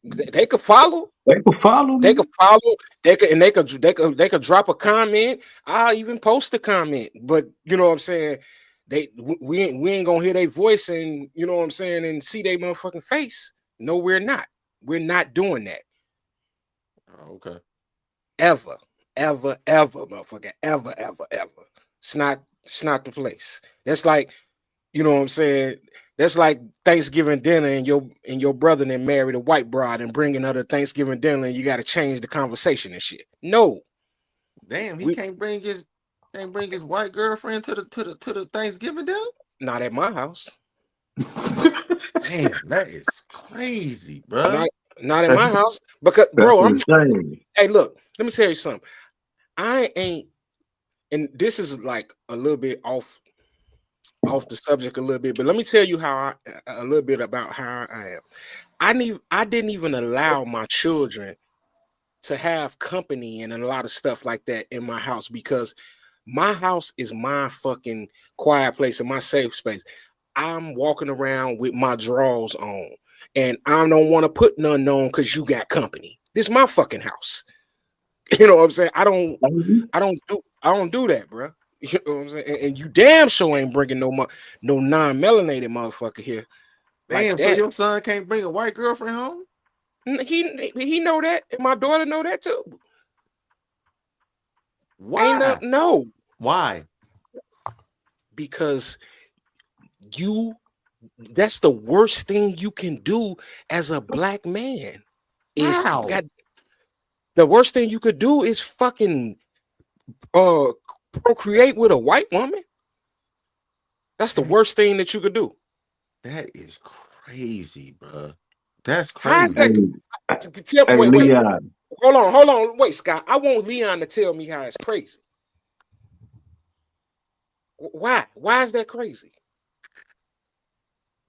They could follow. They can follow They me. could follow. They could drop a comment. I'll even post a comment. But you know what I'm saying? We ain't gonna hear their voice and you know what I'm saying and see their motherfucking face. No, we're not. We're not doing that. Oh, okay. Ever, motherfucker. Ever. It's not the place. That's like, you know what I'm saying? That's like Thanksgiving dinner and your brother then married a white bride and bringing her to Thanksgiving dinner and you got to change the conversation and shit. No, Damn, he we can't bring his white girlfriend to the Thanksgiving dinner. not at my house. Damn, that is crazy, bro. Not at my house because, That's bro. insane. Hey, look. Let me tell you something. I ain't, and this is like a little bit off the subject a little bit, but let me tell you a little bit about how I am. I didn't even allow my children to have company and a lot of stuff like that in my house because my house is my fucking quiet place and my safe space. I'm walking around with my drawers on and I don't want to put none on because you got company. This is my fucking house. You know what I'm saying? I don't do that, bro. You know what I'm saying? And you damn sure ain't bringing no non-melanated motherfucker here like Damn, so that. your son can't bring a white girlfriend home? He know that, and my daughter know that too. Why? No, Why? because that's the worst thing you can do as a black man. How? The worst thing you could do is fucking procreate with a white woman. That's the worst thing that you could do. That is crazy, bro. That's How's crazy. that? Hey, Wait. Leon. Hold on. Wait, Scott. I want Leon to tell me how it's crazy. Why? Why is that crazy?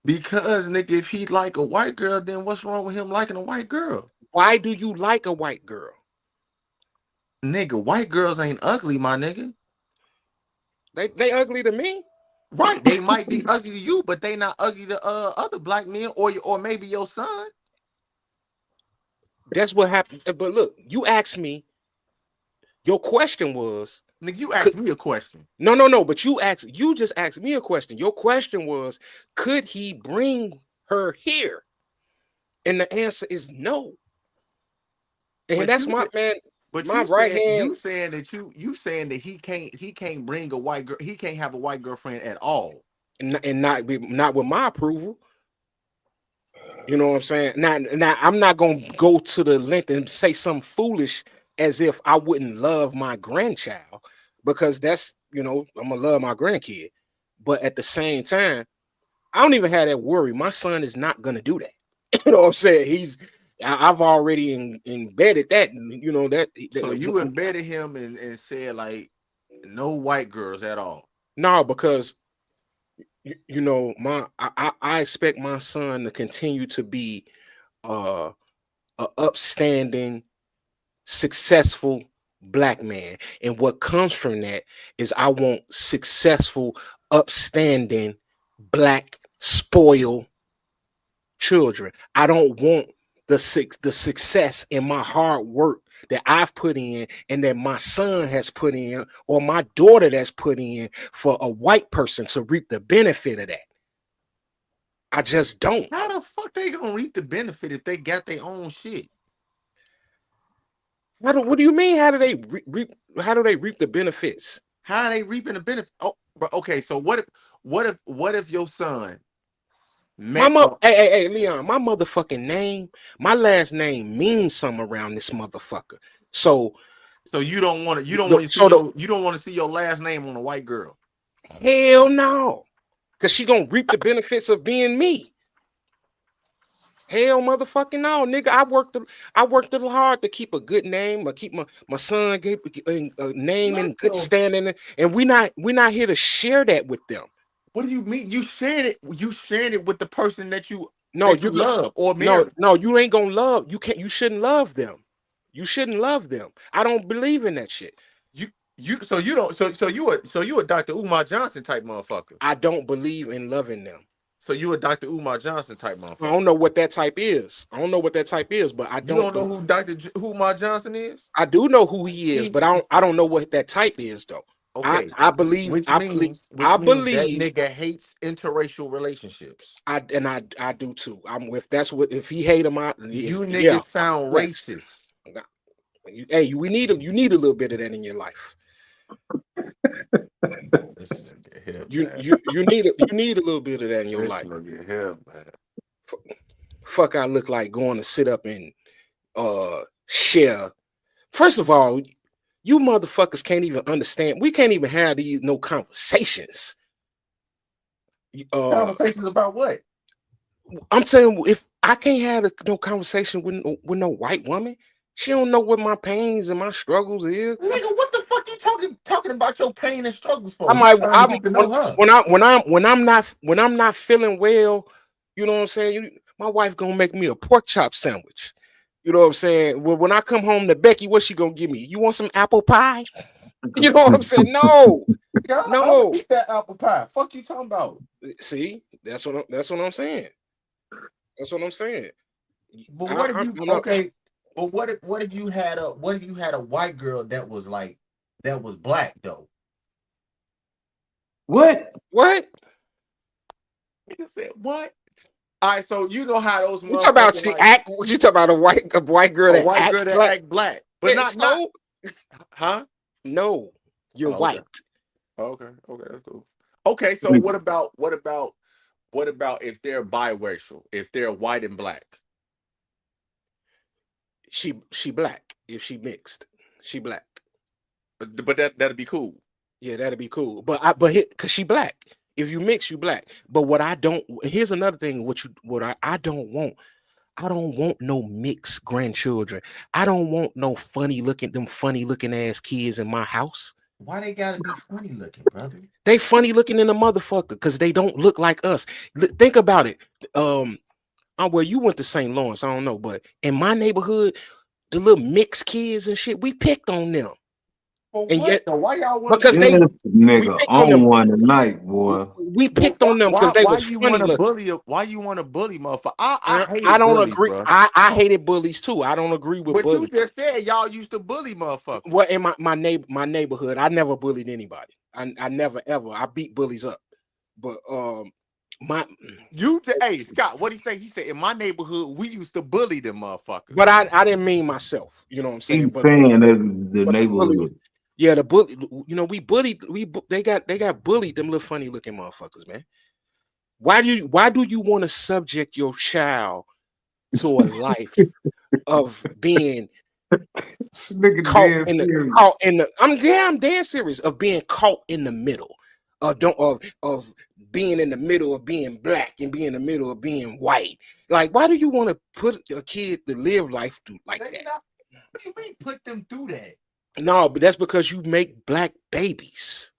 Because nigga, if he like a white girl, then what's wrong with him liking a white girl? Why do you like a white girl? Nigga, white girls ain't ugly, my nigga. They ugly to me. Right, they might be ugly to you, but they not ugly to other black men or maybe your son. That's what happened. But look, you asked me. Your question was, Nigga, you asked me a question. No. But you just asked me a question. Your question was, could he bring her here? And the answer is no. And But that's you my man. but My right hand. you saying that he can't bring a white girl, he can't have a white girlfriend at all. And not with my approval. You know what I'm saying? Now I'm not gonna go to the length and say something foolish as if I wouldn't love my grandchild, because that's, you know, I'm gonna love my grandkid. But at the same time, I don't even have that worry. My son is not gonna do that. You know what I'm saying? I've already embedded that, you know, So you embedded him and said like no white girls at all. no, because you know, I expect my son to continue to be a upstanding, successful black man. And what comes from that is I want successful, upstanding, black, spoiled children. I don't want the success in my hard work that I've put in and that my son has put in, or my daughter that's put in, for a white person to reap the benefit of that. I just don't. How the fuck they gonna reap the benefit if they got their own shit? What do you mean? How do they reap? How do they reap the benefits? How are they reaping the benefit? Oh, but okay. So what if your son met? Hey, Leon, my motherfucking name, my last name means something around this motherfucker. So you don't want to. You don't want to see your last name on a white girl. Hell no, because she gonna reap the benefits of being me. Hell motherfucking no, nigga. I worked a little hard to keep a good name, or keep my son a name in good standing, and we not here to share that with them. What do you mean? You shared it with the person that you you love or marry. No, you ain't gonna love. You shouldn't love them. You shouldn't love them. I don't believe in that shit. You a Dr. Umar Johnson type motherfucker. I don't believe in loving them. So you a Dr. Umar Johnson type motherfucker. I don't know what that type is. But I don't. You don't know who Dr. Umar Johnson is? I do know who he is, but I don't know what that type is though. Okay. I believe that nigga hates interracial relationships. I do too. If he hate him, you niggas sound racist. Hey, we need you need a little bit of that in your life. You need a little bit of that in your life. Fuck, I look like going to sit up and share. First of all, you motherfuckers can't even understand. We can't even have these no conversations. Conversations about what? I'm saying, if I can't have no conversation with no white woman, she don't know what my pains and my struggles is. Nigga, what the fuck you talking about your pain and struggles for? When I'm not feeling well, you know what I'm saying? My wife gonna make me a pork chop sandwich. You know what I'm saying? Well, when I come home to Becky, what she gonna give me? You want some apple pie? You know what I'm saying? No, no. Eat that apple pie. Fuck you talking about? See, that's what I'm saying. That's what I'm saying. But what if you okay? But what if you had a white girl that was black though? What? Nigga said what? All right, so you know how those. You talk about What you talk about a white girl that act black, but not. Huh? No, you're white. Okay, that's cool. Okay, so what about if they're biracial? If they're white and black? She black. If she mixed, she black. But that'd be cool. Yeah, that'd be cool. But because she black. If you mix, you black. But what I don't. Here's another thing. I don't want. I don't want no mixed grandchildren. I don't want no funny looking ass kids in my house. Why they gotta be funny looking, brother? They funny looking in the motherfucker because they don't look like us. Think about it. Well, you went to St. Lawrence, I don't know, but in my neighborhood, the little mixed kids and shit, we picked on them. And yet, why y'all want? Because they nigga on one tonight, boy. We picked on them because they was funny looking. Why you want to bully, motherfucker? I don't agree. I hated bullies too. I don't agree with bullies. You just said y'all used to bully, motherfucker. Well, in my neighborhood, I never bullied anybody. I never ever. I beat bullies up, but hey Scott, what he say? He said in my neighborhood we used to bully them motherfuckers. But I didn't mean myself. You know what I'm saying? He's saying the neighborhood. Yeah, the bully. You know, we bullied. They got bullied. Them little funny looking motherfuckers, man. Why do you want to subject your child to a life of being This nigga caught dead in the serious. caught in the I'm damn serious of being caught in the middle of being in the middle of being black and being in the middle of being white. Like, why do you want to put a kid to live life like that? We put them through that. No, but that's because you make black babies.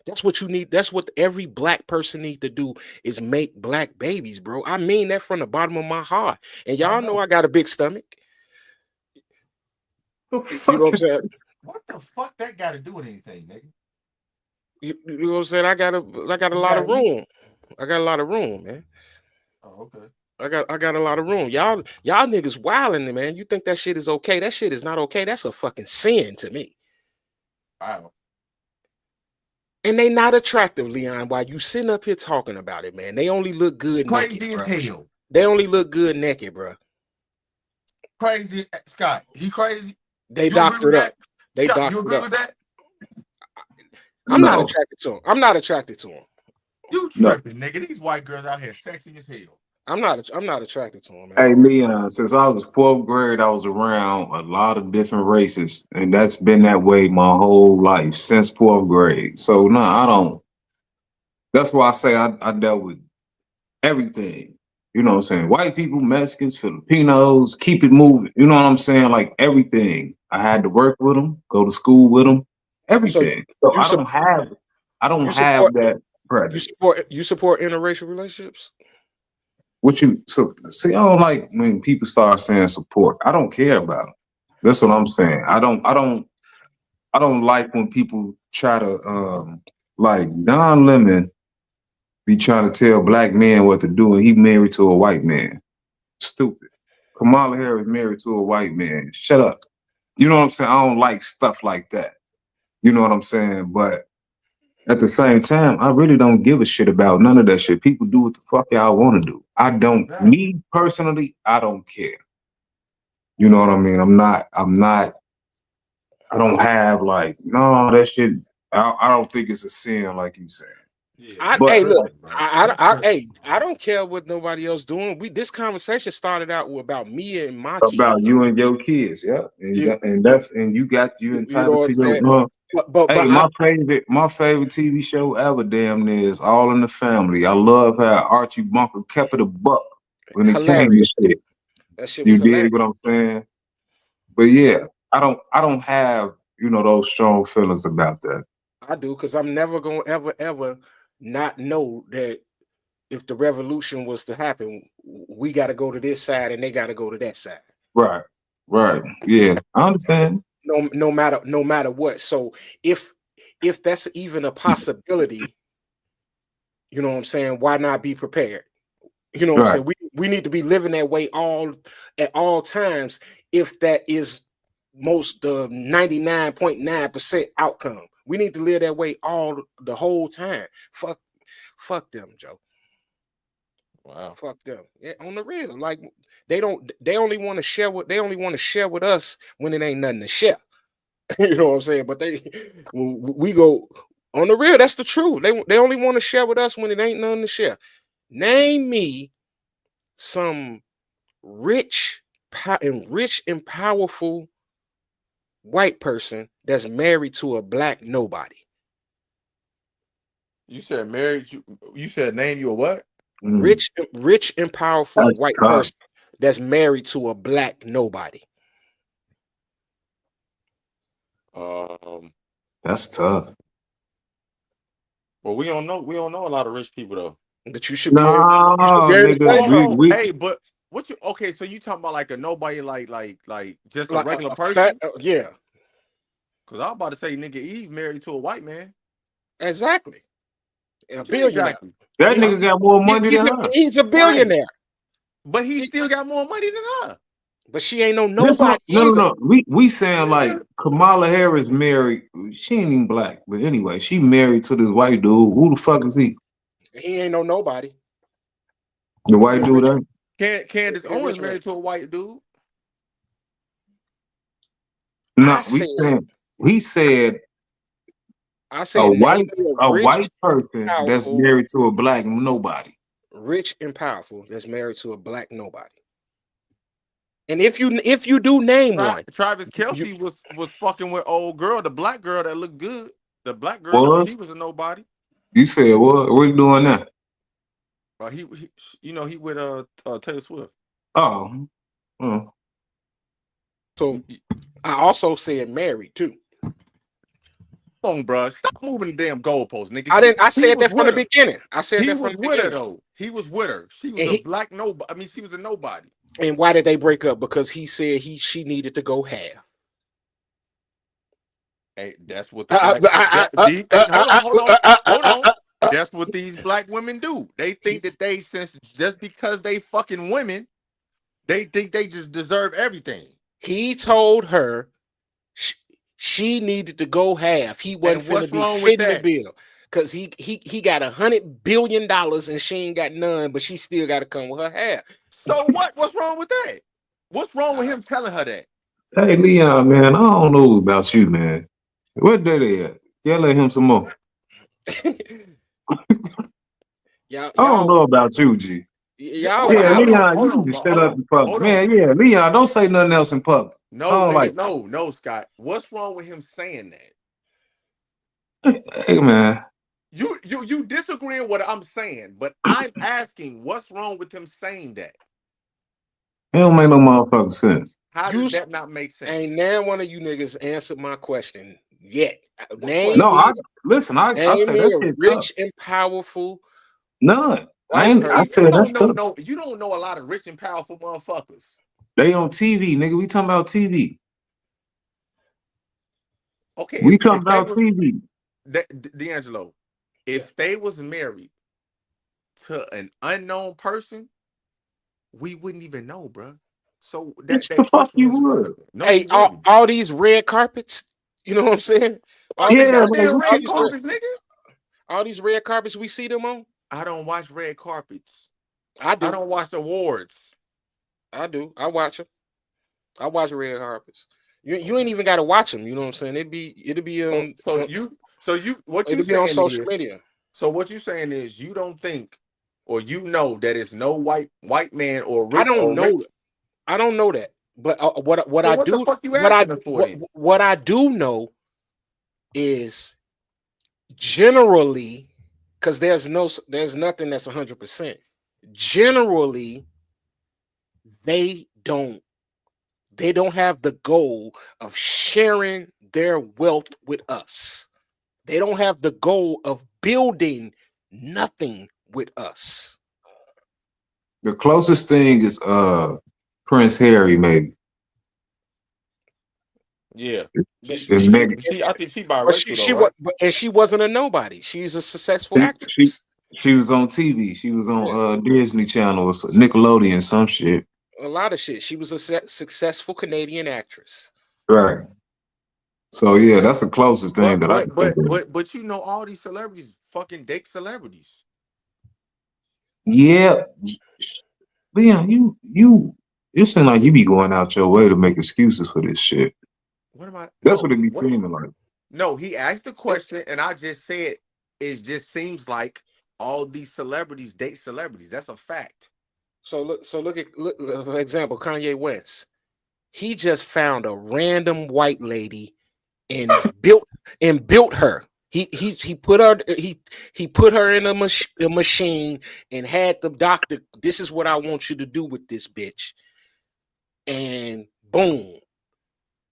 That's what you need. That's what every black person needs to do is make black babies, bro. I mean that from the bottom of my heart. And y'all know I got a big stomach. You know what I'm saying? What the fuck that got to do with anything, nigga? You know what I'm saying? I got a lot of room. I got a lot of room, man. Oh, okay. I got a lot of room. Y'all niggas wilding, man. You think that shit is okay? That shit is not okay. That's a fucking sin to me. Wow. And they not attractive, Leon. While you sitting up here talking about it, man, they only look good Crazy naked, as bro. hell. They only look good naked, bro. Crazy, Scott. He crazy. They You agree doctored with up. that? They Scott, you doctored agree up. with that? I'm not No. attracted to him. I'm not attracted to him. You No. tripping, nigga. These white girls out here sexy as hell. I'm not attracted to him, man. Hey, Leon, since I was 4th grade, I was around a lot of different races, and that's been that way my whole life since 4th grade. So, no, I don't. That's why I say I dealt with everything. You know what I'm saying? White people, Mexicans, Filipinos, keep it moving. You know what I'm saying? Like everything. I had to work with them, go to school with them, So everything. So you I don't you have support that prejudice. you support interracial relationships? So see, I don't like when people start saying support. I don't care about them. That's what I'm saying. I don't like when people try to like Don Lemon be trying to tell black men what to do and he married to a white man. Stupid. Kamala Harris married to a white man. Shut up. You know what I'm saying? I don't like stuff like that. You know what I'm saying? But at the same time, I really don't give a shit about none of that shit. People do what the fuck y'all want to do. I don't, me personally, I don't care. You know what I mean? I don't have like, no, that shit, I don't think it's a sin like you saying. Yeah, But Hey, look, I I don't care what nobody else doing. This conversation started out about me and my about kids. you and your kids, yeah. And You, you you know entitled what to I'm saying? your But hey, my favorite TV show ever damn near is All in the Family. I love how Archie Bunker kept it a buck when it came to hilarious. shit. That shit You was hilarious. dig what I'm saying? But yeah, I don't have, those strong feelings about that. I do, because I'm never gonna ever not know that if the revolution was to happen, we got to go to this side and they got to go to that side. Right. Right. Yeah. I understand. No matter what. So if that's even a possibility, you know what I'm saying, why not be prepared? You know what I'm Right. saying? We need to be living that way at all times if that is most 99.9% outcome. We need to live that way the whole time. Fuck them, Joe. Wow. Fuck them. Yeah, on the real. Like they only want to share with us when it ain't nothing to share. You know what I'm saying? But we go on the real, that's the truth. They only want to share with us when it ain't nothing to share. Name me some rich and powerful white person that's married to a black nobody. You said married. You said name you a what? Mm. Rich and powerful That's white tough. person that's married to a black nobody. That's tough. Well, we don't know. We don't know a lot of rich people though. But you should be able No, to say nigga, something. Hey, but what you okay? So you talking about like a nobody, like just a Like regular a person? yeah, Because I was about to say, nigga, Eve married to a white man. exactly. A What you mean billionaire. exactly? that nigga got more money than her. He's a Right. billionaire. But he still got more money than her. But she ain't no This one, nobody no, either. no, no. We saying like Kamala Harris married. She ain't even black, but anyway, she married to this white dude. Who the fuck is he? He ain't no nobody. The He white a dude rich, ain't. Candace he a Owens rich man. married to a white dude. No, I said he said name me a white person that's powerful, married to a black nobody. rich and powerful that's married to a black nobody. And if you do name one, Travis Kelce was fucking with old girl, the black girl that looked good. The black girl, she Was was a nobody. you said what? What you doing now? He he with Taylor Swift. Oh, oh. so I also said married too. Come on, bro. Stop moving the damn goalpost, nigga. I He said was that from the with her. beginning. I said He that from was the with her beginning. though. He was with her. She was And a black nobody. I mean, she was a nobody. And why did they break up? Because he said she needed to go half. Hey, that's what the black. Hold on. That's what these black women do. They think that just because they fucking women, they think they just deserve everything. He told her she needed to go half. He wasn't finna be fitting the bill because he got $100 billion and she ain't got none, but she still got to come with her half. So what? What's wrong with that? What's wrong with him telling her that? Hey, Leon, man, I don't know about you, man. What day they at? Yell at him some more. y'all, I don't know about you, G. Y'all, Yeah, Leon, hold you on, can bro, shut up in public. hold Man, on. yeah, Leon, don't say nothing else in public. No, I don't nigga, like no, Scott. What's wrong with him saying that. Hey, man. You disagreeing with what I'm saying, but I'm asking what's wrong with him saying that? It don't make no motherfucking sense. How does that not make sense? Ain't now one of you niggas answered my question yet. Name No, me, I listen. I name said me that a shit tough. rich and powerful None. white I person. said that's tough. You don't know a lot of rich and powerful motherfuckers. They on TV, nigga. We talking about TV. Okay, We talking if they about was TV. D'Angelo, if they was married to an unknown person, we wouldn't even know, bro. So Yes, that the fuck question you is would. irrelevant. No, Hey, we wouldn't. all these red carpets, you know what I'm saying? Fuck is Yeah, man. goddamn What red you carpets, nigga. all these red carpets we see them on. I don't watch red carpets. I I do. don't watch awards. I do. I watch them. I watch red carpets. You ain't even got to watch them. You know what I'm saying? It'll be on. What you It'll be on saying social is media. so what you saying is you don't think or you know that it's no white man or I rich don't or know. rich. I don't know that. But what So I what the do fuck you asking us for then? what I do know is generally, because there's nothing that's 100%. Generally, they don't have the goal of sharing their wealth with us. They don't have the goal of building nothing with us. The closest thing is Prince Harry, maybe. Yeah. But I think she biracial though, right? she wasn't a nobody. She's a successful She actress. she was on TV. She was on Disney Channel or Nickelodeon, some shit. A lot of shit. She was a successful Canadian actress. Right. So yeah, that's the closest thing that I can think of. But you know all these celebrities fucking date celebrities. Yeah, Leon, you seem like you be going out your way to make excuses for this shit. What am I? That's No. what it be What? seeming like. No, he asked the question and I just said it just seems like all these celebrities date celebrities. That's a fact. So look for example, Kanye West. He just found a random white lady and built her. He put her in a machine and had the doctor. This is what I want you to do with this bitch. And boom,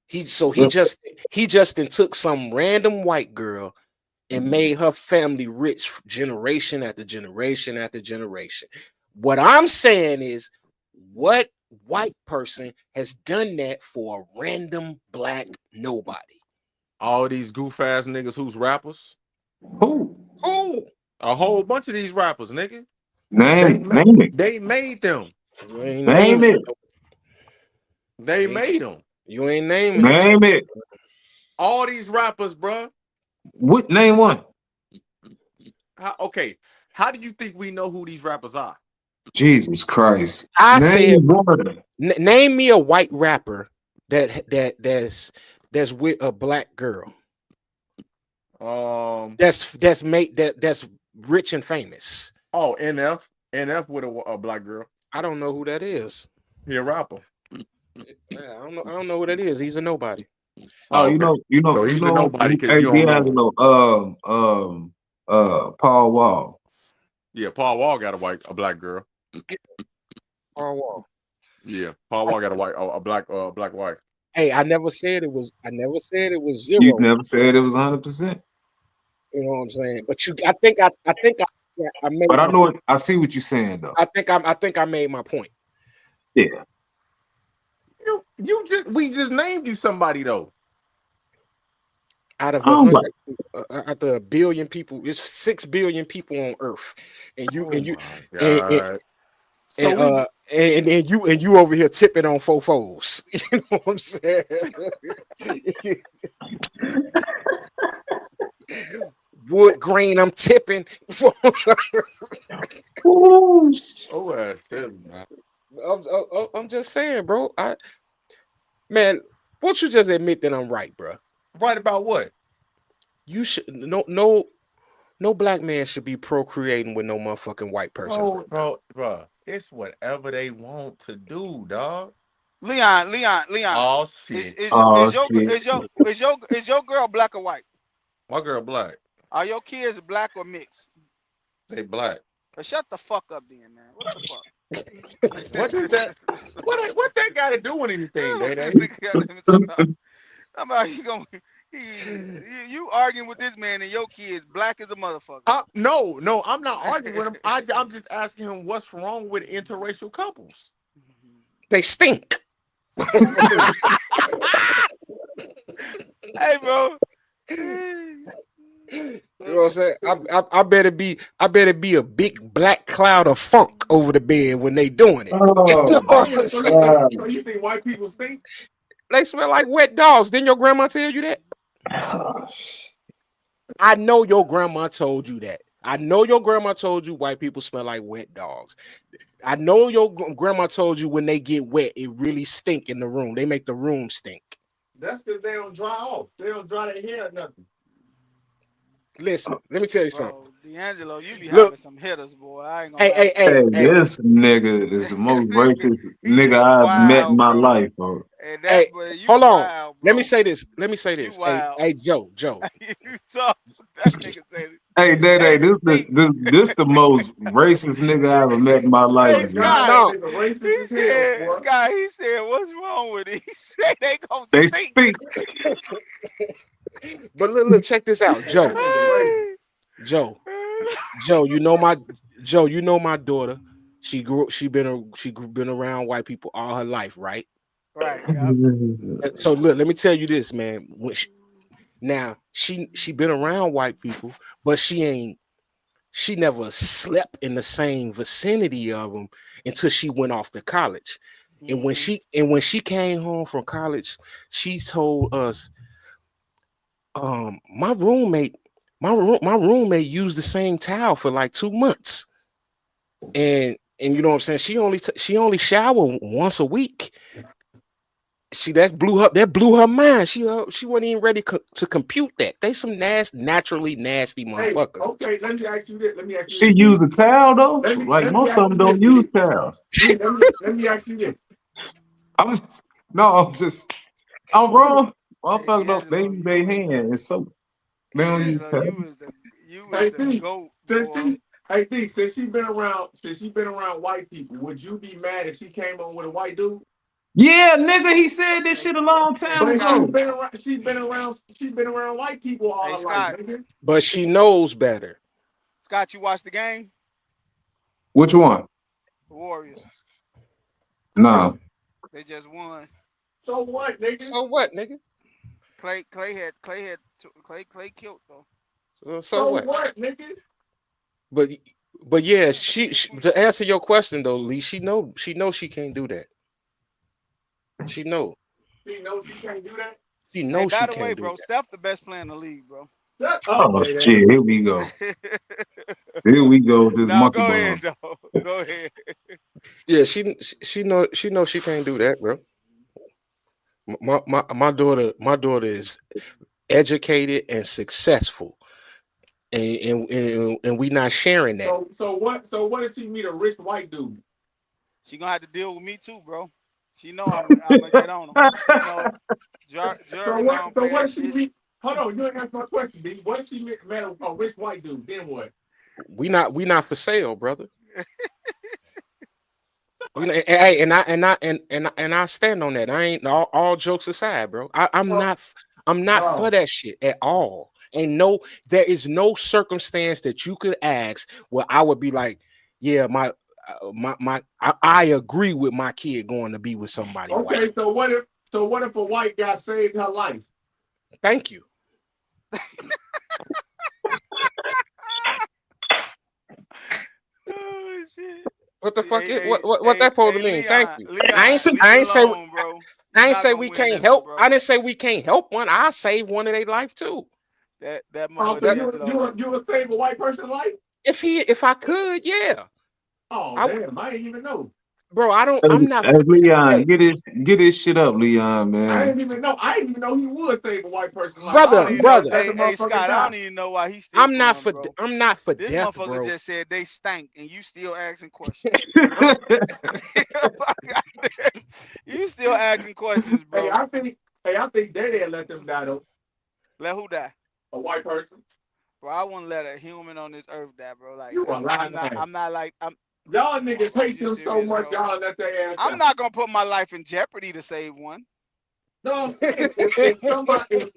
he just took some random white girl and made her family rich generation after generation after generation. What I'm saying is, what white person has done that for a random black nobody? All these goof ass niggas who's rappers. Who? A whole bunch of these rappers, nigga. Name it. They made them. You ain't Name it. They made them. You ain't naming it. Name it. All these rappers, bruh. What? Name one. How do you think we know who these rappers are? Jesus Christ. I said, one. Name me a white rapper that's with a black girl. That's rich and famous. Oh, NF with a black girl. I don't know who that is. He a rapper. Yeah, I don't know who that is. He's a nobody. Oh, Okay. So he's a nobody because hey, you don't know him. D'Angelo, Paul Wall. Yeah, Paul Wall got a black girl. Paul Wall. Yeah, Paul Wall got a black wife. Hey, I never said it was. I never said it was You zero. never said it was 100%. You know what I'm saying? But I made But I my. know it, I see what you're saying though. I think I made my point. Yeah. We just named you somebody though. Out of I'm 100, like, out of 1 billion people, it's 6 billion people on Earth, and Oh you my and god. So and we and you over here tipping on fofos. You know what I'm saying? Wood grain, I'm tipping. ooh. man. I'm just saying, bro. Man, won't you just admit that I'm right, bro? Right about what? You should no black man should be procreating with no motherfucking white person, bro. Bro. It's whatever they want to do, dog. Leon. Oh Is shit. is your Oh is your shit. is your girl black or white? My girl black. Are your kids black or mixed? They black. But shut the fuck up, then, man. What the fuck? What did that what that got to do with anything, Day This Day? nigga got him talking about he gonna you arguing with this man and your kids black as a motherfucker. No, I'm not arguing with him. I'm just asking him what's wrong with interracial couples. They stink. Hey, bro. You know what I'm saying? I better be a big black cloud of funk over the bed when they doing it. You know Oh what my I'm So saying? god. you think white people stink? They smell like wet dogs. Didn't your grandma tell you that? I know your grandma told you that. I know your grandma told you white people smell like wet dogs. I know your grandma told you when they get wet, it really stink in the room. They make the room stink. That's because they don't dry off. They don't dry their hair or nothing. Listen, let me tell you something. Bro, D'Angelo, you be Look, having some hitters, boy. I ain't gonna hey, lie hey, to hey, Hey, hey, this nigga is the most you. racist He nigga is I've met in wild, my bro. life, bro. And hey, that boy, you hold on. wild, Let me bro. say this. Let me say You this. Hey, wild. hey, Joe. You tough. That nigga said Hey, they this stink. this the most racist nigga I ever met in my life, Hey, Oh G. God, Scott. that No, nigga racist He as hell, said, boy. Scott, he said, what's wrong with it? He said they gonna They stink. speak. but look, check this out, Hey, that Joe. nigga racist. Joe, Joe. You know my daughter. She been around white people all her life, right? Right, yep. So look, let me tell you this, man. Now she been around white people, but she never slept in the same vicinity of them until she went off to college. And when she came home from college, she told us, my roommate used the same towel for like 2 months, and you know what I'm saying. She only shower once a week. That blew her mind. She wasn't even ready to compute that. They some naturally nasty Hey, motherfuckers. okay, let me ask you this. Let me ask you She this, use Lee. a towel though. Like Let me most of ask them you this, don't use Lee. towels. Lee, let me ask you this. I'm just no, I'm wrong. Hey, Motherfuckers don't they D'Angelo, use their hand and soap. They don't use D'Angelo, towels. you is Hey, the D, goat, since boy. she, since she been around white people, would you be mad if she came on with a white dude? Yeah, nigga, he said this Hey, shit a long hey, time But Scott, ago. she's been around white people all hey, her life, Scott, nigga. But she knows better. Scott, you watched the game? Which one? The Warriors. No. They just won. So what, nigga? So what, nigga? Clay killed though. So So what? what, nigga? But but yeah, she to answer your question though, Lee, she know she can't do that. She know. She knows she can't do that. She Hey, knows by she the way, can't do bro, that. Steph the best player in the league, bro. Shut up, Oh Day Day. shit, here we go. Here we go with this No, monkey go ahead, ball. though. Go ahead. Yeah, she know she can't do that, bro. My daughter is educated and successful, and we not sharing that. So what if she meet a rich white dude? She gonna have to deal with me too, bro. She know I'm gonna get on them. She know it. Jeremy know I don't So play what that if she shit. meet? Hold on, you ain't answer my question, D. What if she met a rich white dude? Then what? We not for sale, brother. You know, hey, and I stand on that. I ain't all jokes aside, bro. I'm not Oh, for that shit at all. There is no circumstance that you could ask where I would be like, yeah, I agree with my kid going to be with somebody white. okay. So what if a white guy saved her life? Thank you. Oh shit. What the fuck? Hey, hey, What hey, that supposed to hey, mean? Thank Leon, you. Leon, leave I it ain't say alone, bro. You're I ain't not say gonna we win can't nothing, help. bro. I didn't say we can't help one. I save one of their life too. That my Oh, boy so D'Angelo. you would save a white person's life? If I could, yeah. Oh I damn, I didn't even know. bro, I don't. Hey, I'm not. hey, Leon, Hey, get this shit up, Leon, I man. didn't even know. I didn't even know he would save a white person's life. I don't brother, even know. brother. Let the Hey, motherfucker Scott, I die. don't even know why he's still going, bro. I'm not for This death, motherfucker bro. just said they stank, and you still asking questions. I'm You still asking questions, Hey, bro. I think Daddy let them die though. Let who die? A white person. Bro, I wouldn't let a human on this earth die, bro. Like You a lying ass. I'm not like I'm. Y'all Come on, niggas bro. Is hate you them so serious, much. bro? Y'all let their ass I'm die. not gonna put my life in jeopardy to save one. No, I'm saying if somebody if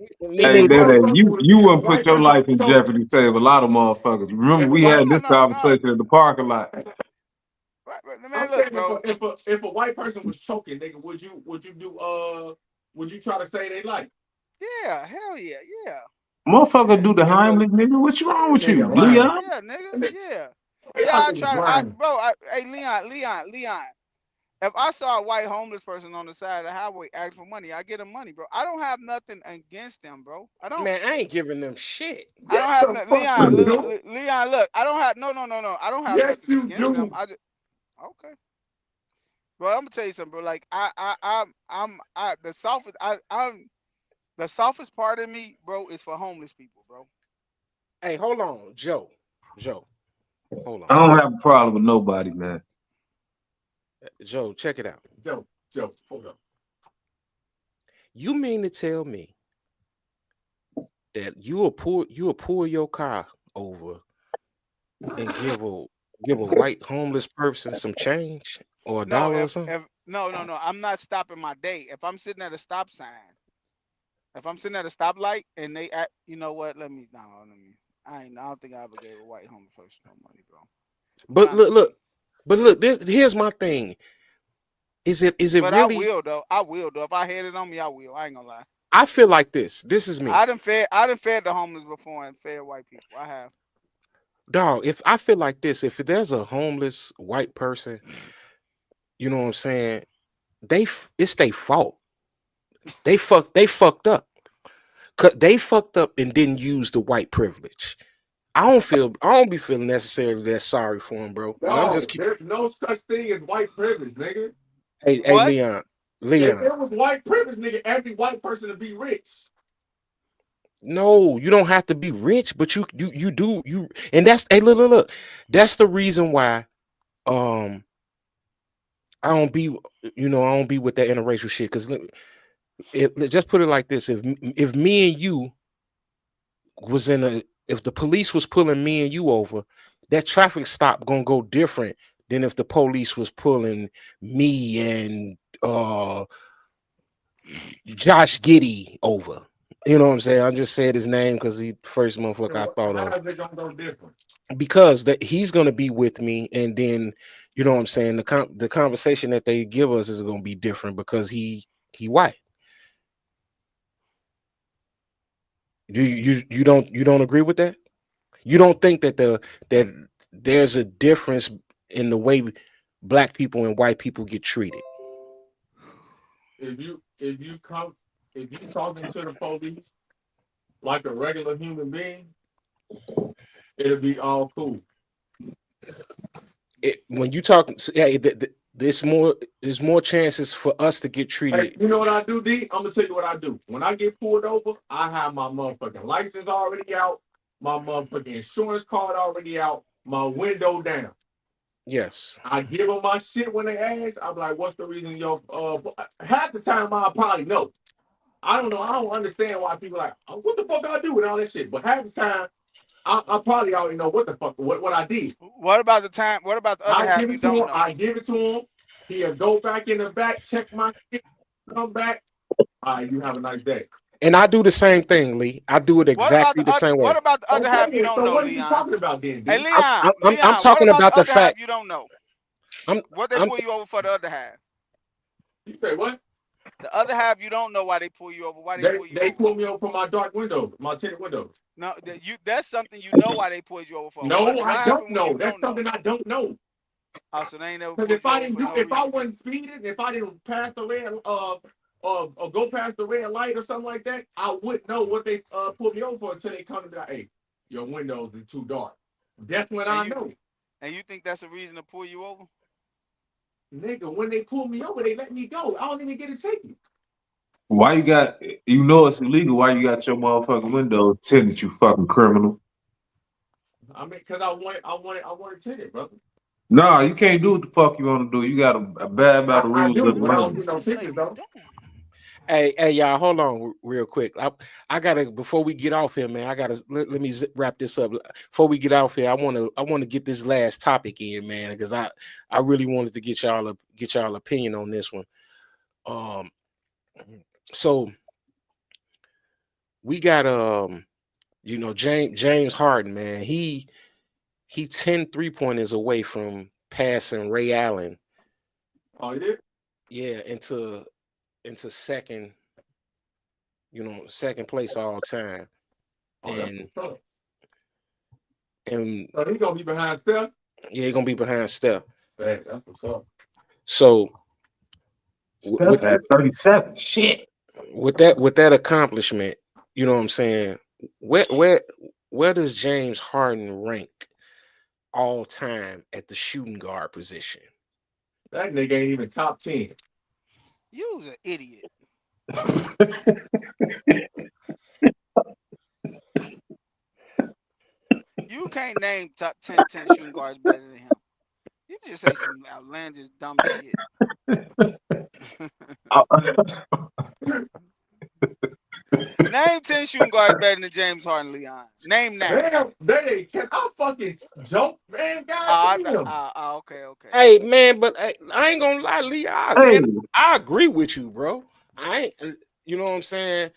Hey, a neither. Daddy, motherfucker was you if a wouldn't put white your person life was in choking, jeopardy, save a lot of motherfuckers. Remember, if a we white had No, this no, no. conversation in the parking lot. Man, I'm look, saying bro. if a white person was choking, nigga, would you try to save their life? Yeah, hell yeah, yeah, Motherfucker yeah. do the Nigga, Heimlich, nigga. What's wrong with you, nigga Yeah, lying. Leon? yeah, nigga. Nigga, Yeah. Yeah, y'all I niggas try lying. hey Leon. If I saw a white homeless person on the side of the highway asking for money, I get him money, bro. I don't have nothing against them, bro. I don't. Man, I ain't giving them shit. I Yes, don't have the no, fuck you do. Leon. Look, I don't have no. I don't have Yes, nothing you against them. do. I just okay, bro. I'm gonna tell you something, bro. Like the softest I'm the softest part of me, bro, is for homeless people, bro. Hey, hold on, Joe. Joe, hold on. I don't have a problem with nobody, man. Joe, check it out. Joe, hold up. You mean to tell me that you will pull your car over and give a white homeless person some change or a No, dollar or something? if no, I'm not stopping my day. If I'm sitting at a stop sign, if I'm sitting at a stoplight and they act, you know what? Let me. I don't think I ever gave a white homeless person no money, bro. Be But honest with you. but look, here's my thing. Is it But I really? will though. I will though. If I had it on me, I will. I ain't gonna lie. I feel like this. This is me. I done fed the homeless before and fed white people. I have. Dog, if I feel like this, if there's a homeless white person, you know what I'm saying? It's their fault. They fucked up. They fucked up and didn't use the white privilege. I don't be feeling necessarily that sorry for him, bro. And I'm just No, there's no such thing as white privilege, nigga. hey What? If Leon. there was white privilege, nigga, every white person would be rich. No, you don't have to be rich, but you do you and that's hey look. That's the reason why um I don't be I don't be with that interracial shit because just put it like this: if me and you was in a if the police was pulling me and you over, that traffic stop gonna go different than if the police was pulling me and Josh Giddy over. You know what I'm saying? I just said his name because he first motherfucker I thought How of. is it gonna go different? Because that he's gonna be with me, and then you know what I'm saying, the conversation that they give us is gonna be different because he white. You don't agree with that? You don't think that that there's a difference in the way black people and white people get treated? If you talking to the police like a regular human being, it'll be all cool. When you talk, yeah, there's more chances for us to get Hey, treated. you know what I do, D? I'm gonna tell you what I do. When I get pulled over, I have my motherfucking license already out, my motherfucking insurance card already out, my window down. Yes. I give them my shit when they ask. I'm like, what's the reason half the time I probably know. I don't know. I don't understand why people like, oh, what the fuck I do with all that shit. But half the time, I probably already know what the fuck what I did. What about the time? What about the other I half give you it to don't him. know? I give it to him. He'll go back in the back, check my shit, come back. All right, you have a nice day. And I do the same thing, Lee. I do it What about exactly the the other? same way. What about the other half you Okay, don't so know, what are you Leon? talking about then, Hey, D? I'm What talking about about the the other half fact. you don't know? I'm What they I'm pull you over for the other half? You say what? The other half you don't know why they pull you over. Why they pull you They over? pulled me over from my dark window, my tinted window. No, that's something you know why they pulled you over for. No, What I don't happened when you know. That's don't know? something I don't know. Oh, so they ain't never Because pulled if you I over didn't for do, no if I reason. wasn't speeding, if I didn't pass the red, or go past the red light or something like that, I wouldn't know what they pulled me over for until they come to me like, hey, your windows are too dark. That's when I know. And you think that's a reason to pull you over? Nigga, when they pull me over, they let me go. I don't even get a ticket. Why you got? You know it's illegal. Why you got your motherfucking windows tinted? You fucking criminal. I mean, because I want a ticket, brother. Nah, you can't do what the fuck you want to do. You got a bad by the I rules do, of the but I don't land. get no tickets though. Hey, y'all, hold on real quick. I gotta before we get off here, man. I gotta let me wrap this up. Before we get off here, I wanna get this last topic in, man, because I really wanted to get y'all opinion on this one. So we got James Harden, man. He 10 3-pointers away from passing Ray Allen. Oh, you did? Yeah, into second place all time. Oh, that's And what's up. and So he gonna be behind Steph? yeah, he's gonna be behind Steph. Hey, that's what's up. So Steph had 37. Shit. with that accomplishment, you know what I'm saying? Where does James Harden rank all time at the shooting guard position? That nigga ain't even top 10. You's an idiot. You can't name top 10 shooting guards better than him. You just say some outlandish dumb shit. Name 10 shooting guards better than James Harden, Leon. Name that. Damn, they can I fucking joke, man. God damn. Okay. Hey man, but I ain't gonna lie, Lee. Hey, I agree with you, bro. I ain't, you know what I'm saying?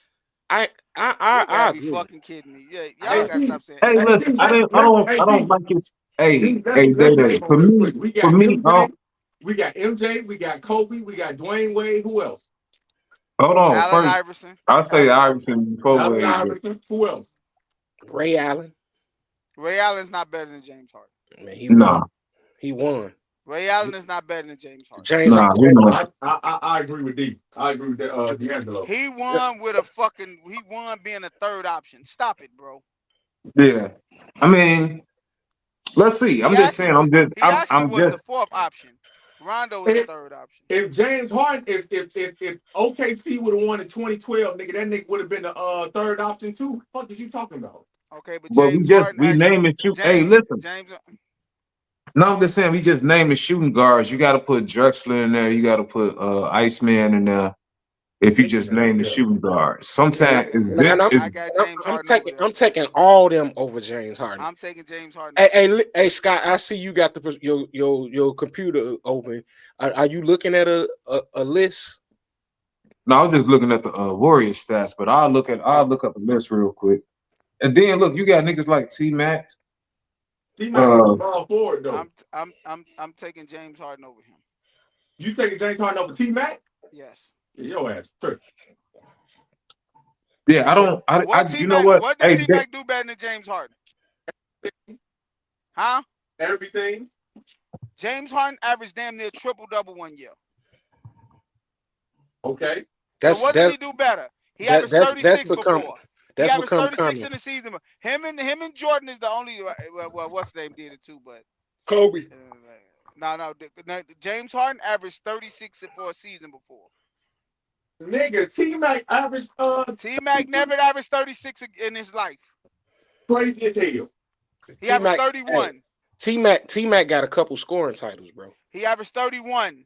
You I gotta be agree. fucking kidding me. Yeah, y'all Hey, gotta D, stop saying hey, that. hey, listen. D, I don't. hey, I don't D, like his. Hey, D, let's hey, let's Day. name them For real me, quick. We for got me. MJ, we got MJ, we got Kobe, we got Dwayne Wade. Who else? Hold on. Allen First, Iverson. I say Allen Iverson. Iverson before Allen Wade. Iverson. Who else? Ray Allen, Ray Allen's not better than James Harden. man, he won. Nah, He won. Ray Allen is not better than James Harden. James nah, you know. I agree with D. I agree with D'Angelo. He won with he won being a third option. Stop it, bro. Yeah. I mean, let's see. He I'm just actually saying. was he actually I'm was just. the fourth option. Rondo was the third option. If James Harden, if OKC would have won in 2012, nigga, that nigga would have been the third option too. What the fuck is you talking about? Okay, but But James Harden we actually name it shoot. Hey, James listen. James No, I'm just saying we just name it shooting guards. You got to put Drexler in there. You got to put Iceman in there. If you just name the Yeah. shooting guards, Nah, sometimes nah, nah, it's I got James I'm Harden over taking him. all them over James Harden. I'm taking James Harden Hey, over him. hey, Scott, I see you got your computer open. Are you looking at a list? no. I'm just looking at the Warriors stats, but I'll look up the list real quick. And then look, you got niggas like T Max. T-Mac was a ball forward though. I'm taking James Harden over him. You taking James Harden over T-Mac? Yes. Yeah, your ass. Sure. Yeah, I don't. You know what? What did Hey, T Mac do better than James Harden? Huh? Everything. James Harden averaged damn near triple double 1 year. Okay. So That's what did he do better? He averaged that's 36 become before. He averaged become 36 common. in the season. Him and Jordan is the only. Well, what's the name did it too, but Kobe. no. James Harden averaged 36 for a season before. Nigga, T-Mac averaged T Mac never averaged 36 in his life. crazy as hell. He averaged T-Mac, hey, 31. T-Mac got a couple scoring titles, bro. He averaged 31.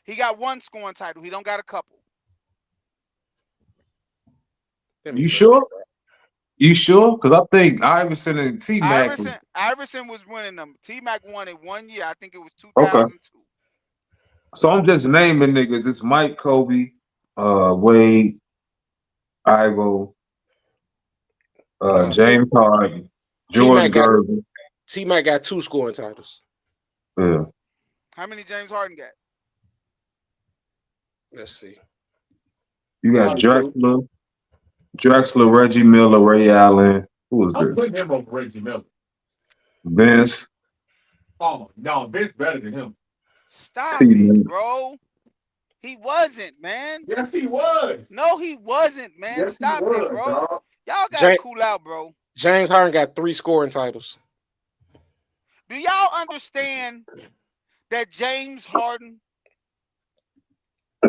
He got one scoring title. He don't got a couple. You sure? You sure? Because I think Iverson and T-Mac. Iverson was winning them. T-Mac won it 1 year. I think it was 2002. Okay. So I'm just naming niggas. It's Mike, Kobe, Wade, Ivo, James Harden, George Gervin. T-Mac got 2 scoring titles. Yeah. How many James Harden got? Let's see. You got Drexler, Reggie Miller, Ray Allen. Who was this? I'm putting him over Reggie Miller. Vince. Oh no, Vince better than him. Stop it, bro. He wasn't, man. Yes, he was. No, he wasn't, man. Yes, Stop he was, it, bro. dog. Y'all gotta cool out, bro. James Harden got 3 scoring titles. Do y'all understand that James Harden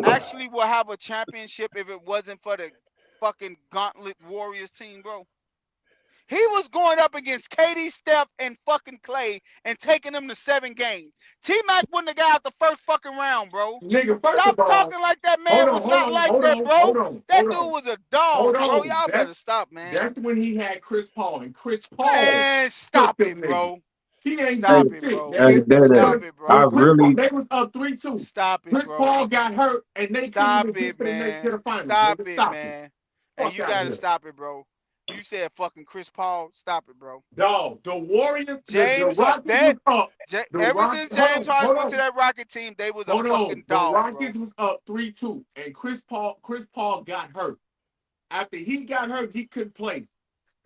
actually will have a championship if it wasn't for the fucking Gauntlet Warriors team, bro? He was going up against KD, Steph, and fucking Clay and taking them to 7 games. T-Mac wouldn't have got out the first fucking round, bro. Nigga, Stop talking like that man was not like that, bro. That dude was a dog, bro. Y'all better stop, man. That's when he had Chris Paul, and Chris Paul. Man, stop it, bro. He ain't Stop shit, it, bro. nigga. Stop it, bro. I really. They was up 3-2. Stop it, Chris bro. Paul got hurt, and they Stop couldn't even it, get man. to the finals. Stop nigga. it, Stop man. It. And you gotta stop it, bro. You said fucking Chris Paul. Stop it, bro. Dog, the Warriors, James the Rockets was up. Ever since James Harden went to that Rocket team, they was a fucking dog, The Rockets bro. was up 3-2, and Chris Paul got hurt. After he got hurt, he couldn't play.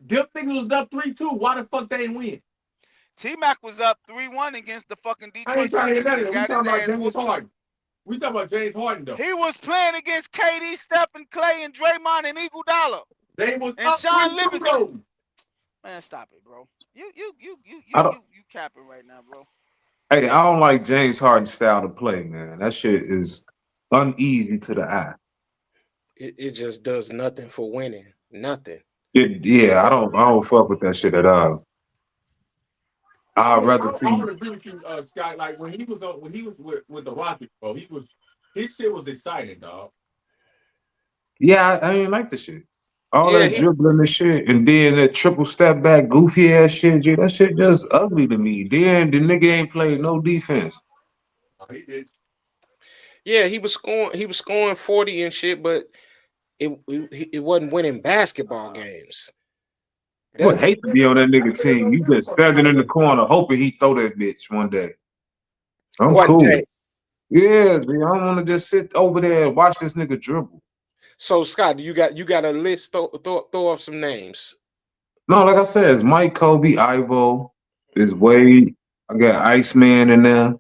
Them niggas was up 3-2. Why the fuck they ain't win? T-Mac was up 3-1 against the fucking I ain't Detroit trying to hear Pistons that. and We got talking his about ass James whooped. Harden. We talking about James Harden though. He was playing against KD, Steph, and Clay, and Draymond, and Iguodala. They was and up Sean 3-2 Livingston. though. Man, stop it, bro. You capping right now, bro. Hey, I don't like James Harden's style to play, man. That shit is uneasy to the eye. It just does nothing for winning. Nothing. I don't fuck with that shit at all. I'd rather see. I'm gonna agree with you, Scott. Like when he was with the Rockets, bro, his shit was exciting, dog. Yeah, I ain't like the shit. All that dribbling and shit, and then that triple step back, goofy ass shit, G, that shit just ugly to me. Then the nigga ain't played no defense. Oh, he did. Yeah, he was scoring 40 and shit, but it wasn't winning basketball games. I would hate to be on that nigga team. You just standing in the corner hoping he throw that bitch one day. I'm cool. Day. Yeah, G, I don't want to just sit over there and watch this nigga dribble. So Scott, you got a list? Throw off some names. No, like I said, it's Mike, Kobe, Ivo, it's Wade. I got Iceman in there.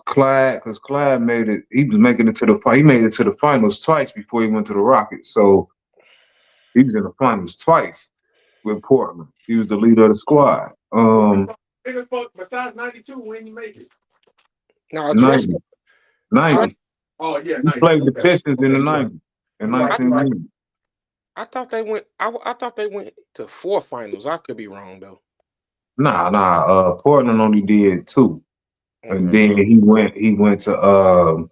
Clyde, because Clyde made it. He was making it to the. He made it to the finals twice before he went to the Rockets. So he was in the finals twice with Portland. He was the leader of the squad. Besides 92, when you make it? No, 90. Oh yeah, he played the Pistons in the 90s. In 1990. I thought they went. I thought they went to 4 finals. I could be wrong though. Nah. Portland only did 2, and then he went to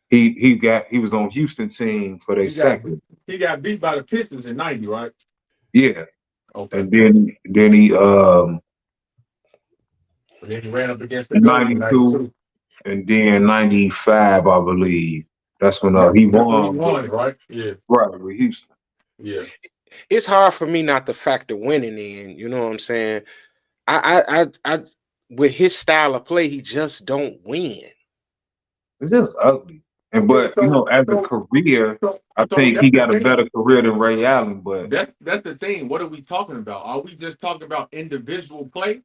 he was on Houston team for their second. He got beat by the Pistons in 90, right? Yeah. Okay. And then he ran up against the 92, and then 95, I believe. That's when he won. He won, right? Yeah. Right, with Houston. Yeah. It's hard for me not to factor winning in. You know what I'm saying? I with his style of play, he just don't win. It's just ugly. But as a career, I think he got a better career than Ray Allen. But that's the thing. What are we talking about? Are we just talking about individual play,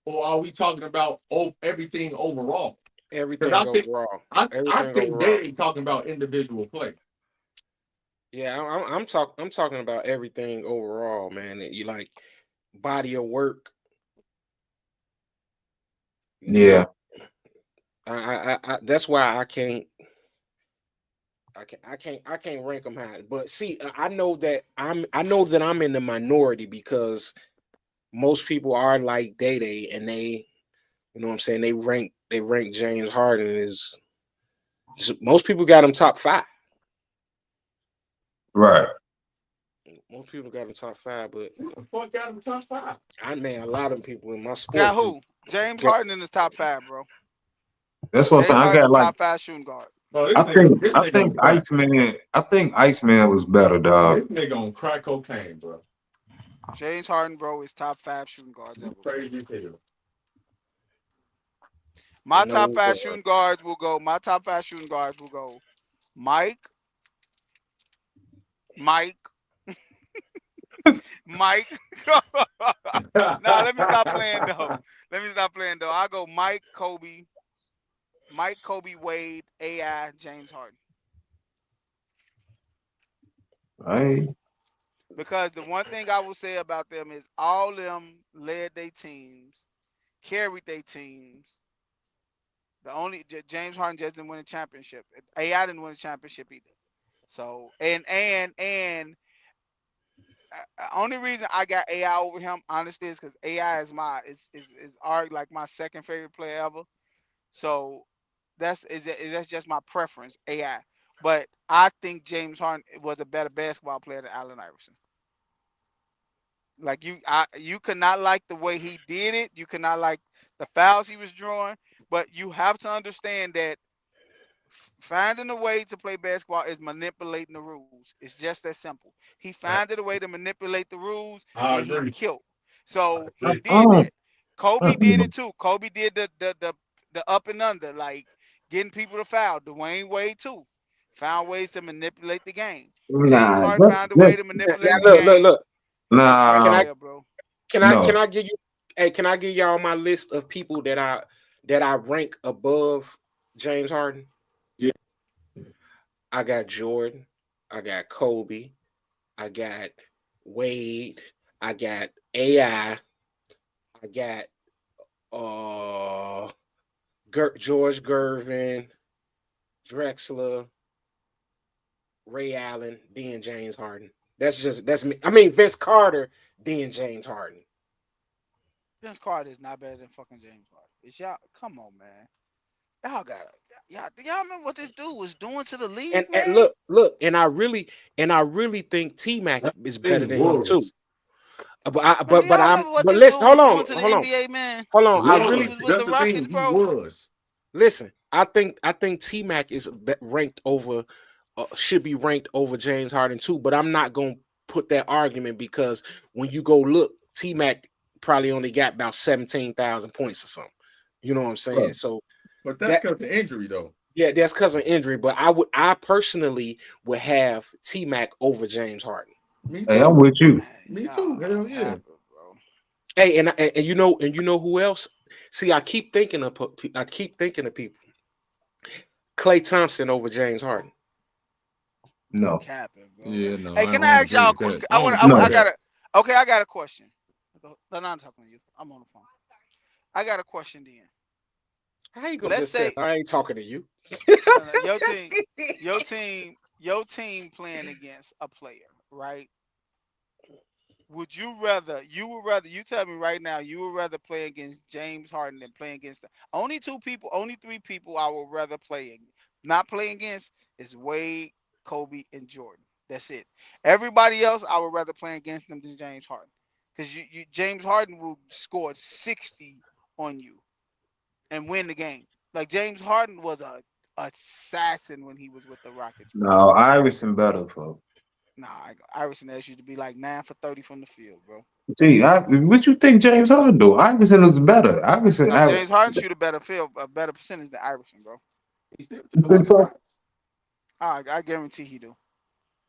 or are we talking about everything overall? Everything overall. I think they ain't talking about individual play. Yeah, I'm talking about everything overall, man. You like body of work. Yeah. I that's why I can't. I can't rank them high. But see, I know that I'm in the minority because most people are like Day, and they, you know what I'm saying, they rank James Harden as, most people got him top 5. Right. Most people got him top 5, but Fuck got him top 5. a lot of people in my Got sports group who? James got, Harden in his top 5, bro. That's what I'm saying. James I Harden got is like top 5 shooting guard. Oh, this I nigga on think crack. Iceman was better, dog. This nigga on crack cocaine, bro. James Harden, bro, is top 5 shooting guards You ever, bro. crazy as hell. My top no 5 shooting guards will go. My top 5 shooting guards will go. Mike, Mike, Mike. Nah, let me stop playing though. I go Mike, Kobe, Wade, AI, James Harden. Right. Because the one thing I will say about them is all them led their teams, carried their teams. The only James Harden just didn't win a championship. AI didn't win a championship either. So only reason I got AI over him, honestly, is because AI is already like my second favorite player ever. So that's just my preference, AI. But I think James Harden was a better basketball player than Allen Iverson. Like you could not like the way he did it. You could not like the fouls he was drawing. But you have to understand that finding a way to play basketball is manipulating the rules. It's just that simple. He found a way to manipulate the rules I and he agree. killed. So I he agree. did that. Kobe did Mm. it too. Kobe did the up and under, like getting people to foul. Dwayne Wade too. Found ways to manipulate the game. James Nah, Harden found a way to manipulate the now game. look. Great Can nah, I player, bro. no. give you, hey, can I give y'all my list of people that I rank above James Harden? Yeah. I got Jordan, I got Kobe, I got Wade, I got AI, I got uh George Gervin, Drexler, Ray Allen, then James Harden. That's me. I mean Vince Carter, then James Harden. Vince Carter is not better than fucking James Harden. It's y'all. Come on, man. Y'all got y'all. Do y'all remember what this dude was doing to the league, And man? look, and I really think T Mac That is better thing than him too. was. Man, do y'all remember what But this listen, dude was doing to the NBA, man? hold on. I When he really was Was. with That's the the Rockets, thing. He bro. was. listen. I think T Mac is ranked over, should be ranked over James Harden too. But I'm not gonna put that argument because when you go look, T Mac probably only got about 17,000 points or something. You know what I'm saying? So But that's that, because of injury, though. yeah, that's because of injury. But I personally would have T Mac over James Harden. Me Hey, I'm too. with you. Man, Me too. y'all Hell yeah. capping, bro. Hey, and you know who else? See, I keep thinking of people. Clay Thompson over James Harden. You No, capping, bro. Yeah, no, Hey, I can don't I ask agree y'all a with quick? that. I don't agree I with no. got that. a. Okay, I got a question. No, I'm talking to you. I'm on the phone. I got a question then. How you gonna Let's just say say I ain't talking to you? no, your team playing against a player, right? You tell me right now, you would rather play against James Harden than play against only three people I would rather not play against is Wade, Kobe, and Jordan. That's it. Everybody else, I would rather play against them than James Harden. Because James Harden will score 60 on you and win the game. Like James Harden was a assassin when he was with the Rockets, bro. No, Iverson better, folks. Nah, Iverson asked you to be like 9 for 30 from the field, bro. Gee, what you think James Harden do? Iverson was better. No, James Harden shoot a better percentage than Iverson, bro. He still You took a lot think of so? shots. I guarantee he do.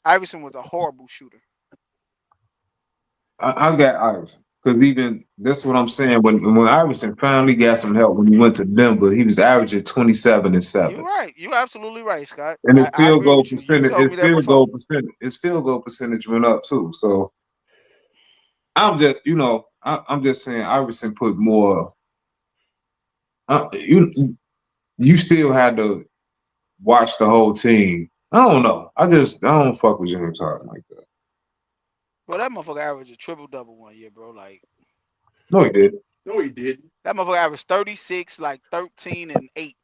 Iverson was a horrible shooter. I got Iverson because even that's what I'm saying. When Iverson finally got some help when he went to Denver, he was averaging 27 and You're 7, right. You're absolutely right, Scott. and his I field agree goal with you. You percentage, told me that before. his field goal percentage went up too. So I'm just, I'm just saying Iverson put more. You still had to watch the whole team I don't know. I don't fuck with James Harden like that. Bro, that motherfucker averaged a triple double 1 year, bro. Like No, he did. No, he didn't. that motherfucker averaged 36, like 13 and 8.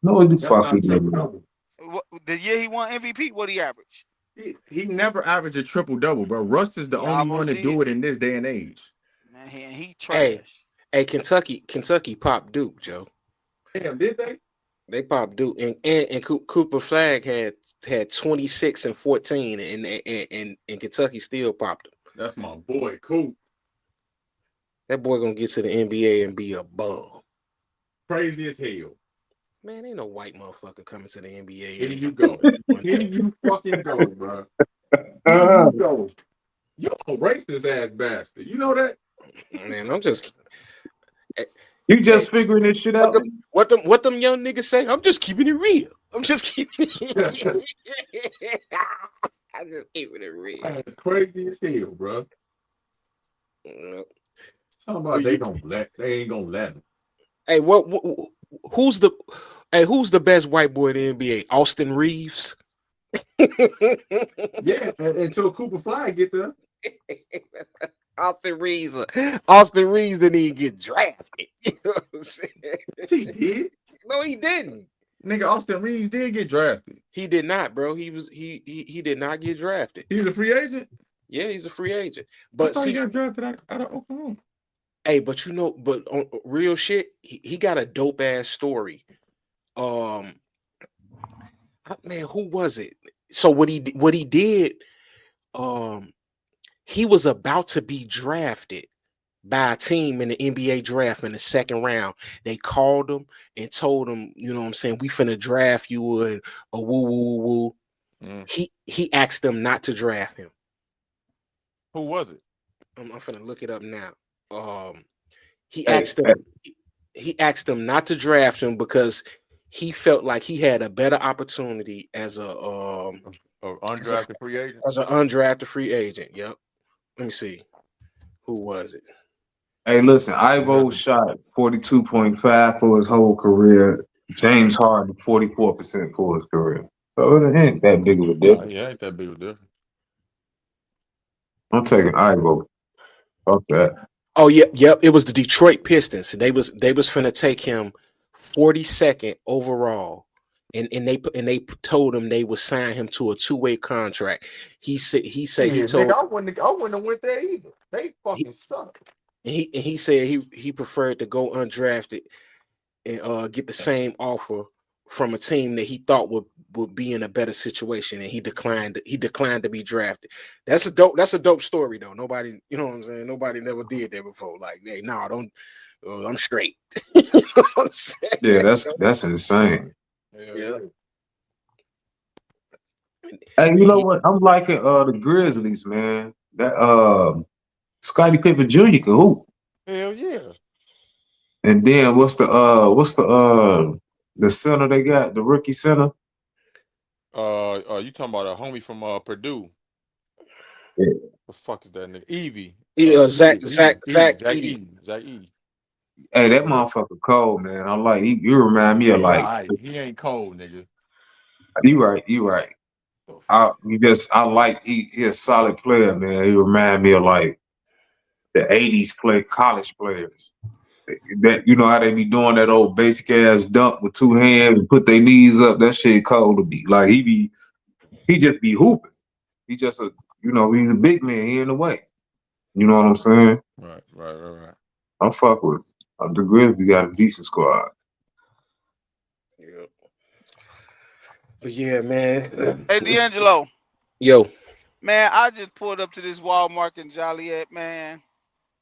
No, he That's fuck he not triple didn't. double. The year he won MVP, what he averaged? He never averaged a triple double, bro. Russ is the He only one almost to did. do it in this day and age. Man, he Hey, trash. hey, Kentucky popped Duke, Joe. Damn, did they? They popped Duke, and Cooper Flag had 26 and 14, and Kentucky still popped him. That's my boy, Coop. That boy gonna get to the NBA and be a bum. Crazy as hell. Man, ain't no white motherfucker coming to the NBA. Here you go. Here you fucking go, bro. Here you go. You're a racist ass bastard. You know that? Man, I'm just. You just figuring this shit out? What them young niggas say? I'm just keeping it real. I'm just keeping it real. I'm just keeping it real. That's crazy as hell, bro. Talking about they ain't gonna let him. Hey, who's the best white boy in the NBA? Austin Reeves. Yeah, until Cooper Fly get there. Austin Reeves didn't even get drafted. You know what I'm saying? Yes, he did. No, he didn't. Nigga, Austin Reeves did get drafted. He did not, bro. He did not get drafted. He was a free agent. Yeah, he's a free agent. I But thought see, he got drafted out of Oklahoma. hey, but on real shit, he got a dope ass story. Man, who was it? So what he did, he was about to be drafted by a team in the NBA draft in the second round. They called him and told him, you know what I'm saying, we finna draft you and a woo woo woo. He asked them not to draft him. Who was it? I'm finna look it up now. He asked them not to draft him because he felt like he had a better opportunity as a undrafted free agent. As an undrafted free agent. Yep. Let me see. Who was it? Hey, listen, Ivo shot 42.5 for his whole career. James Harden 44% for his career. So it ain't that big of a difference. Yeah, ain't that big of a difference. I'm taking Ivo. Fuck that. Oh, yep. It was the Detroit Pistons. They was finna take him 42nd overall. And they told him they would sign him to a 2-way contract. He said he told nigga, I wouldn't have went there either. They fucking suck. He said he preferred to go undrafted and get the same offer from a team that he thought would be in a better situation, and he declined to be drafted. That's a dope story though. Nobody, you know what I'm saying? Nobody never did that before. Like, hey, no, don't. I'm straight. You know what I'm saying? Yeah, that's insane. Yeah. Hey, you know what? I'm liking the Grizzlies, man. That Scottie Pippen Jr. can hoop. Hell yeah. And then what's the center they got, the rookie center? You talking about a homie from Purdue? Yeah. The fuck is that nigga? Evie. Zach Edey. Hey, that motherfucker cold, man. I like you remind me of like he ain't cold, nigga. You right. I like he a solid player, man. He remind me of like the '80s college players. That you know how they be doing that old basic ass dunk with two hands and put their knees up. That shit cold to be. Like he just be hooping. He just he's a big man. He in the way. You know what I'm saying? Right. I'm fuck with the Grizzlies. Got a decent squad. Yeah. But yeah, man. Hey, D'Angelo. Yo. Man, I just pulled up to this Walmart in Joliet, man.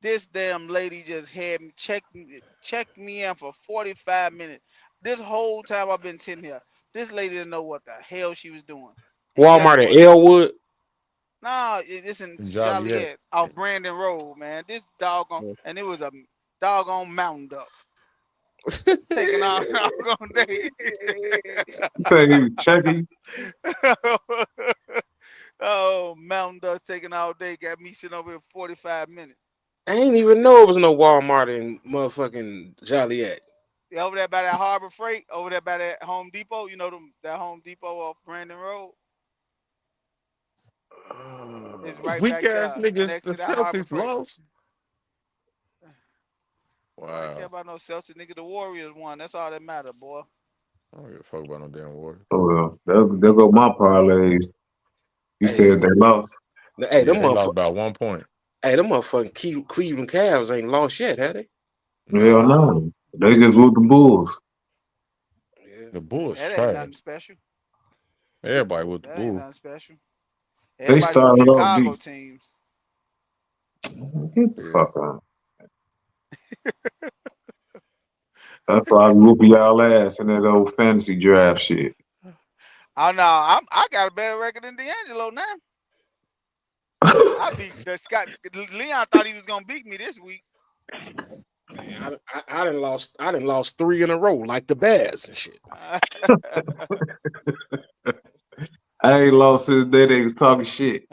This damn lady just had me checked me in for 45 minutes. This whole time I've been sitting here, this lady didn't know what the hell she was doing. And Walmart in Elwood? Nah, it's in Joliet off Brandon Road, man. This doggone, and it was a doggone Mountain Duck. Taking out doggone day. You say he was checking? Oh, Mountain Duck's taking all day. Got me sitting over here 45 minutes. I ain't even know it was no Walmart in motherfucking Joliet. Over there by that Harbor Freight, over there by that Home Depot. You know that Home Depot off Brandon Road is right Weak back ass there niggas, next the to that Harbor Celtics Freight. lost. I don't care Wow. about no Celtics, nigga. The Warriors won. That's all that matter, boy. I don't give a fuck about no damn Warriors. Oh, well, there go my parlays. You Hey, said they lost. hey, Yeah, them they lost motherfuckers. by 1 point. Hey, them motherfucking Cleveland Cavs ain't lost yet, have they? Hell No, no. They just whooped the Bulls. Yeah. the Bulls That ain't trash. nothing special. Everybody with the That ain't Bulls. nothing special. They Everybody whoop started off Chicago decent. teams. Get the Yeah. fuck out. That's why I whoop y'all ass in that old fantasy draft shit. Oh no, I got a better record than D'Angelo now. I beat the Scott. Leon thought he was gonna beat me this week. Man, I done lost 3 in a row, like the Bears and shit. I ain't lost since they was talking shit.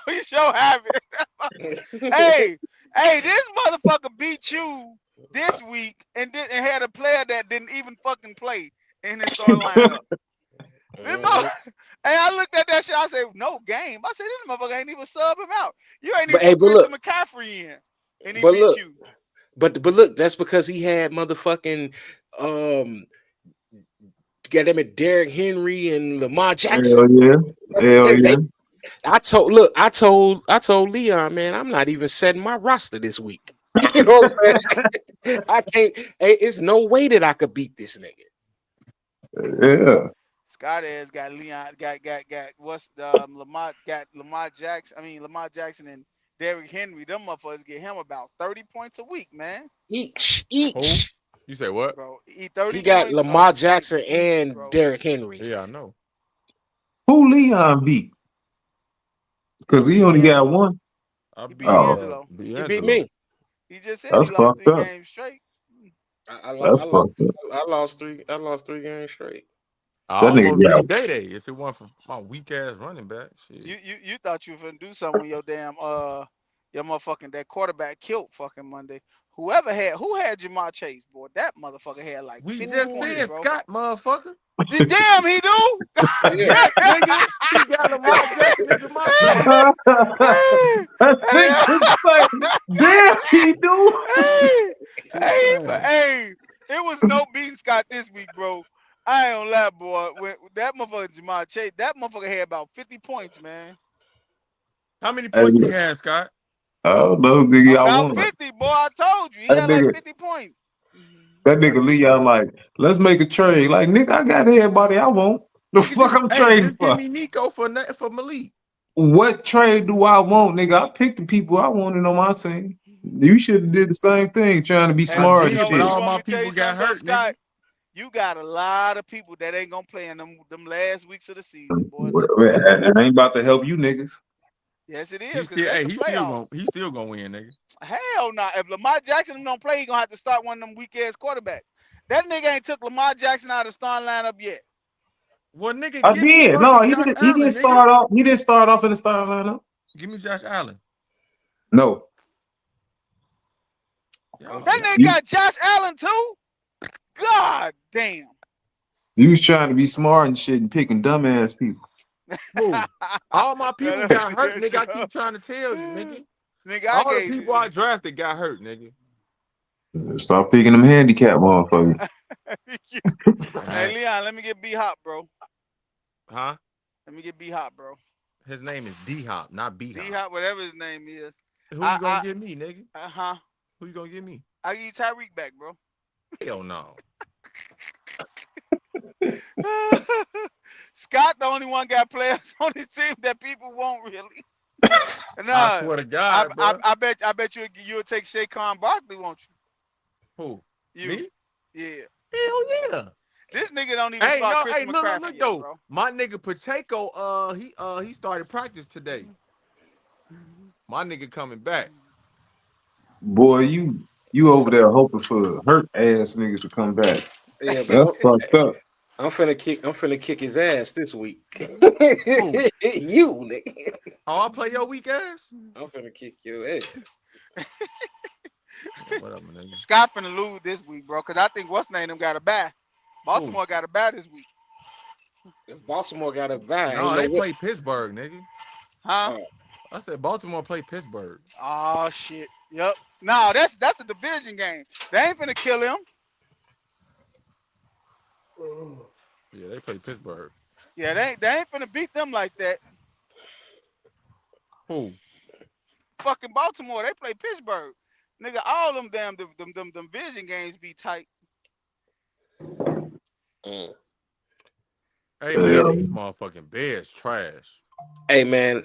You sure have it. hey, this motherfucker beat you this week and had a player that didn't even fucking play in his starting lineup. Mhm. Hey, I looked at that shit. I said, no game. I said, this motherfucker ain't even sub him out. You ain't But even hey, put Christian McCaffrey in, and he but beat look, you. but look, that's because he had motherfucking goddamn it, Derrick Henry and Lamar Jackson. Hell yeah. Hell yeah. I told Leon, man, I'm not even setting my roster this week. You know what I'm saying? I can't. Hey, it's no way that I could beat this nigga. Yeah. Scott has got Leon, got what's the Lamar Jackson. I mean Lamar Jackson and Derrick Henry. Them motherfuckers get him about 30 points a week, man. Each. Who? You say what? Bro, he 30 He got points a Lamar week Jackson each, and bro. Derrick Henry. Yeah, I know. Who Leon beat? Because he only got D'Angelo. one. I He beat beat D'Angelo. He beat me. He just said he That's lost fucked 3 up. games straight. That's fucked up. I lost 3 games straight. I That nigga almost got beat Day Day if it weren't for my weak ass running back. Shit. You thought you were finna do something when your damn your motherfucking that quarterback killed fucking Monday. Who had Jamar Chase, boy? That motherfucker had like We 50 just points, said bro. Scott, motherfucker. Damn, he do. Yeah. Yes, nigga. He got Lamar Jackson and Jamar Chase. Hey, that hey, nigga like, damn, he do. hey, Man. hey, it was no beating Scott this week, bro. I ain't gonna lie, boy. When that motherfucker Jamar Chase, that motherfucker had about 50 points, man. How many Hey, points he had, Scott? I don't know, nigga, I About won. 50, boy. I told you, he That had like nigga, 50 points. that nigga Leon like, let's make a trade. Like, nigga, I got everybody I want. The Nigga, fuck I'm trading just for? give me Nico for Malik. What trade do I want, nigga? I picked the people I wanted on my team. You should have did the same thing, trying to be Hey, I smart you and know did, but what? shit. You all want my me to tell people you got something, though, hurt, nigga. Scott? You got a lot of people that ain't gonna play in them last weeks of the season, boy. Let's be honest. It ain't about to help you niggas. Yes, it He is, because still, that's hey, the playoffs. he's still gonna win, nigga. Hell no. If Lamar Jackson don't play, he gonna have to start one of them weak ass quarterbacks. That nigga ain't took Lamar Jackson out of the starting lineup yet. Well, nigga, I give me did. No, fucking he Josh didn't. He didn't Allen, nigga. start off. He didn't start off in the starting lineup. Give me Josh Allen. No, Y'all, That nigga you got Josh Allen too. God damn. you was trying to be smart and shit and picking dumbass people. who? All my people Let got me hurt, tell nigga. I you. keep trying to tell you, nigga. Nigga, I All the gave people I drafted got hurt, nigga. Start picking them handicap motherfuckers. Hey Leon, let me get B Hop, bro. Huh? Let me get B Hop, bro. His name is D Hop, not B D Hop. Hop, whatever his name is. Who you gonna give me, nigga? Uh-huh. Who you gonna give me? I give you Tyreek back, bro. Hell no. Scott, the only one got players on his team that people won't really. I Nah, swear to God, bro. I bet you'll take Saquon Barkley, won't Who? you? Me? Yeah. Hell yeah. This nigga don't even Hey, start no, Christian look McCaffrey yet, though. bro. My nigga Pacheco, he started practice today. My nigga coming back. Boy, you over there hoping for hurt ass niggas to come back. Yeah, That's but fucked up. I'm finna kick his ass this week. Who? You nigga. Oh, I play your weak ass? I'm finna kick your ass. Whatever, nigga. Scott finna lose this week, bro, because I think what's name them got a bye. Baltimore got a bye this week. If Baltimore got a bye, No, ain't they no way. play Pittsburgh, nigga. Huh? Oh, I said Baltimore play Pittsburgh. Oh shit. Yep. No, that's a division game. They ain't finna kill him. Yeah, they play Pittsburgh. Yeah, they ain't finna beat them like that. Who? Fucking Baltimore, they play Pittsburgh. Nigga, all them damn them division games be tight. mm. Hey man, these motherfucking Bears trash. Hey man,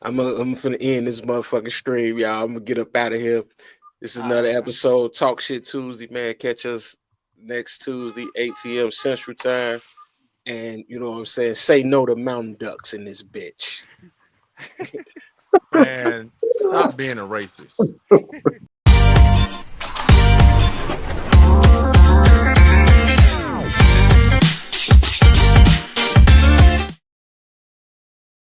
I'm finna end this motherfucking stream, y'all. I'm gonna get up out of here. This is another episode, Talk Shit Tuesday, man. Catch us next Tuesday, 8 p.m. Central Time. And you know what I'm saying? Say no to Mountain Ducks in this bitch. Man, stop being a racist.